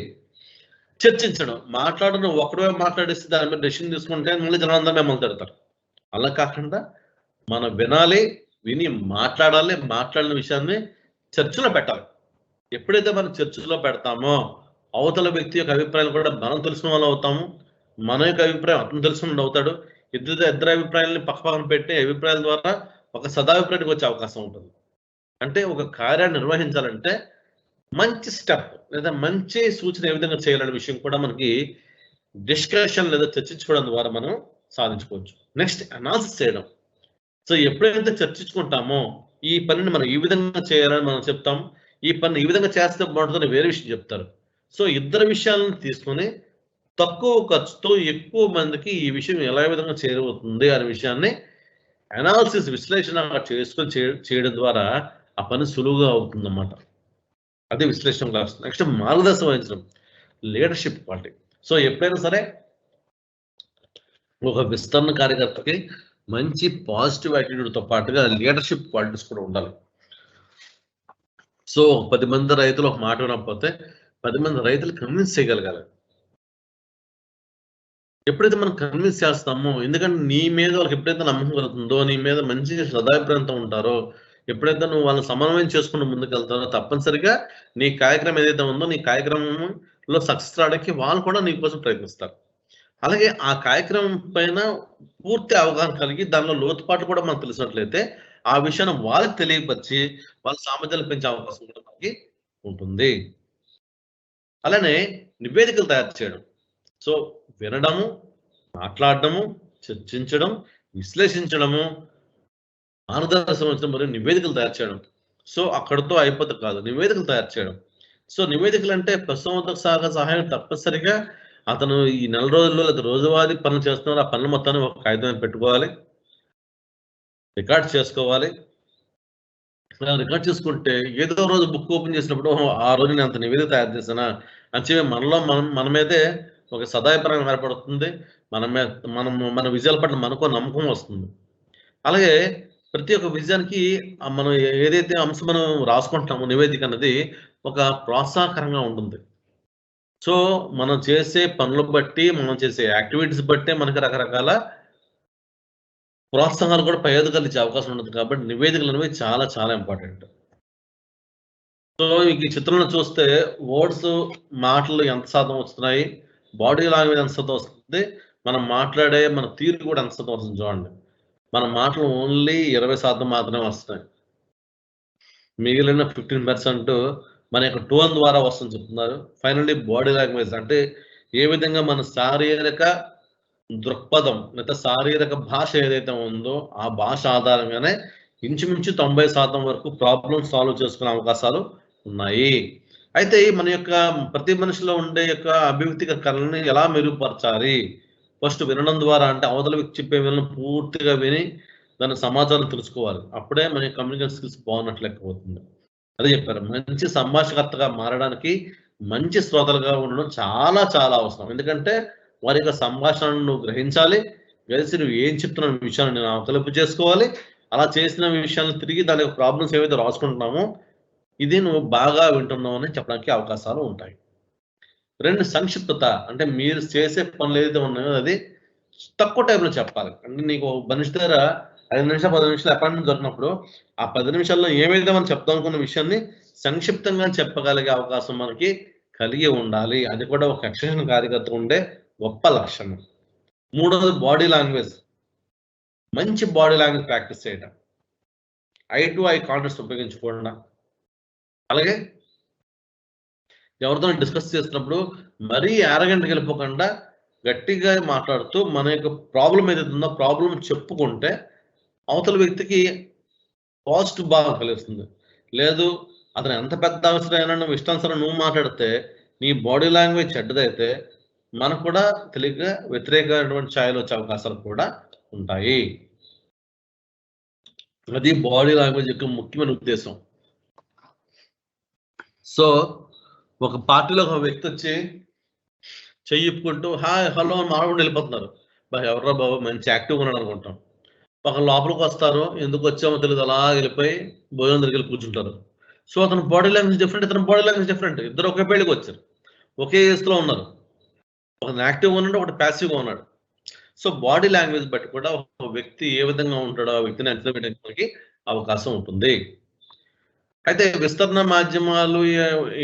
చర్చించడం. మాట్లాడడం నువ్వు ఒక్కడివే మాట్లాడేసి దాని మీద డెసిషన్ తీసుకుంటే మళ్ళీ జనాలందరూ మిమ్మల్ని తిడతారు. అలా కాకుండా మనం వినాలి, విని మాట్లాడాలి. మాట్లాడిన విషయాన్ని చర్చలో పెట్టాలి. ఎప్పుడైతే మనం చర్చలో పెడతామో అవతల వ్యక్తి యొక్క అభిప్రాయాలు కూడా మనం తెలిసిన వాళ్ళం అవుతాము. మన యొక్క అభిప్రాయం అతను తెలిసినోడు అవుతాడు. ఇద్దరి అభిప్రాయాలని పక్కపక్కన పెట్టి అభిప్రాయాల ద్వారా ఒక సదాభిప్రాయానికి వచ్చే అవకాశం ఉంటుంది. అంటే ఒక కార్యాన్ని నిర్వహించాలంటే మంచి స్టెప్ లేదా మంచి సూచన ఏ విధంగా చేయాలనే విషయం కూడా మనకి డిస్కషన్ లేదా చర్చించుకోవడం ద్వారా మనం సాధించుకోవచ్చు. నెక్స్ట్ అనాలిసిస్ చేయడం. సో ఎప్పుడైతే చర్చించుకుంటామో ఈ పనిని మనం ఈ విధంగా చేయాలని మనం చెప్తాం. ఈ పనిని ఈ విధంగా చేస్తే బాగుంటుందని వేరే విషయం చెప్తారు. సో ఇద్దరు విషయాలను తీసుకొని తక్కువ ఖర్చుతో ఎక్కువ మందికి ఈ విషయం ఎలా విధంగా చేరువవుతుంది అనే విషయాన్ని అనాలిసిస్ విశ్లేషణ చేసుకొని చేయడం ద్వారా ఆ పని సులువుగా అవుతుందన్నమాట. అదే విశ్లేషణ క్లాస్. నెక్స్ట్ మార్గదర్శనం వహించడం. Leadership quality. సో ఎప్పుడైనా సరే ఒక విస్తరణ కార్యకర్తకి మంచి పాజిటివ్ యాటిట్యూడ్‌తో పాటుగా లీడర్‌షిప్ క్వాలిటీస్ కూడా ఉండాలి. సో 10 మంది రైతులు ఒక మాట వినకపోతే 10 మంది రైతులు కన్విన్స్ చేయగలగాలి. ఎప్పుడైతే మనం కన్విన్స్ చేస్తామో ఎందుకంటే నీ మీద వాళ్ళకి ఎప్పుడైతే నమ్మకం కలుగుతుందో, నీ మీద మంచి సదాభిప్రాయంతో ఉంటారో, ఎప్పుడైతే నువ్వు వాళ్ళని సమన్వయం చేసుకుంటూ ముందుకెళ్తారో తప్పనిసరిగా నీ కార్యక్రమం ఏదైతే ఉందో నీ కార్యక్రమంలో సక్సెస్ రావడానికి వాళ్ళు కూడా నీ కోసం ప్రయత్నిస్తారు. అలాగే ఆ కార్యక్రమం పైన పూర్తి అవగాహన కలిగి దానిలో లోతుపాట్లు కూడా మనకు తెలిసినట్లయితే ఆ విషయాన్ని వాళ్ళకి తెలియపరిచి వాళ్ళ సామర్థ్యాలు పెంచే అవకాశం కూడా మనకి ఉంటుంది. అలానే నివేదికలు తయారు చేయడం. సో వినడము, మాట్లాడడము, చర్చించడం, విశ్లేషించడము, మార్గదర్శనం వహించడం మరియు నివేదికలు తయారు చేయడం. సో అక్కడితో అయిపోతే కాదు. నివేదికలు తయారు చేయడం. సో నివేదికలు అంటే ప్రస్తుతం సహాయం తప్పనిసరిగా అతను ఈ నెల రోజుల్లో లేదా రోజువారీ పనులు చేస్తున్నారు. ఆ పనుల మొత్తాన్ని ఒక కాగితం మీద పెట్టుకోవాలి. రికార్డ్ చేసుకోవాలి. రికార్డ్ చేసుకుంటే ఏదో రోజు బుక్ ఓపెన్ చేసినప్పుడు ఆ రోజు నేను అంత నివేదిక తయారు చేశానా అని చెప్పి మనలో మన మీదే ఒక సదాభిప్రాయం ఏర్పడుతుంది. మన విజయాల పట్ల మనకో నమ్మకం వస్తుంది. అలాగే ప్రతి ఒక్క విజయానికి మనం ఏదైతే అంశం మనం రాసుకుంటున్నామో నివేదిక అన్నది ఒక ప్రోత్సాహకరంగా ఉంటుంది. సో మనం చేసే పనులు బట్టి, మనం చేసే యాక్టివిటీస్ బట్టే మనకి రకరకాల ప్రోత్సాహాలు కూడా పై అధికారులు ఇచ్చే అవకాశం ఉంటుంది. కాబట్టి నివేదికలు అనేవి చాలా చాలా ఇంపార్టెంట్. సో ఈ చిత్రంలో చూస్తే వర్డ్స్ మాటలు ఎంత శాతం వస్తున్నాయి, బాడీ లాంగ్వేజ్ ఎంత శాతం వస్తుంది, మనం మాట్లాడే మన తీరు కూడా ఎంత శాతం వస్తుంది చూడండి. మన మాటలు ఓన్లీ 20% మాత్రమే వస్తాయి. మిగిలిన 15% మన యొక్క టోన్ ద్వారా వస్తుందని చెప్తున్నారు. ఫైనల్లీ బాడీ లాంగ్వేజ్ అంటే ఏ విధంగా మన శారీరక దృక్పథం లేదా శారీరక భాష ఏదైతే ఉందో ఆ భాష ఆధారంగానే ఇంచుమించు 90% వరకు ప్రాబ్లమ్ సాల్వ్ చేసుకునే అవకాశాలు ఉన్నాయి. అయితే మన యొక్క ప్రతి మనిషిలో ఉండే యొక్క అభివ్యక్తిక కళని ఎలా మెరుగుపరచాలి? ఫస్ట్ వినడం ద్వారా అంటే అవతల వ్యక్తి చెప్పే విధానం పూర్తిగా విని దాని సమాచారం తెలుసుకోవాలి. అప్పుడే మన కమ్యూనికేషన్ స్కిల్స్ బాగున్నట్లు లెక్కవుతుంది. అదే చెప్పారు. మంచి సంభాషణకర్తగా మారడానికి మంచి శ్రోతలుగా ఉండడం చాలా చాలా అవసరం. ఎందుకంటే వారి యొక్క సంభాషణను నువ్వు గ్రహించాలి. గ్రహించి నువ్వు ఏం చెప్తున్న విషయాన్ని నేను అవకలింపు చేసుకోవాలి. అలా చేసిన విషయాలను తిరిగి దాని యొక్క ప్రాబ్లమ్స్ ఏవైతే రాసుకుంటున్నామో ఇది నువ్వు బాగా వింటున్నావు అని చెప్పడానికి అవకాశాలు ఉంటాయి. 2 సంక్షిప్తత అంటే మీరు చేసే పనులు ఏదైతే ఉన్నాయో అది తక్కువ టైంలో చెప్పాలి. అంటే నీకు మనిషి దగ్గర 5 నిమిషాలు 10 నిమిషాలు అపాయింట్మెంట్ దొరికినప్పుడు ఆ 10 నిమిషాల్లో ఏమైతే మనం చెప్దాం అనుకున్న విషయాన్ని సంక్షిప్తంగా చెప్పగలిగే అవకాశం మనకి కలిగి ఉండాలి. అది కూడా ఒక యక్షగాన కార్యకర్తకు ఉండే గొప్ప లక్షణం. మూడోది బాడీ లాంగ్వేజ్. మంచి బాడీ లాంగ్వేజ్ ప్రాక్టీస్ చేయటం. ఐ టు ఐ కాంటాక్ట్స్ ఉపయోగించకుండా, అలాగే ఎవరితో డిస్కస్ చేస్తున్నప్పుడు మరీ యారగెంట్‌గా వెళ్ళిపోకుండా గట్టిగా మాట్లాడుతూ మన యొక్క ప్రాబ్లమ్ ఏదైతే ఉందో ప్రాబ్లమ్ చెప్పుకుంటే అవతల వ్యక్తికి పాజిటివ్ భావం కలుగుతుంది. లేదు అతను ఎంత పెద్ద అవసరమైనా నువ్వు ఇష్టానుసారం నువ్వు మాట్లాడితే నీ బాడీ లాంగ్వేజ్ చెడ్డదైతే మనకు కూడా తెలియక వ్యతిరేకమైనటువంటి ఛాయలు వచ్చే అవకాశాలు కూడా ఉంటాయి. అది బాడీ లాంగ్వేజ్ యొక్క ముఖ్యమైన ఉద్దేశం. సో ఒక పార్టీలో ఒక వ్యక్తి వచ్చి చెయ్యిప్పుకుంటూ హాయ్ హలో అని మాట్లాడుకుంటూ వెళ్ళిపోతున్నారు. ఎవర్రా బాబు మంచి యాక్టివ్గా ఉన్నాడు అనుకుంటాం. ఒక లోపలికి వస్తారు, ఎందుకు వచ్చామో తెలియదు, అలా వెళ్ళిపోయి భోజనం దగ్గరికి కూర్చుంటారు. సో అతని బాడీ లాంగ్వేజ్ డిఫరెంట్, ఇతని బాడీ లాంగ్వేజ్ డిఫరెంట్. ఇద్దరు ఒకే పెళ్లికి వచ్చారు, ఒకే ఏజ్లో ఉన్నారు. ఒకటి యాక్టివ్గా ఉన్నాడు, ఒకటి ప్యాసివ్గా ఉన్నాడు. సో బాడీ లాంగ్వేజ్ బట్టి కూడా ఒక వ్యక్తి ఏ విధంగా ఉంటాడో ఆ వ్యక్తిని అంచనా వేయడానికి అవకాశం ఉంటుంది. అయితే విస్తరణ మాధ్యమాలు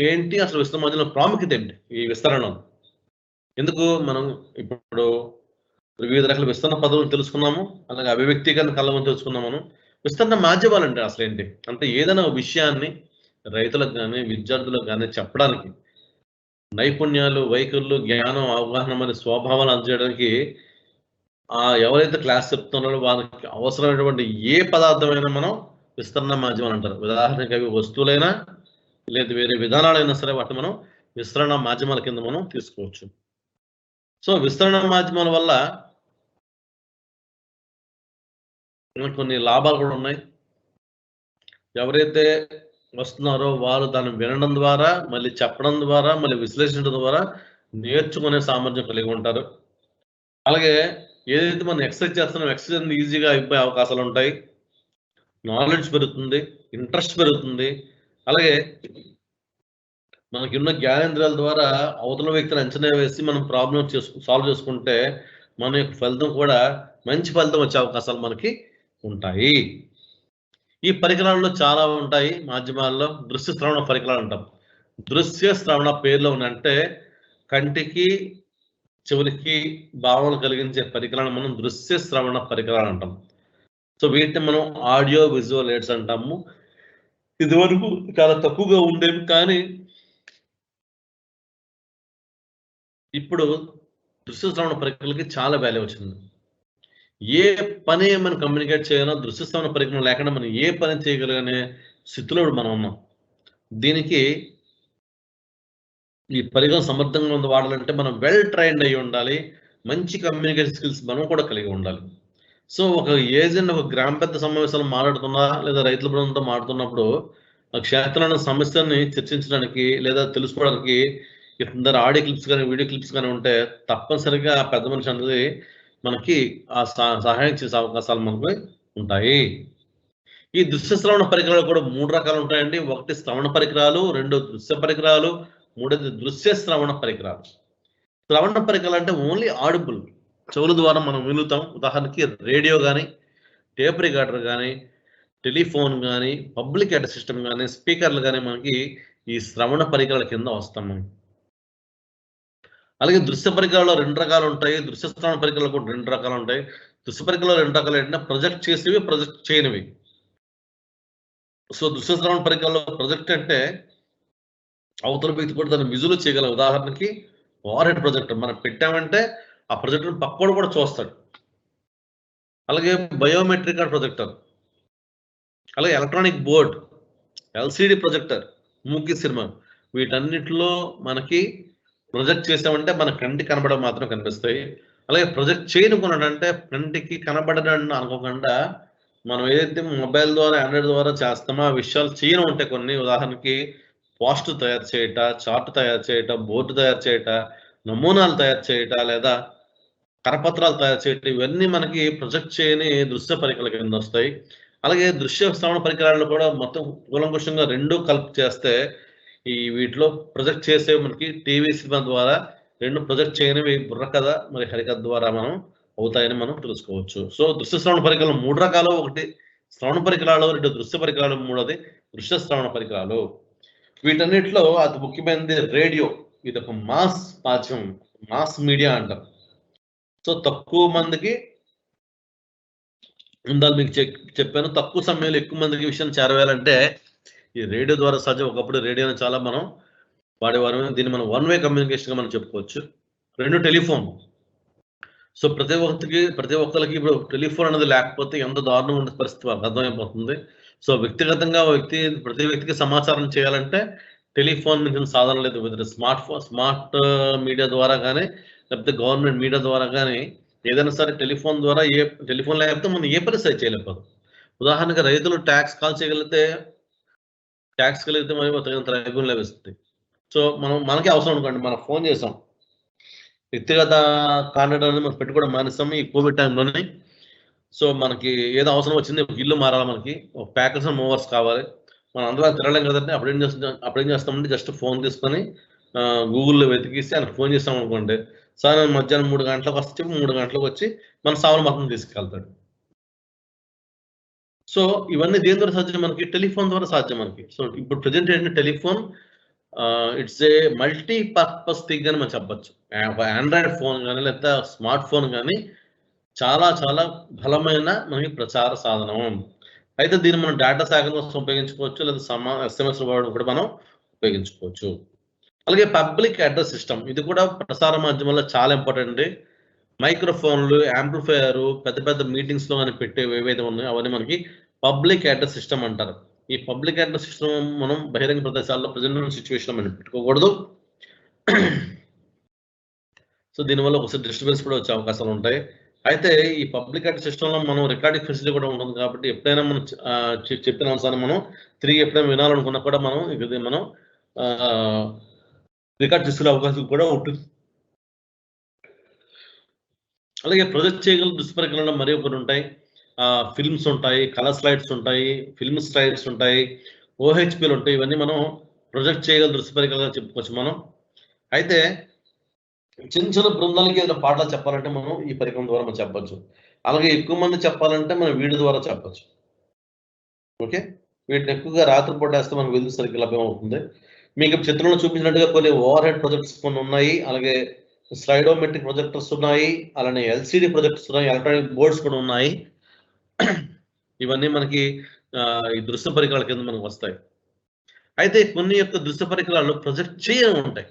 ఏంటి, అసలు విస్తరణ మాధ్యమాల ప్రాముఖ్యత ఏంటి ఈ విస్తరణలో? ఎందుకు మనం ఇప్పుడు వివిధ రకాల విస్తరణ పదవులు తెలుసుకున్నాము, అలాగే అభివ్యక్తీకరణ కళ్ళమని తెలుసుకున్నాము. విస్తరణ మాధ్యమాలు అంటే అసలు ఏంటి అంటే ఏదైనా విషయాన్ని రైతులకు కానీ విద్యార్థులకు కానీ చెప్పడానికి నైపుణ్యాలు, వైఖరులు, జ్ఞానం, అవగాహన అనే స్వభావాలు అందజేయడానికి ఎవరైతే క్లాస్ చెప్తున్నారో వాళ్ళకి అవసరమైనటువంటి ఏ పదార్థమైనా మనం విస్తరణ మాధ్యమాలు అంటారు. ఉదాహరణకి అవి వస్తువులైనా లేదు వేరే విధానాలైనా సరే వాటిని మనం విస్తరణ మాధ్యమాల కింద మనం తీసుకోవచ్చు. సో విస్తరణ మాధ్యమాల వల్ల కొన్ని లాభాలు కూడా ఉన్నాయి. ఎవరైతే వస్తున్నారో వారు దాన్ని వినడం ద్వారా, మళ్ళీ చెప్పడం ద్వారా, మళ్ళీ విశ్లేషించడం ద్వారా నేర్చుకునే సామర్థ్యం కలిగి ఉంటారు. అలాగే ఏదైతే మనం ఎక్సర్సైజ్ చేస్తున్నాం ఎక్సర్సైజ్ ఈజీగా అయిపోయే అవకాశాలు ఉంటాయి. నాలెడ్జ్ పెరుగుతుంది, ఇంట్రెస్ట్ పెరుగుతుంది. అలాగే మనకి ఉన్న జ్ఞానేంద్రియాల ద్వారా అవతల వ్యక్తిని అంచనా వేసి మనం ప్రాబ్లం సాల్వ్ చేసుకుంటే మన యొక్క ఫలితం కూడా మంచి ఫలితం వచ్చే అవకాశాలు మనకి ఉంటాయి. ఈ పరికరాల్లో చాలా ఉంటాయి మాధ్యమాల్లో. దృశ్య శ్రవణ పరికరాలు అంటాం. దృశ్య శ్రవణ పేర్లో ఉన్నంటే కంటికి చెవులకి భావనలు కలిగించే పరికరాలను మనం దృశ్య శ్రవణ పరికరాలు అంటాం. సో వీటిని మనం ఆడియో విజువల్ ఎయిడ్స్ అంటాము. ఇదివరకు చాలా తక్కువగా ఉండేవి, కానీ ఇప్పుడు దృశ్య శ్రవణ పరికరాలకి చాలా వాల్యూ వచ్చింది. ఏ పని మనం కమ్యూనికేట్ చేయాలో దృశ్య శ్రవణ పరికరం లేకుండా మనం ఏ పని చేయగలిగే స్థితిలో మనం ఉన్నాం. దీనికి ఈ పరికరం సమర్థంగా వాడాలంటే మనం వెల్ ట్రైన్డ్ అయ్యి ఉండాలి, మంచి కమ్యూనికేషన్ స్కిల్స్ మనం కూడా కలిగి ఉండాలి. సో ఒక ఏజెంట్ ఒక గ్రామ పెద్ద సమావేశాలు మాట్లాడుతున్నా లేదా రైతుల బృందంతో మాట్లాడుతున్నప్పుడు క్షేత్రంలో సమస్యని చర్చించడానికి లేదా తెలుసుకోవడానికి ఇద్దరు ఆడియో క్లిప్స్ కానీ వీడియో క్లిప్స్ కానీ ఉంటే తప్పనిసరిగా ఆ పెద్ద మనిషి అనేది మనకి ఆ సహాయం చేసే అవకాశాలు మనకు ఉంటాయి. ఈ దృశ్య శ్రవణ పరికరాలు కూడా 3 రకాలు ఉంటాయండి. ఒకటి శ్రవణ పరికరాలు, 2 దృశ్య పరికరాలు, 3 దృశ్య శ్రవణ పరికరాలు. శ్రవణ పరికరాలు అంటే ఓన్లీ ఆడిబుల్, చెవుల ద్వారా మనం వినుతాం. ఉదాహరణకి రేడియో కానీ, టేప్ రికార్డర్ కానీ, టెలిఫోన్ కానీ, పబ్లిక్ ఎడ్ సిస్టమ్ కానీ, స్పీకర్లు కానీ మనకి ఈ శ్రవణ పరికరాల కింద వస్తాం. అలాగే దృశ్య పరికరాలు 2 రకాలు ఉంటాయి. దృశ్య శ్రవణ పరికరాలు కూడా 2 రకాలు ఉంటాయి. దృశ్య పరికరాలు 2 రకాలు ఏంటంటే ప్రొజెక్ట్ చేసేవి, ప్రొజెక్ట్ చేయనివి. సో దృశ్య శ్రవణ పరికరాల్లో ప్రొజెక్ట్ అంటే అవతల వ్యక్తి కూడా దాన్ని విజువల్ చేయగలం. ఉదాహరణకి ఓవర్ హెడ్ ప్రొజెక్టర్ మనం పెట్టామంటే ఆ ప్రొజెక్టర్ పక్కన కూడా చూస్తాడు. అలాగే బయోమెట్రిక్ ప్రొజెక్టర్, అలాగే ఎలక్ట్రానిక్ బోర్డ్, ఎల్సిడి ప్రొజెక్టర్, మూకీ సినిమా, వీటన్నిటిలో మనకి ప్రొజెక్ట్ చేసామంటే మన కంటికి కనబడడం మాత్రం కనిపిస్తాయి. అలాగే ప్రొజెక్ట్ చేయనుకున్నాడంటే కంటికి కనబడడం అనుకోకుండా మనం ఏదైతే మొబైల్ ద్వారా ఆండ్రాయిడ్ ద్వారా చేస్తామో ఆ విషయాలు చేయను ఉంటాయి కొన్ని. ఉదాహరణకి పోస్టర్ తయారు చేయట, చార్ట్ తయారు చేయట, బోర్డు తయారు చేయట, నమూనాలు తయారు చేయట, లేదా కరపత్రాలు తయారు చేయటం, ఇవన్నీ మనకి ప్రొజెక్ట్ చేయని దృశ్య పరికరాల కింద వస్తాయి. అలాగే దృశ్య శ్రవణ పరికరాలు కూడా మొత్తం కూలంకుషంగా 2 కలిపి చేస్తే ఈ వీటిలో ప్రొజెక్ట్ చేసే మనకి టీవీ సినిమా ద్వారా, 2 ప్రొజెక్ట్ చేయనివి బుర్రకథ మరి హరికథ ద్వారా మనం అవుతాయని మనం తెలుసుకోవచ్చు. సో దృశ్య శ్రవణ పరికరాలు 3 రకాలు. ఒకటి శ్రవణ పరికరాలు, 2 దృశ్య పరికరాలు, 3వది దృశ్య శ్రవణ పరికరాలు. వీటన్నిటిలో అతి ముఖ్యమైనది రేడియో. ఇది ఒక మాస్ మాధ్యమం, మాస్ మీడియా అంటారు. సో తక్కువ మందికి ఇందాక మీకు చెప్పాను, తక్కువ సమయంలో ఎక్కువ మందికి విషయం చేరవేయాలంటే ఈ రేడియో ద్వారా సాధ్యం. ఒకప్పుడు రేడియోని చాలా మనం వాడేవారు. దీన్ని మనం వన్ వే కమ్యూనికేషన్గా మనం చెప్పుకోవచ్చు. 2 టెలిఫోన్. సో ప్రతి ఒక్కరికి ఇప్పుడు టెలిఫోన్ అనేది లేకపోతే ఎంత దారుణంగా ఉండే పరిస్థితి వాళ్ళకి అర్థమైపోతుంది. సో వ్యక్తిగతంగా ప్రతి వ్యక్తికి సమాచారం చేయాలంటే టెలిఫోన్ మించిన సాధనం లేదు. విత్ స్మార్ట్ మీడియా ద్వారా కానీ, లేకపోతే గవర్నమెంట్ మీడియా ద్వారా కానీ, ఏదైనా సరే టెలిఫోన్ ద్వారా టెలిఫోన్ లేకపోతే మనం ఏ పని సరి చేయలేకపోతాం. ఉదాహరణకి రైతులు ట్యాక్స్ కాల్ చేయగలిగితే మరి తగినంత రెవెన్యూ లభిస్తుంది. సో మనకే అవసరం అనుకోండి, మనం ఫోన్ చేసాం, వ్యక్తిగత కాంటాక్ట్ అనేది మనం పెట్టుకోవడం మానేస్తాం ఈ కోవిడ్ టైంలోనే. సో మనకి ఏదో అవసరం వచ్చింది, ఇల్లు మారాలి, మనకి ఒక ప్యాకెట్స్ అండ్ మూవర్స్ కావాలి, మనం అందులో తిరగలేం కదండి. అప్పుడేం చేస్తామంటే జస్ట్ ఫోన్ తీసుకొని గూగుల్లో వెతికిస్తే ఆయనకు ఫోన్ చేస్తాం అనుకోండి, సార్ నేను మధ్యాహ్నం 3 గంటలకు వస్తే 3 గంటలకు వచ్చి మన సావులు మొత్తం తీసుకెళ్తాడు. సో ఇవన్నీ దేని ద్వారా సాధ్యం? మనకి టెలిఫోన్ ద్వారా సాధ్యం మనకి. సో ఇప్పుడు ప్రెజెంట్ ఏంటంటే telephone it's a multi purpose thing అని మనం చెప్పొచ్చు. ఆండ్రాయిడ్ ఫోన్ కానీ, లేకపోతే స్మార్ట్ ఫోన్ కానీ చాలా చాలా బలమైన మనకి ప్రచార సాధనం. అయితే దీన్ని మనం డేటా సేకరణ కోసం ఉపయోగించుకోవచ్చు, లేదా SMS వాడడం కూడా మనం ఉపయోగించుకోవచ్చు. అలాగే పబ్లిక్ అడ్రస్ సిస్టమ్, ఇది కూడా ప్రసార మాధ్యమంలో చాలా ఇంపార్టెంట్ అండి. మైక్రోఫోన్లు, యాంప్లిఫైయర్, పెద్ద పెద్ద మీటింగ్స్లో కానీ పెట్టేవి ఏవైతే ఉన్నాయో అవన్నీ మనకి పబ్లిక్ అడ్రస్ సిస్టమ్ అంటారు. ఈ పబ్లిక్ అడ్రస్ సిస్టమ్ మనం బహిరంగ ప్రదేశాల్లో ప్రజెంట్ సిచ్యువేషన్ మనం పెట్టుకోకూడదు. సో దీనివల్ల ఒకసారి డిస్టర్బెన్స్ కూడా వచ్చే అవకాశాలు ఉంటాయి. అయితే ఈ పబ్లిక్ అడ్రస్ సిస్టంలో మనం రికార్డింగ్ ఫెసిలిటీ కూడా ఉంటుంది కాబట్టి ఎప్పుడైనా మనం చెప్పిన అంశాన్ని మనం తిరిగి ఎప్పుడైనా వినాలనుకున్నా కూడా మనం రికార్డ్ చేసుకునే అవకాశం కూడా ఉంటుంది. అలాగే ప్రొజెక్ట్ చేయగల దుష్పరికరణలో మరి ఒకటి ఉంటాయి. ఫిల్మ్స్ ఉంటాయి, కలర్ స్లైడ్స్ ఉంటాయి, ఫిల్మ్ స్లైడ్స్ ఉంటాయి, OHPలు ఉంటాయి. ఇవన్నీ మనం ప్రొజెక్ట్ చేయగల దుష్పరికరణగా చెప్పుకోవచ్చు మనం. అయితే చిన్న చిన్న బృందాలకి ఏదైనా పాఠాలు చెప్పాలంటే మనం ఈ పరికరం ద్వారా మనం చెప్పచ్చు. అలాగే ఎక్కువ మంది చెప్పాలంటే మనం వీడియో ద్వారా చెప్పచ్చు. ఓకే, వీటిని ఎక్కువగా రాత్రిపూట వేస్తే మనకు వెలుగు సరిగ్గా లభ్యం అవుతుంది. మీకు చిత్రంలో చూపించినట్టుగా కొన్ని ఓవర్ హెడ్ ప్రొజెక్ట్స్ కొన్ని ఉన్నాయి, అలాగే స్లైడోమెట్రిక్ ప్రొజెక్టర్స్ ఉన్నాయి, అలానే LCD ప్రొజెక్టర్స్ ఉన్నాయి, ఎలక్ట్రానిక్ బోర్డ్స్ కూడా ఉన్నాయి. ఇవన్నీ మనకి ఈ దృశ్య పరికరాల కింద మనకు వస్తాయి. అయితే కొన్ని యొక్క దృశ్య పరికరాలు ప్రొజెక్ట్ చేయని ఉంటాయి.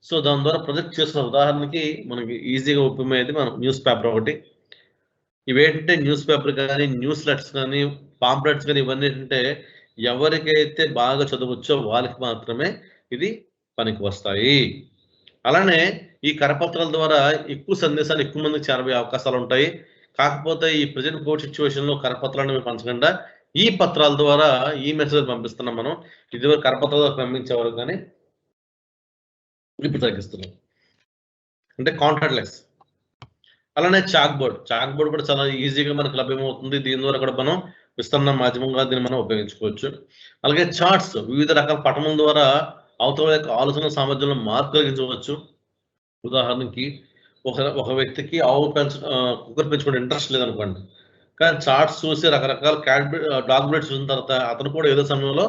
సో దాని ద్వారా ప్రొజెక్ట్ చేసిన ఉదాహరణకి మనకి ఈజీగా ఉపయోగమయ్యేది మనం న్యూస్ పేపర్ ఒకటి. ఇవేంటంటే న్యూస్ పేపర్ కానీ, న్యూస్ లెటర్స్ కానీ, పాంప్లెట్స్ కానీ, ఇవన్నీ ఏంటంటే ఎవరికైతే బాగా చదవచ్చో వాళ్ళకి మాత్రమే ఇది పనికి వస్తాయి. అలానే ఈ కరపత్రాల ద్వారా ఎక్కువ సందేశాలు ఎక్కువ మందికి చేరబోయే అవకాశాలు ఉంటాయి. కాకపోతే ఈ ప్రజెంట్ కోవిడ్ సిచ్యువేషన్లో కరపత్రాలను పంచకుండా ఈ పత్రాల ద్వారా ఈ మెసేజ్ పంపిస్తున్నాం మనం. ఇదివరకు కరపత్రాలు పంపించేవారు కానీ ఇప్పుడు తగ్గిస్తున్నాం, అంటే కాంటాక్ట్ లెస్. అలానే చాక్ బోర్డ్ కూడా చాలా ఈజీగా మనకు లభ్యమవుతుంది. దీని ద్వారా కూడా మనం విస్తరణ మాధ్యమంగా దీన్ని మనం ఉపయోగించుకోవచ్చు. అలాగే చార్ట్స్, వివిధ రకాల పఠనం ద్వారా అవతల యొక్క ఆలోచన సామర్థ్యంలో మార్పు కలిగించవచ్చు. ఉదాహరణకి ఒక వ్యక్తికి కుక్కర్ పెంచుకునే ఇంట్రెస్ట్ లేదనుకోండి, కానీ చార్ట్స్ చూసి రకరకాల డాగ్ బ్రీడ్స్ చూసిన తర్వాత అతను కూడా ఏదో సమయంలో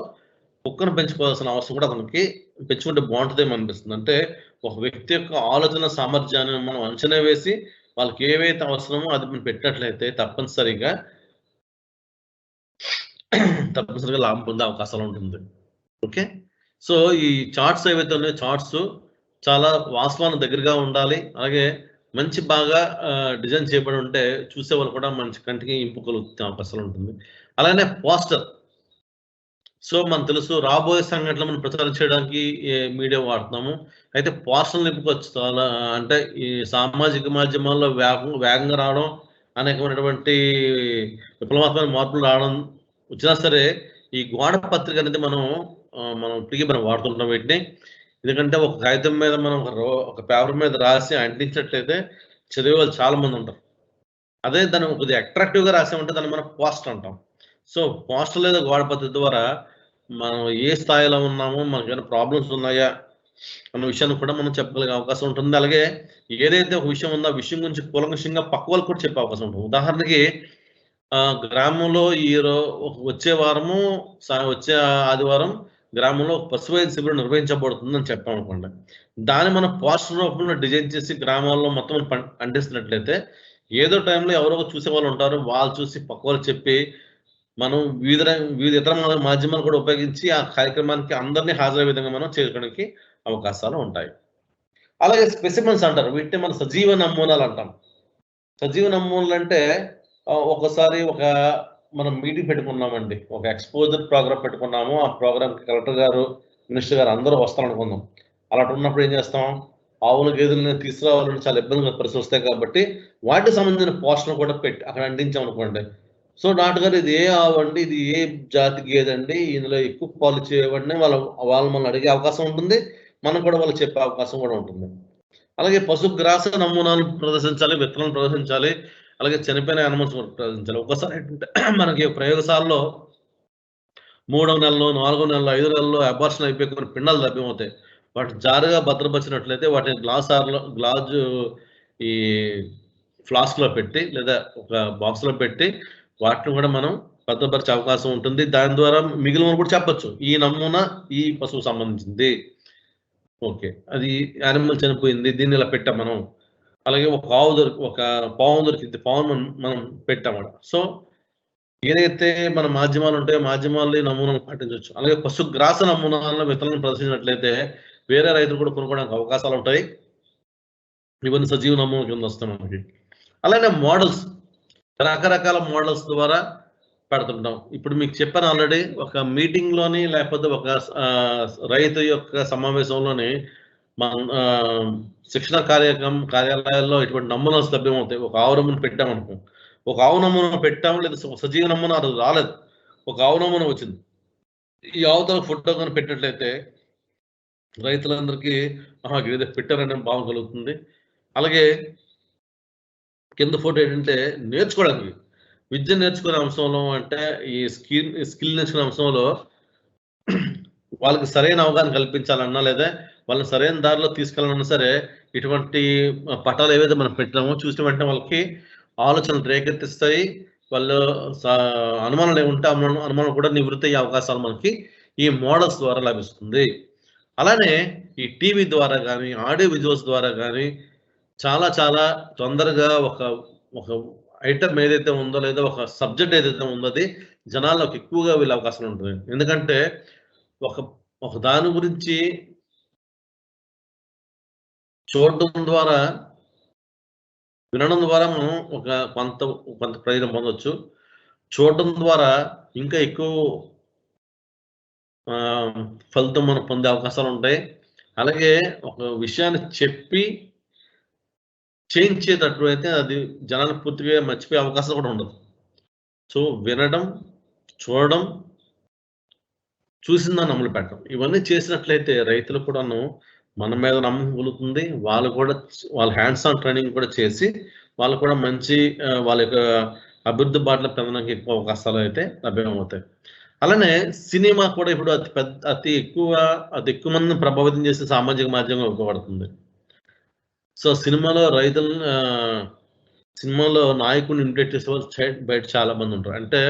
కుక్కను పెంచుకోవాల్సిన అవసరం కూడా అతనికి పెంచుకుంటే బాగుంటుందేమో అనిపిస్తుంది. అంటే ఒక వ్యక్తి యొక్క ఆలోచన సామర్థ్యాన్ని మనం అంచనా వేసి వాళ్ళకి ఏవైతే అవసరమో అది మనం పెట్టినట్లయితే తప్పనిసరిగా లాభం పొందే అవకాశాలు ఉంటుంది. ఓకే, సో ఈ చార్ట్స్ ఏవైతే ఉన్నాయో చార్ట్స్ చాలా వాస్తవానికి దగ్గరగా ఉండాలి. అలాగే మంచి బాగా డిజైన్ చేయబడి ఉంటే చూసే వాళ్ళు కూడా మంచి కంటికి ఇంపు కలుగుతున్న అవకాశాలు ఉంటుంది. అలానే పోస్టర్, సో మనకు తెలుసు రాబోయే సంఘటనలు మనం ప్రచారం చేయడానికి మీడియా వాడుతున్నాము. అయితే పోస్టర్లు నింపుకోవచ్చు చాలా, అంటే ఈ సామాజిక మాధ్యమాల్లో వేగంగా రావడం, అనేకమైనటువంటి విప్లవాత్మక మార్పులు రావడం వచ్చినా సరే ఈ గోడ పత్రిక అనేది మనం ఇప్పటికీ మనం వాడుతుంటాం వీటిని. ఎందుకంటే ఒక కాగితం మీద మనం ఒక పేపర్ మీద రాసి అంటించినట్లయితే చదివే వాళ్ళు చాలా మంది ఉంటారు. అదే దాన్ని కొద్దిగా అట్రాక్టివ్గా రాసామంటే దాన్ని మనం పోస్టర్ అంటాం. సో పోస్టర్ లేదా గోడ పద్ధతి ద్వారా మనం ఏ స్థాయిలో ఉన్నామో, మనకి ఏమైనా ప్రాబ్లమ్స్ ఉన్నాయా అన్న విషయాన్ని కూడా మనం చెప్పగలిగే అవకాశం ఉంటుంది. అలాగే ఏదైతే ఒక విషయం ఉందో ఆ విషయం గురించి కూలంకషంగా పక్క వాళ్ళకి కూడా చెప్పే అవకాశం ఉంటుంది. ఉదాహరణకి గ్రామంలో వచ్చే ఆదివారం గ్రామంలో పశు వైద్య శిబిరం నిర్వహించబడుతుందని చెప్పామనుకోండి. దాన్ని మనం పోస్టర్ రూపంలో డిజైన్ చేసి గ్రామాల్లో మొత్తం అంటిస్తున్నట్లయితే ఏదో టైంలో ఎవరో చూసేవాళ్ళు ఉంటారు. వాళ్ళు చూసి పక్కోళ్ళు చెప్పి మనం వివిధ ఇతర మాధ్యమాలు కూడా ఉపయోగించి ఆ కార్యక్రమానికి అందరినీ హాజరయ్యే విధంగా మనం చేయడానికి అవకాశాలు ఉంటాయి. అలాగే స్పెసిమెన్స్ అంటారు. వీటిని మనం సజీవ నమూనాలు అంటాం. సజీవ నమూనాలు అంటే ఒకసారి మనం మీటింగ్ పెట్టుకున్నామండి. ఒక ఎక్స్‌పోజర్ ప్రోగ్రామ్ పెట్టుకున్నాము. ఆ ప్రోగ్రామ్‌కి కలెక్టర్ గారు, మినిస్టర్ గారు అందరూ వస్తారనుకుందాం. అలాంటి ఉన్నప్పుడు ఏం చేస్తాం? ఆవులు, గేదెలని తీసుకురావాలంటే చాలా ఇబ్బందిగా పరిస్థితులు వస్తాయి కాబట్టి వాటికి సంబంధించిన పోస్టర్‌లు కూడా పెట్టి అక్కడ అంటించామనుకోండి. సో డాక్టర్ గారు ఇది ఏ ఆవు అండి? ఇది ఏ జాతి గేదండి? ఇందులో ఎక్కువ పాలు ఇచ్చేవండి వాళ్ళు మనల్ని అడిగే అవకాశం ఉంటుంది. మనం కూడా వాళ్ళకి చెప్పే అవకాశం కూడా ఉంటుంది. అలాగే పశుగ్రాస నమూనాలు ప్రదర్శించాలి, విత్తనాలు ప్రదర్శించాలి. అలాగే చనిపోయిన యానిమల్స్ ప్రదర్శించాలి. ఒక్కోసారి ఏంటంటే మనకి ప్రయోగశాలలో 3వ నెలలో, 4వ నెలలో, 5 నెలల్లో అబార్షన్ అయిపోయి కొన్ని పిండాలు లభ్యమవుతాయి. వాటిని జాగ్రత్తగా భద్రపరిచినట్లయితే వాటిని గ్లాజు ఈ ఫ్లాస్క్‌లో పెట్టి లేదా ఒక బాక్స్‌లో పెట్టి వాటిని కూడా మనం భద్రపరిచే అవకాశం ఉంటుంది. దాని ద్వారా మిగిలినవి కూడా చెప్పొచ్చు. ఈ నమూనా ఈ పశువుకు సంబంధించింది. ఓకే. అది యానిమల్ చనిపోయింది. దీన్ని ఇలా పెట్టాం మనం. అలాగే ఒక పాము దొరికింది. పావును మనం పెట్టామట. సో, ఏదైతే మన మాధ్యమాలు ఉంటాయో మాధ్యమాల్ని నమూనాలు పాటించొచ్చు. అలాగే పశుగ్రాస నమూనాలను విత్తనాలను ప్రదర్శించినట్లయితే వేరే రైతులు కూడా కొనుక్కోవడానికి అవకాశాలుంటాయి. ఇవన్నీ సజీవ నమూనా కింద వస్తాయి మనకి. అలానే మోడల్స్ రకరకాల మోడల్స్ ద్వారా పెడుతుంటాం. ఇప్పుడు మీకు చెప్పాను ఆల్రెడీ ఒక మీటింగ్‌లోని లేకపోతే ఒక రైతు యొక్క సమావేశంలోని శిక్షణ కార్యాలయాల్లో ఇటువంటి నమూనాలు లభ్యమవుతాయి. ఒక ఆవు నమూనా పెట్టామనుకో. ఒక ఆవు నమూనా పెట్టాము లేదా సజీవ నమూనా అది రాలేదు. ఒక ఆవు నమూనా వచ్చింది. ఈ ఆవుతో ఫోటో గాని పెట్టినట్లయితే రైతులందరికీ ఆహా! ఇదేదో పెట్టారనే భావన కలుగుతుంది. అలాగే కింద ఫోటో ఏంటంటే నేర్చుకోవడానికి. విద్య నేర్చుకునే అంశంలో అంటే ఈ స్కిల్ నేర్చుకునే అంశంలో వాళ్ళకి సరైన అవగాహన కల్పించాలన్నా లేదా వాళ్ళని సరైన దారిలో తీసుకెళ్ళాలన్నా సరే ఇటువంటి పటాలు ఏవైతే మనం పెట్టామో చూసిన వెంటనే వాళ్ళకి ఆలోచనలు రేకెత్తిస్తాయి. వాళ్ళు అనుమానాలు ఏముంటే అనుమానాలు కూడా నివృత్తి అయ్యే అవకాశాలు మనకి ఈ మోడల్స్ ద్వారా లభిస్తుంది. అలానే ఈ టీవీ ద్వారా గానీ, ఆడియో విజువల్స్ ద్వారా గానీ చాలా చాలా తొందరగా ఒక ఐటెమ్ ఏదైతే ఉందో లేదా ఒక సబ్జెక్ట్ ఏదైతే ఉందో అది జనాల్లోకి ఎక్కువగా వెళ్ళే అవకాశం ఉంటుంది. ఎందుకంటే ఒక ఒక దాని గురించి చూడడం ద్వారా, వినడం ద్వారా మనం కొంత ప్రయోజనం పొందొచ్చు. చూడడం ద్వారా ఇంకా ఎక్కువ ఫలితం మనం పొందే అవకాశాలుంటాయి. అలాగే ఒక విషయాన్ని చెప్పి చేయించేటట్టు అయితే అది జనాలు పూర్తిగా మర్చిపోయే అవకాశం కూడా ఉండదు. సో, వినడం, చూడడం, చూసిందాన్ని అమలు పెట్టడం. ఇవన్నీ చేసినట్లయితే రైతులు కూడాను మన మీద నమ్మకం కలుగుతుంది. వాళ్ళు కూడా వాళ్ళ హ్యాండ్స్ ఆన్ ట్రైనింగ్ కూడా చేసి, వాళ్ళు కూడా మంచి వాళ్ళ యొక్క అభివృద్ధి బాటలో పెరగడానికి ఎక్కువ అవకాశాలైతే లభ్యమవుతాయి. అలానే సినిమా కూడా ఇప్పుడు అతి ఎక్కువ మందిని ప్రభావితం చేసే సామాజిక మాధ్యమం ఉపయోగపడుతుంది. సో, సినిమాలో నాయకుడిని ఇమిటేట్ చేసేవాళ్ళు బయట చాలా మందుంటారు. అంటే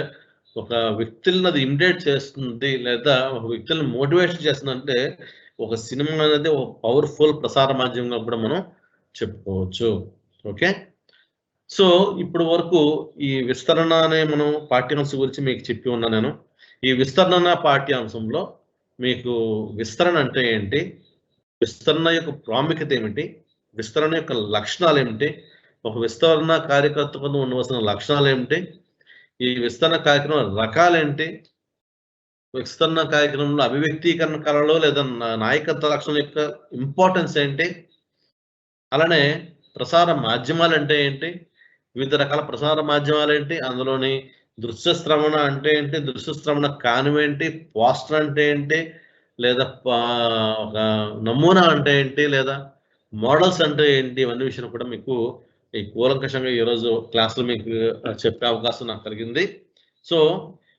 ఒక వ్యక్తులని అది ఇమిటేట్ చేస్తుంది లేదా ఒక వ్యక్తులను మోటివేషన్ చేస్తుందంటే ఒక సినిమా అనేది ఒక పవర్‌ఫుల్ ప్రసార మాధ్యమంగా కూడా మనం చెప్పుకోవచ్చు. ఓకే. సో, ఇప్పటి వరకు ఈ విస్తరణ అనే మనం పాఠ్యాంశం గురించి మీకు చెప్పి ఉన్నా నేను. ఈ విస్తరణ పాఠ్యాంశంలో మీకు విస్తరణ అంటే ఏంటి? విస్తరణ యొక్క ప్రాముఖ్యత ఏమిటి? విస్తరణ యొక్క లక్షణాలేమిటి? ఒక విస్తరణ కార్యకర్తకు ఉండవలసిన లక్షణాలేమిటి? ఈ విస్తరణ కార్యక్రమం రకాలేంటి? విస్తరణ కార్యక్రమంలో అభివ్యక్తీకరణ కళలో లేదా నాయకత్వ లక్షణం యొక్క ఇంపార్టెన్స్ ఏంటి? అలానే ప్రసార మాధ్యమాలంటే ఏంటి? వివిధ రకాల ప్రసార మాధ్యమాలేంటి? అందులోని దృశ్య శ్రవణ అంటే ఏంటి? దృశ్య శ్రవణ కానివేంటి? పోస్టర్ అంటే ఏంటి? లేదా ఒక నమూనా అంటే ఏంటి? లేదా మోడల్స్ అంటే ఏంటి? ఇవన్నీ విషయం కూడా మీకు ఈ కూలంకషంగా ఈరోజు క్లాస్‌లో మీకు చెప్పే అవకాశం నాకు కలిగింది. సో,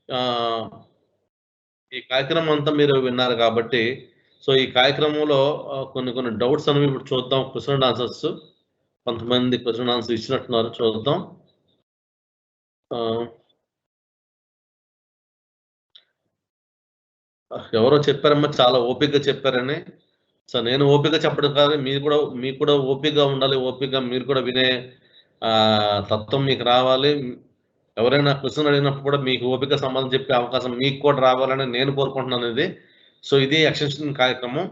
ఆహ్, ఈ కార్యక్రమం అంతా మీరు విన్నారు కాబట్టి, సో, ఈ కార్యక్రమంలో కొన్ని డౌట్స్ అనేవి ఇప్పుడు చూద్దాం. Question and answers. కొంతమంది క్వెషన్ అండ్ ఆన్సర్స్ ఇచ్చినట్టున్నారు చూద్దాం. ఆహ్ ఎవరో చెప్పారమ్మా చాలా ఓపికగా చెప్పారని. సో, నేను ఓపికగా చెప్పడం కాదు, మీకు కూడా ఓపికగా ఉండాలి. ఓపికగా మీరు కూడా వినే తత్వం మీకు రావాలి. ఎవరైనా క్వెషన్ అడిగినప్పుడు కూడా మీకు ఓపికగా సమాధానం చెప్పే అవకాశం మీకు కూడా రావాలని నేను కోరుకుంటున్నాను ఇది. సో, ఇది ఎక్స్‌టెన్షన్ కార్యక్రమం.